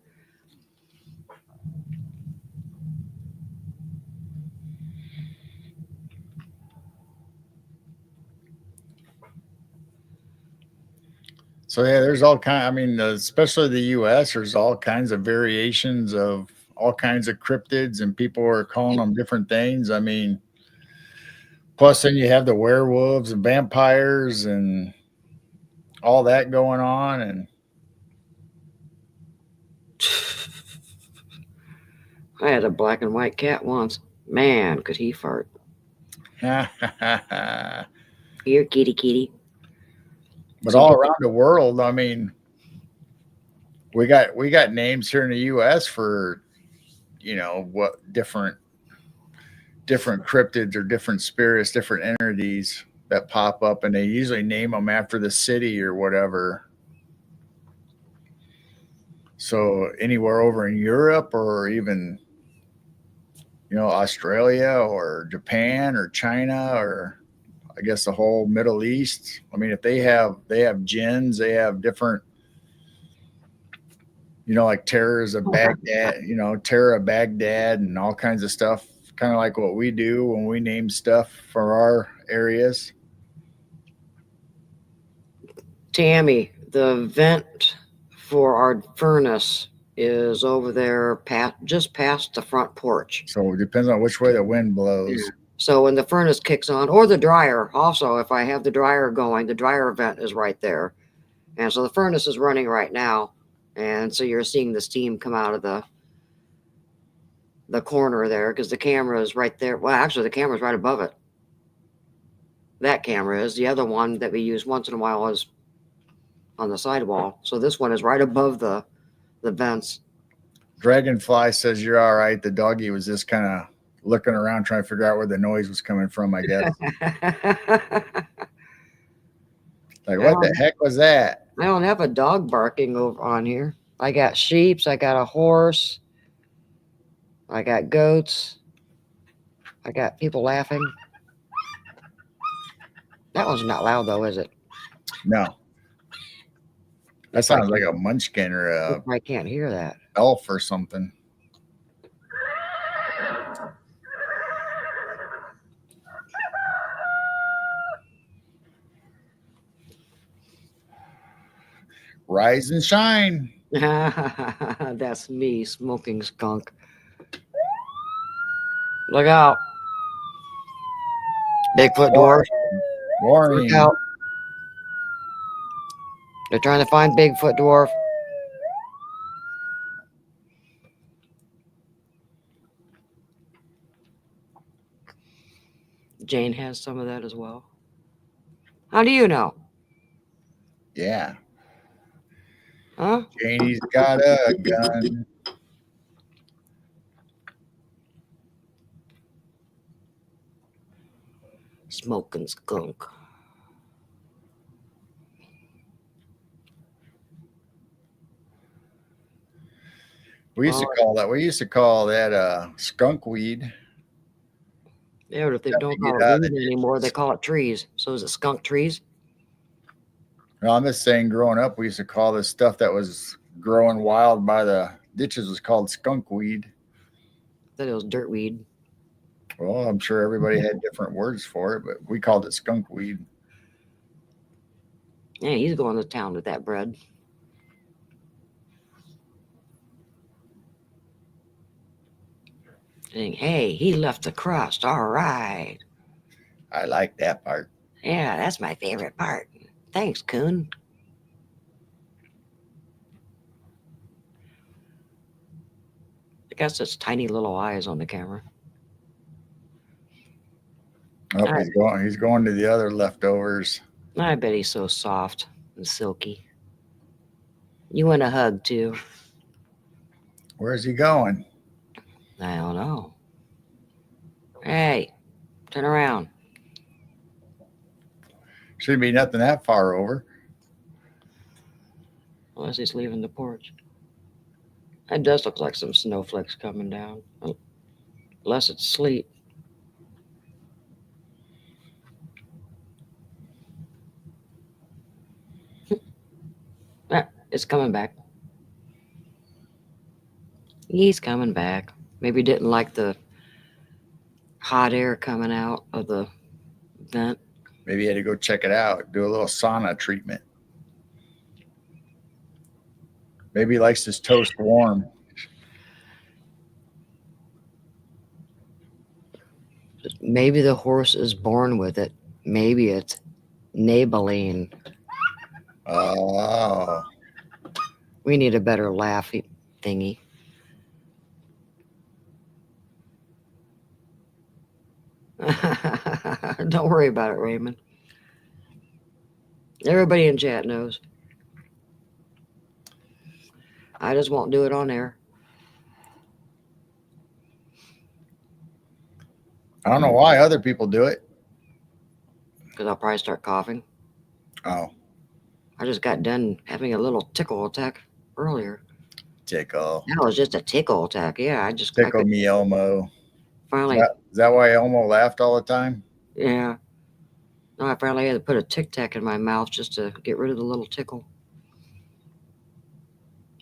So yeah, there's all kind. I mean, especially the U.S. There's all kinds of variations of all kinds of cryptids, and people are calling them different things. I mean, plus then you have the werewolves and vampires and all that going on, and I had a black and white cat once. Man, could he fart. but Here, kitty, kitty. all around the world, I mean, we got names here in the U.S. for what different cryptids or different spirits, different entities that pop up, and they usually name them after the city or whatever. So anywhere over in Europe or even Australia or Japan or China or I guess the whole Middle East. I mean, if they have jinns, they have different, like terrors of Baghdad, terror of Baghdad and all kinds of stuff, kind of like what we do when we name stuff for our areas. Tammy, the vent for our furnace is over there, just past the front porch. So it depends on which way the wind blows. Yeah. So when the furnace kicks on, or the dryer, also, if I have the dryer going, the dryer vent is right there. And so the furnace is running right now. And so you're seeing the steam come out of the corner there because the camera is right there. Well, actually, the camera is right above it. That camera is. The other one that we use once in a while is on the sidewall. So this one is right above the vents. Dragonfly says you're all right. The doggy was just kind of looking around trying to figure out where the noise was coming from, I guess. Like, what the heck was that? I don't have a dog barking over on here. I got sheep. I got a horse. I got goats. I got people laughing. That one's not loud, though, is it? No. That sounds like a munchkin or a I can't hear that. elf or something. Rise and shine. That's me, smoking skunk. Look out. Bigfoot dwarf. Warning. Look out. They're trying to find Bigfoot dwarf. Jane has some of that as well. How do you know? Yeah. Huh? Janie's got a gun. Smoking skunk. We used to call that skunk weed. Yeah, but if they don't call it weed anymore, they call it trees. So is it skunk trees? Well, I'm just saying, growing up, we used to call this stuff that was growing wild by the ditches was called skunk weed. I thought it was dirt weed. Well, I'm sure everybody had different words for it, but we called it skunk weed. Yeah, he's going to town with that bread. Saying, hey, he left the crust. All right. I like that part. Yeah, that's my favorite part. Thanks, Coon. I guess it's tiny little eyes on the camera. Oh, he's going to the other leftovers. I bet he's so soft and silky. You want a hug too? Where's he going? I don't know. Hey, turn around. Should be nothing that far over. Unless he's leaving the porch. It does look like some snowflakes coming down. Unless it's sleet. It's coming back. He's coming back. Maybe didn't like the hot air coming out of the vent. Maybe you had to go check it out, do a little sauna treatment. Maybe he likes his toast warm. Maybe the horse is born with it. Maybe it's Maybelline. Oh, We need a better laugh thingy. Don't worry about it, Raymond. Everybody in chat knows. I just won't do it on air. I don't know why other people do it. Because I'll probably start coughing. Oh, I just got done having a little tickle attack earlier. tickle. That was just a tickle attack. Yeah, I Tickle could me, Elmo. finally. Is that why Elmo laughed all the time? Yeah. No, I finally had to put a Tic Tac in my mouth just to get rid of the little tickle.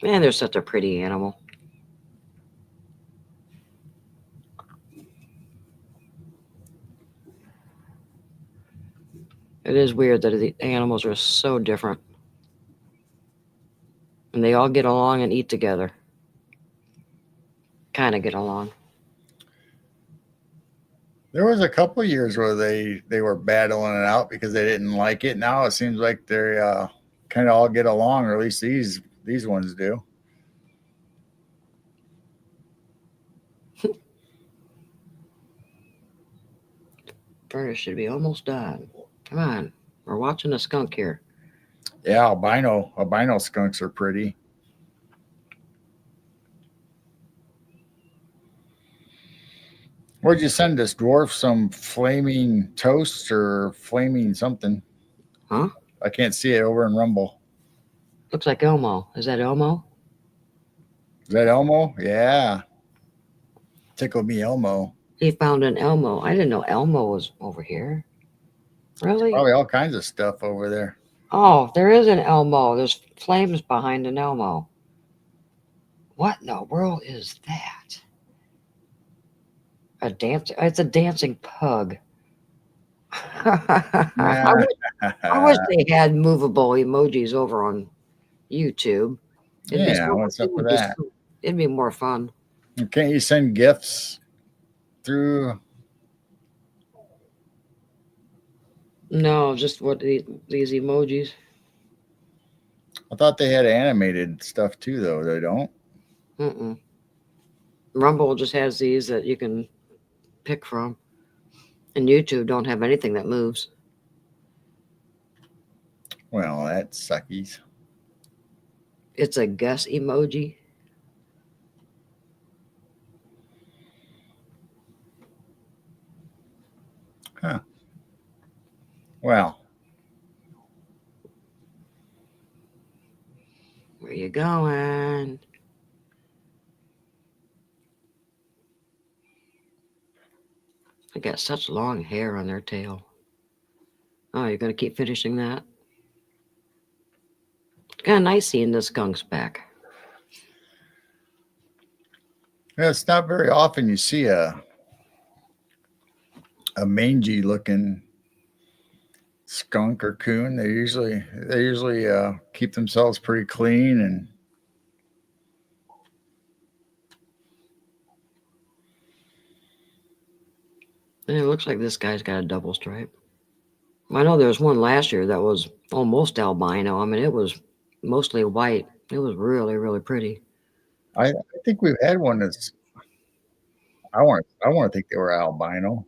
Man, they're such a pretty animal. It is weird that the animals are so different. And they all get along and eat together. Kind of get along. There was a couple of years where they were battling it out because they didn't like it. Now it seems like they kind of all get along, or at least these ones do. Furnace should be almost done. Come on. We're watching a skunk here. Yeah, albino skunks are pretty. Where'd you send this dwarf? Some flaming toast or flaming something? Huh? I can't see it over in Rumble. Looks like Elmo. Is that Elmo? Is that Elmo? Yeah. Tickle me, Elmo. He found an Elmo. I didn't know Elmo was over here. Really? Probably all kinds of stuff over there. Oh, there is an Elmo. There's flames behind an Elmo. What in the world is that? It's a dancing pug. I wish they had movable emojis over on YouTube. What's up with that? It'd be more fun. Can't you send gifts through? No, just what these emojis. I thought they had animated stuff too, though. They don't. Mm-mm. Rumble just has these that you can pick from, and YouTube don't have anything that moves. Well, that suckies. It's a Gus emoji. Huh. Well. Where you going? They got such long hair on their tail. Oh, you're going to keep finishing that? Kind of nice seeing the skunks back. Yeah, it's not very often you see a mangy looking skunk or coon. They usually keep themselves pretty clean and it looks like this guy's got a double stripe. I know there was one last year that was almost albino. I mean, it was mostly white. It was really, really pretty. I think we've had one that's I want to think they were albino,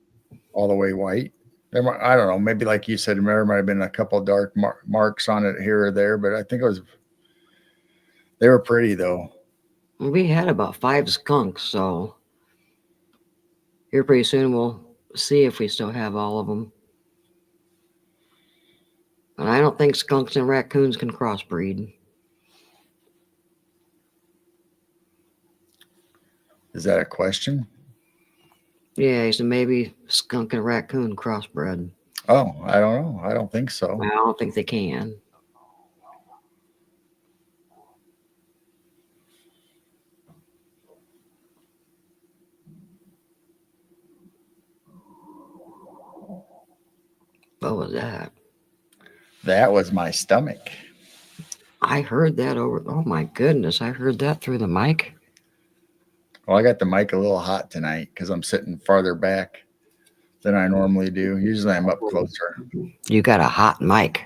all the way white. I don't know. Maybe like you said, there might have been a couple of dark marks on it here or there, but I think they were pretty though. We had about 5 skunks, so here pretty soon we'll see if we still have all of them. But I don't think skunks and raccoons can crossbreed. Is that a question? Yeah, so maybe skunk and raccoon crossbred. Oh, I don't know. I don't think so. I don't think they can. What was that? That was my stomach. I heard that over. Oh my goodness, I heard that through the mic. Well, I got the mic a little hot tonight because I'm sitting farther back than I normally do. Usually I'm up closer. You got a hot mic.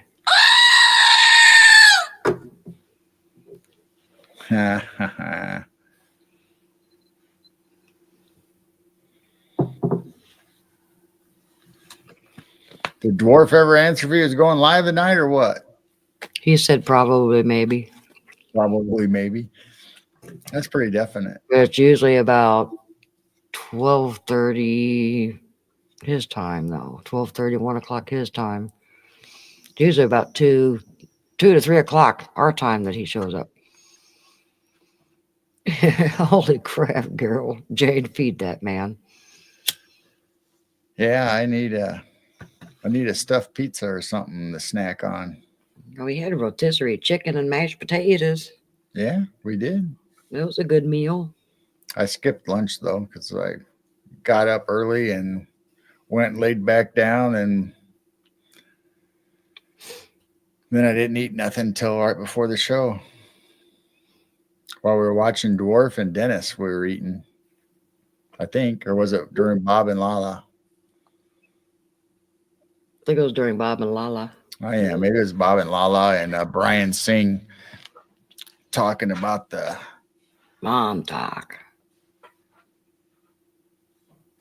Did Dwarf ever answer if he was going live tonight or what? He said probably, maybe. Probably, maybe. That's pretty definite. But it's usually about 12:30 his time, though. 12:30, 1 o'clock his time. It's usually about 2 to 3 o'clock our time that he shows up. Holy crap, girl. Jade, feed that man. Yeah, I need a stuffed pizza or something to snack on. We had a rotisserie chicken and mashed potatoes. Yeah, we did. That was a good meal. I skipped lunch though because I got up early and went and laid back down, and then I didn't eat nothing until right before the show. While we were watching Dwarf and Dennis, we were eating, I think, or was it during Bob and Lala? I think it was during Bob and Lala. Oh yeah, maybe it was Bob and Lala and Brian Singh talking about the Mom talk.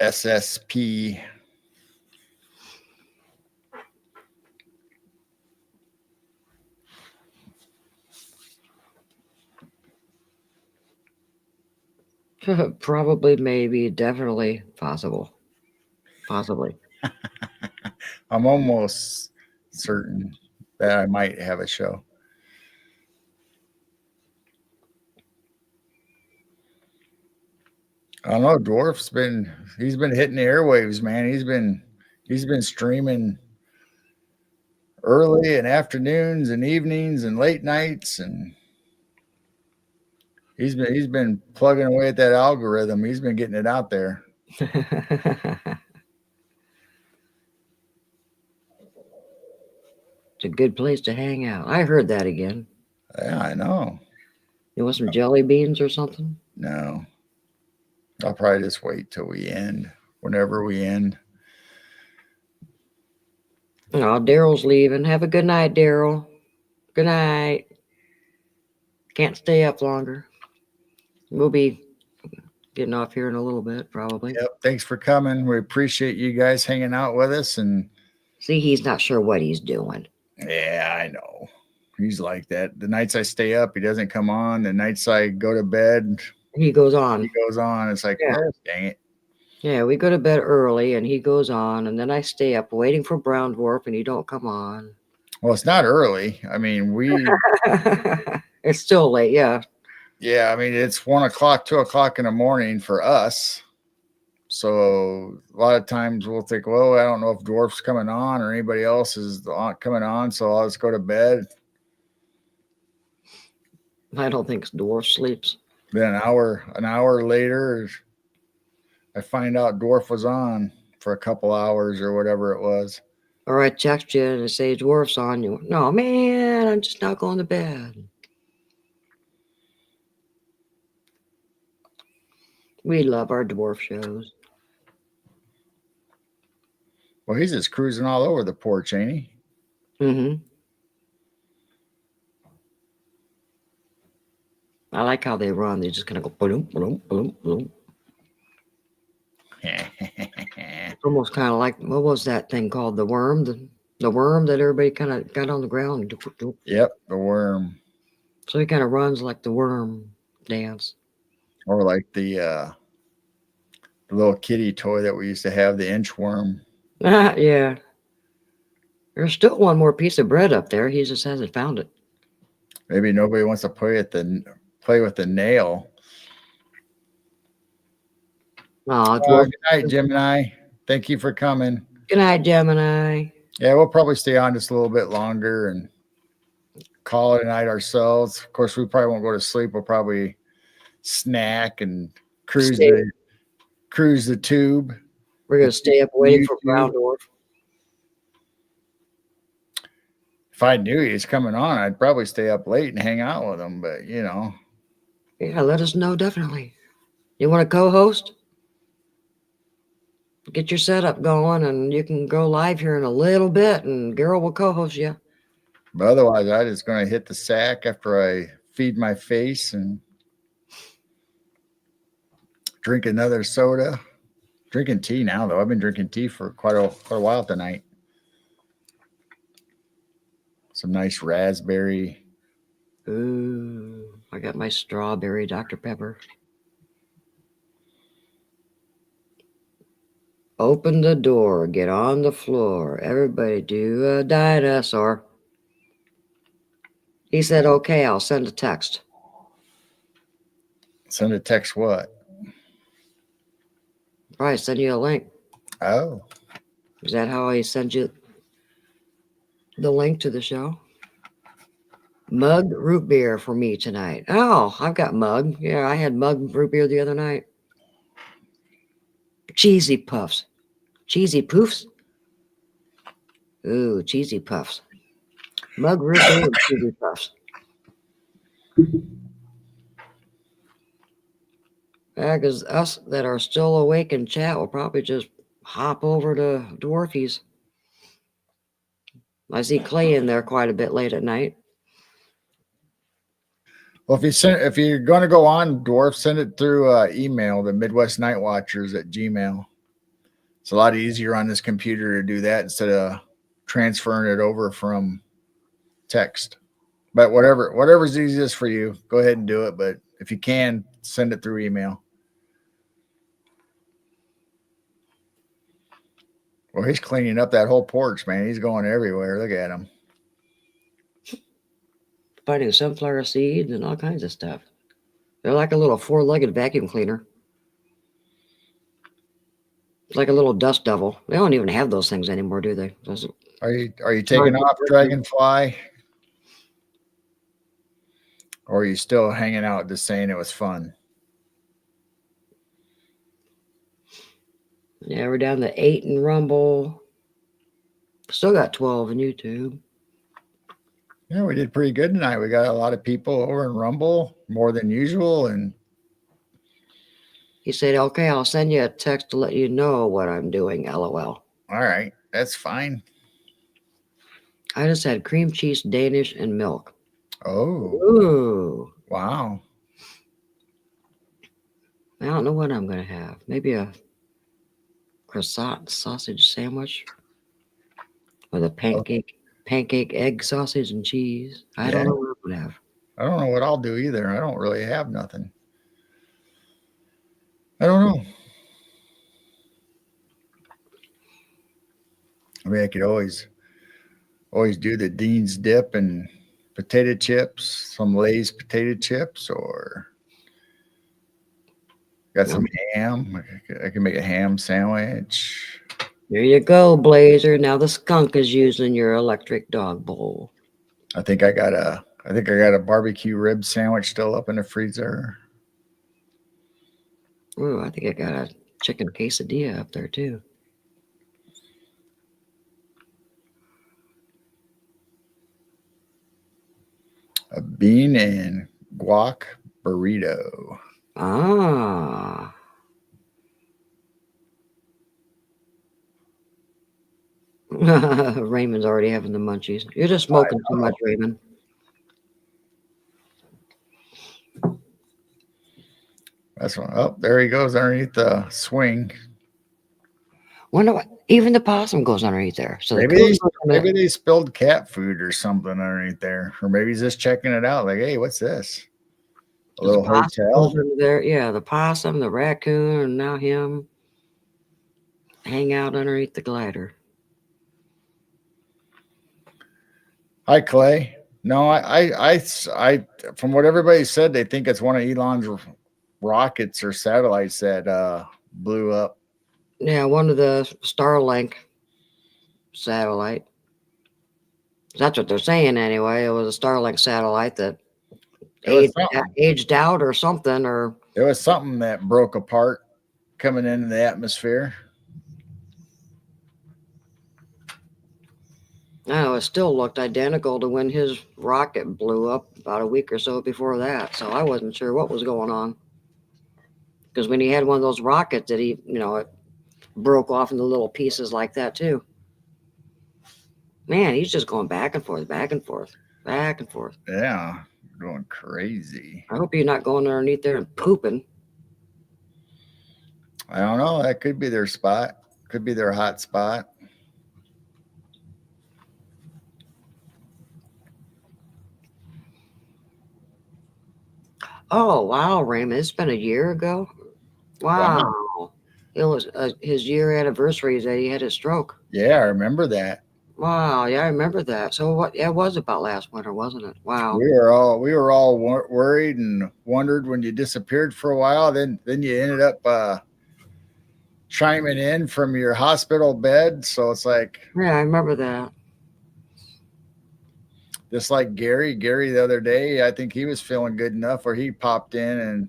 SSP. Probably, maybe, definitely, possible. Possibly. I'm almost certain that I might have a show. I don't know. Dwarf's he's been hitting the airwaves, man. He's been streaming early and afternoons and evenings and late nights, and he's been plugging away at that algorithm. He's been getting it out there. It's a good place to hang out. I heard that again. Yeah, I know. You want some jelly beans or something? No. I'll probably just wait till we end, whenever we end. Oh, Daryl's leaving. Have a good night, Daryl. Good night. Can't stay up longer. We'll be getting off here in a little bit, probably. Yep. Thanks for coming. We appreciate you guys hanging out with us. And see, he's not sure what he's doing. Yeah, I know. He's like that. The nights I stay up, he doesn't come on. The nights I go to bed, he goes on. It's like, yeah. Oh, dang it. Yeah, we go to bed early and he goes on, and then I stay up waiting for Brown Dwarf and he don't come on. Well, it's not early. I mean, it's still late, yeah. Yeah, I mean, it's 1 o'clock, 2 o'clock in the morning for us. So a lot of times we'll think, well, I don't know if Dwarf's coming on or anybody else is coming on, so I'll just go to bed. I don't think Dwarf sleeps. Then an hour later, I find out Dwarf was on for a couple hours or whatever it was. Or I text you and say Dwarf's on. You no, man, I'm just not going to bed. We love our Dwarf shows. Well, he's just cruising all over the porch, ain't he? Mm-hmm. I like how they run. They just kind of go boom, boom, boom, boom. It's almost kind of like, what was that thing called? The worm? The worm that everybody kind of got on the ground. Yep, the worm. So he kind of runs like the worm dance. Or like the little kitty toy that we used to have, the inchworm. Yeah. There's still one more piece of bread up there. He just hasn't found it. Maybe nobody wants to play with the nail. Oh, good night, Gemini. Thank you for coming. Good night, Gemini. Yeah, we'll probably stay on just a little bit longer and call it a night ourselves. Of course, we probably won't go to sleep. We'll probably snack and cruise the tube. We're gonna stay up waiting for Brown Dwarf. If I knew he was coming on, I'd probably stay up late and hang out with him. But Yeah, let us know, definitely. You want to co-host? Get your setup going, and you can go live here in a little bit, and Gerald will co-host you. but otherwise, I just going to hit the sack after I feed my face and drink another soda. Drinking tea now, though. I've been drinking tea for quite a while tonight. Some nice raspberry. Ooh, I got my strawberry Dr. Pepper. Open the door, get on the floor. Everybody do a dinosaur. He said, okay, I'll send a text. Send a text what? Probably send you a link. Oh. Is that how he sent you the link to the show? Mug root beer for me tonight. Oh, I've got mug. Yeah, I had mug root beer the other night. Cheesy puffs. Cheesy poofs? Ooh, cheesy puffs. Mug root beer and cheesy puffs. Yeah, because us that are still awake in chat will probably just hop over to Dwarfies. I see Clay in there quite a bit late at night. Well, if you're going to go on Dwarf, send it through email, the Midwest Night Watchers at Gmail. It's a lot easier on this computer to do that instead of transferring it over from text. But whatever's easiest for you, go ahead and do it. But if you can, send it through email. Well, he's cleaning up that whole porch, man. He's going everywhere. Look at him. Finding sunflower seeds and all kinds of stuff. They're like a little four-legged vacuum cleaner. It's like a little dust devil. They don't even have those things anymore, do they? Are you taking off, Dragonfly? Or are you still hanging out just saying it was fun? Yeah, we're down to 8 in Rumble. Still got 12 in YouTube. Yeah, we did pretty good tonight. We got a lot of people over in Rumble, more than usual. And he said, okay, I'll send you a text to let you know what I'm doing, LOL. All right, that's fine. I just had cream cheese, Danish, and milk. Oh. Ooh. Wow. I don't know what I'm going to have. Maybe a croissant sausage sandwich with a pancake egg sausage and cheese. I don't know what I'm going to have. I don't know what I'll do either. I don't really have nothing. I don't know. I mean, I could always do the Dean's dip and potato chips, some Lay's potato chips, or got some ham. I can make a ham sandwich. There you go, Blazer. Now the skunk is using your electric dog bowl. I think I got a barbecue rib sandwich still up in the freezer. Ooh, I think I got a chicken quesadilla up there too. A bean and guac burrito. Ah. Raymond's already having the munchies. You're just smoking too much, Raymond. That's one. Oh, there he goes underneath the swing. Wonder what? Even the possum goes underneath there. So maybe they spilled cat food or something underneath there, or maybe he's just checking it out. Like, hey, what's this? A little hotel there. Yeah, the possum, the raccoon, and now him hang out underneath the glider. Hi, Clay. No, I from what everybody said, they think it's one of Elon's rockets or satellites that blew up. Yeah, one of the Starlink satellite. That's what they're saying anyway. It was a Starlink satellite that aged out or something, or it was something that broke apart coming into the atmosphere. No, it still looked identical to when his rocket blew up about a week or so before that. So I wasn't sure what was going on. Because when he had one of those rockets that it broke off into little pieces like that too. Man, he's just going back and forth, back and forth, back and forth. Yeah, going crazy. I hope you're not going underneath there and pooping. I don't know. That could be their spot. Could be their hot spot. Oh, wow, Raymond. It's been a year ago. Wow. It was his year anniversary that he had his stroke. Yeah, I remember that. Wow. Yeah, I remember that. So what? Yeah, it was about last winter, wasn't it? Wow. We were all worried and wondered when you disappeared for a while. Then you ended up chiming in from your hospital bed. So it's like Yeah, I remember that. just like Gary. Gary the other day, I think he was feeling good enough where he popped in and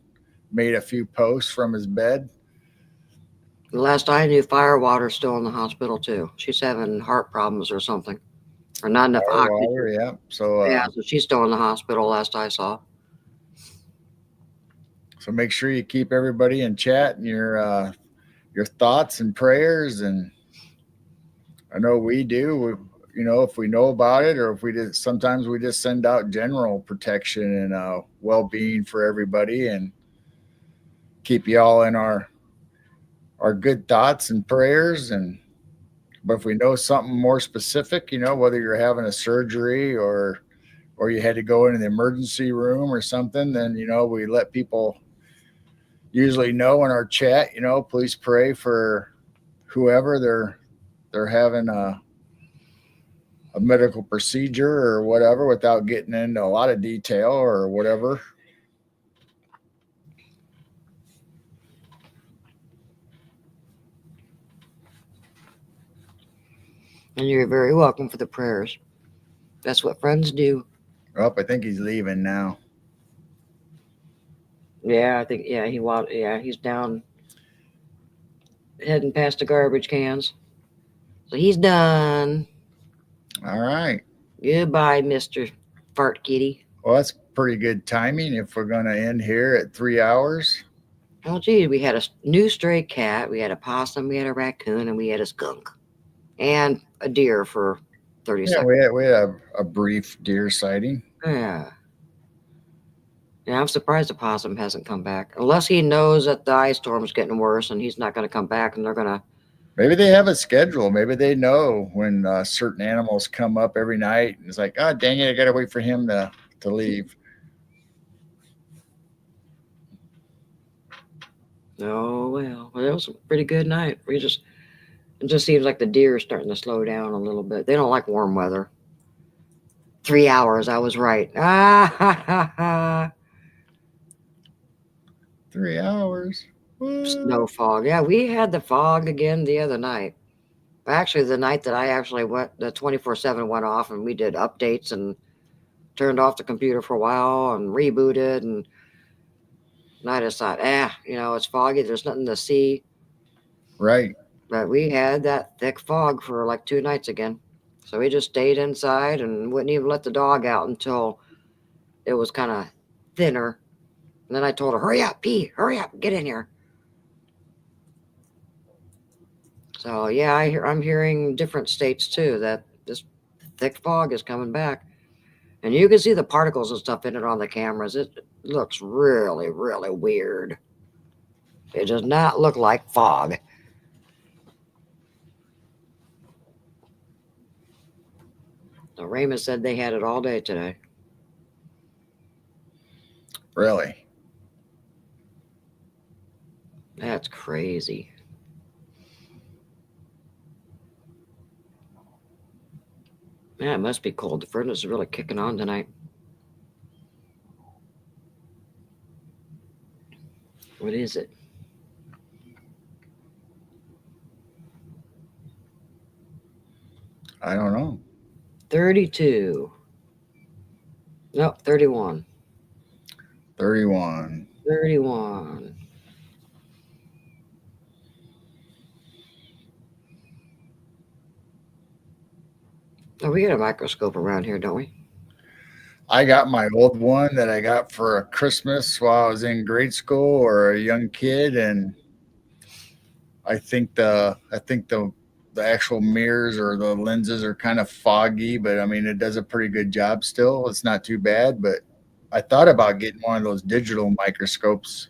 made a few posts from his bed. The last I knew, Firewater's still in the hospital too. She's having heart problems or something, or not enough oxygen. Water, yeah. So Yeah, so she's still in the hospital. Last I saw. so make sure you keep everybody in chat and your thoughts and prayers. And I know we do. If we know about it, or if we just sometimes we just send out general protection and well-being for everybody, and keep y'all in our good thoughts and prayers. And but if we know something more specific, whether you're having a surgery or you had to go into the emergency room or something, then we let people usually know in our chat. Please pray for whoever they're having a medical procedure or whatever, without getting into a lot of detail or whatever. And you're very welcome for the prayers. That's what friends do. Oh, I think he's leaving now. Yeah, I think. Yeah, he's down, heading past the garbage cans. So he's done. All right. Goodbye, Mister Fart Kitty. Well, that's pretty good timing if we're going to end here at 3 hours. Oh, gee, we had a new stray cat, we had a possum, we had a raccoon, and we had a skunk, and a deer for 30 Yeah, seconds. we had a brief deer sighting. Yeah. Yeah, I'm surprised the possum hasn't come back, unless he knows that the ice storm's getting worse and he's not going to come back, and they're going to. Maybe they have a schedule. Maybe they know when certain animals come up every night. And it's like, oh, dang it, I got to wait for him to leave. Oh well, it was a pretty good night. It just seems like the deer are starting to slow down a little bit. They don't like warm weather. 3 hours, I was right. Ah ha ha ha. 3 hours. Snow fog. Yeah, we had the fog again the other night. Actually, the night that I actually went, the 24/7 went off, and we did updates and turned off the computer for a while and rebooted. And I just thought, it's foggy. There's nothing to see. Right. But we had that thick fog for like 2 nights again. So we just stayed inside and wouldn't even let the dog out until it was kind of thinner. And then I told her, hurry up, pee, hurry up, get in here. So yeah, I'm hearing different states too that this thick fog is coming back. And you can see the particles and stuff in it on the cameras. It looks really, really weird. It does not look like fog. So Raymond said they had it all day today. Really? That's crazy. Yeah, it must be cold. The furnace is really kicking on tonight. What is it? I don't know. 32. Nope, 31. 31. 31. Oh, we get a microscope around here, don't we? I got my old one that I got for a Christmas while I was in grade school or a young kid, and I think the actual mirrors or the lenses are kind of foggy, but I mean it does a pretty good job still. It's not too bad, but I thought about getting one of those digital microscopes.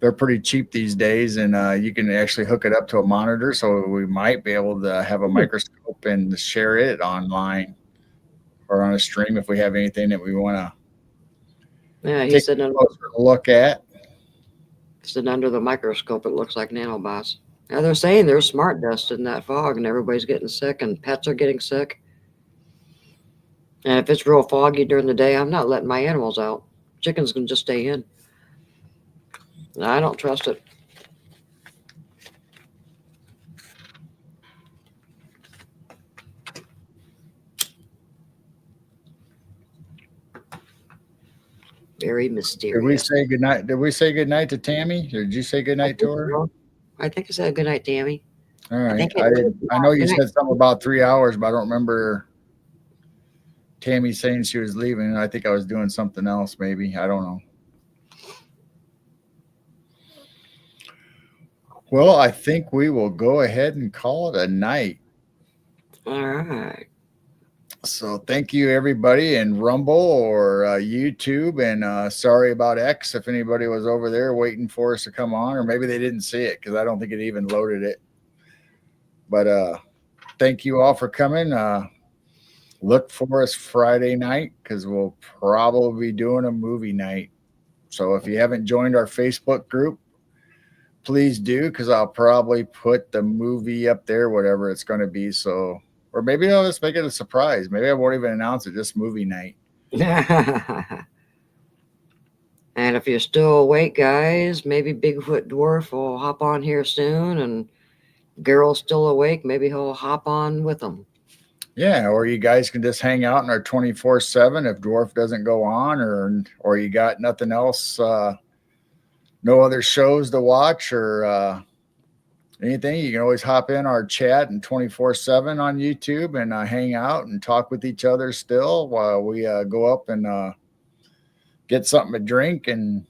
They're pretty cheap these days, and you can actually hook it up to a monitor. So we might be able to have a microscope and share it online or on a stream if we have anything that we want to Yeah, take a closer look at. sitting under the microscope. It looks like nanobots. Now they're saying there's smart dust in that fog, and everybody's getting sick, and pets are getting sick. And if it's real foggy during the day, I'm not letting my animals out. Chickens can just stay in. I don't trust it. Very mysterious. Did we say goodnight? Did we say goodnight to Tammy? Or did you say goodnight to her? I think I said good night, Tammy. All right. think it I is. know you Good night. said something about 3 hours, but I don't remember Tammy saying she was leaving. I think I was doing something else, maybe. I don't know. Well, I think we will go ahead and call it a night. All right. So thank you, everybody, in Rumble or YouTube. And sorry about X if anybody was over there waiting for us to come on, or maybe they didn't see it because I don't think it even loaded it. But thank you all for coming. Look for us Friday night because we'll probably be doing a movie night. So if you haven't joined our Facebook group, please do, because I'll probably put the movie up there, whatever it's going to be. So, or maybe I'll just make it a surprise. Maybe I won't even announce it, just movie night. And if you're still awake, guys, maybe Bigfoot Dwarf will hop on here soon. And Geralt's still awake. Maybe he'll hop on with them. Yeah, or you guys can just hang out in our 24/7 if Dwarf doesn't go on, or you got nothing else, no other shows to watch or anything. You can always hop in our chat and 24/7 on YouTube and hang out and talk with each other still while we go up and get something to drink and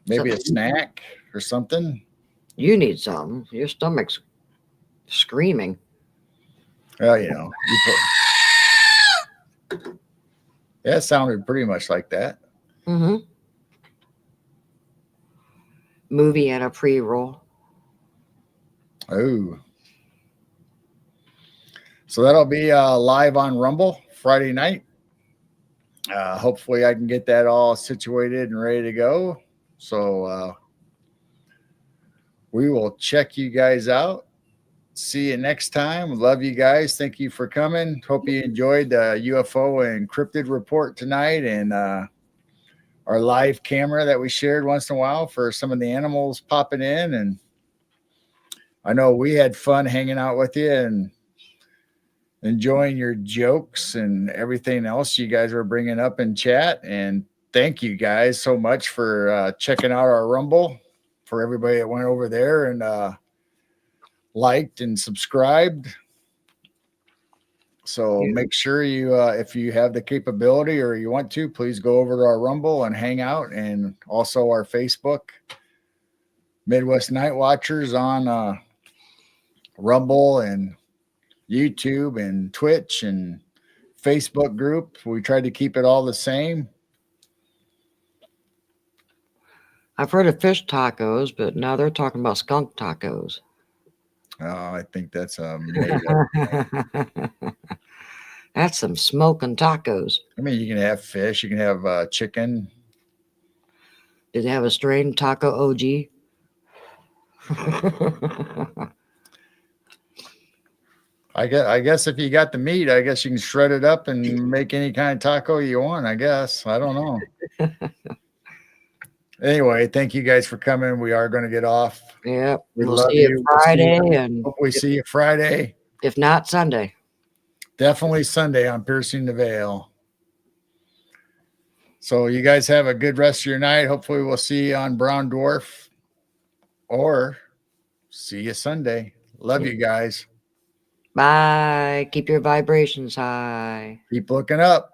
maybe a snack or something. You need something. Your stomach's screaming. Well, you know, yeah, it sounded pretty much like that. Mm-hmm. Movie and a pre-roll. Oh, so that'll be live on Rumble Friday night. Hopefully, I can get that all situated and ready to go. So we will check you guys out. See you next time. Love you guys. Thank you for coming. Hope you enjoyed the UFO encrypted report tonight and our live camera that we shared once in a while for some of the animals popping in. And I know we had fun hanging out with you and enjoying your jokes and everything else you guys were bringing up in chat. And thank you guys so much for checking out our Rumble, for everybody that went over there and liked and subscribed. So make sure you, if you have the capability or you want to, please go over to our Rumble and hang out, and also our Facebook, Midwest Night Watchers, on Rumble and YouTube and Twitch and Facebook group. We tried to keep it all the same. I've heard of fish tacos, but now they're talking about skunk tacos. I think that's That's some smoking tacos. I mean, you can have fish, you can have chicken. Did they have a strain taco OG? I guess if you got the meat, I guess you can shred it up and make any kind of taco you want, I guess. I don't know. Anyway, thank you guys for coming. We are going to get off. Yep. We We'll love see you you. Friday, and Hope we see you Friday. if not, Sunday. Definitely Sunday on Piercing the Veil. So you guys have a good rest of your night. Hopefully we'll see you on Brown Dwarf or see you Sunday. Love you guys. Bye. Keep your vibrations high. Keep looking up.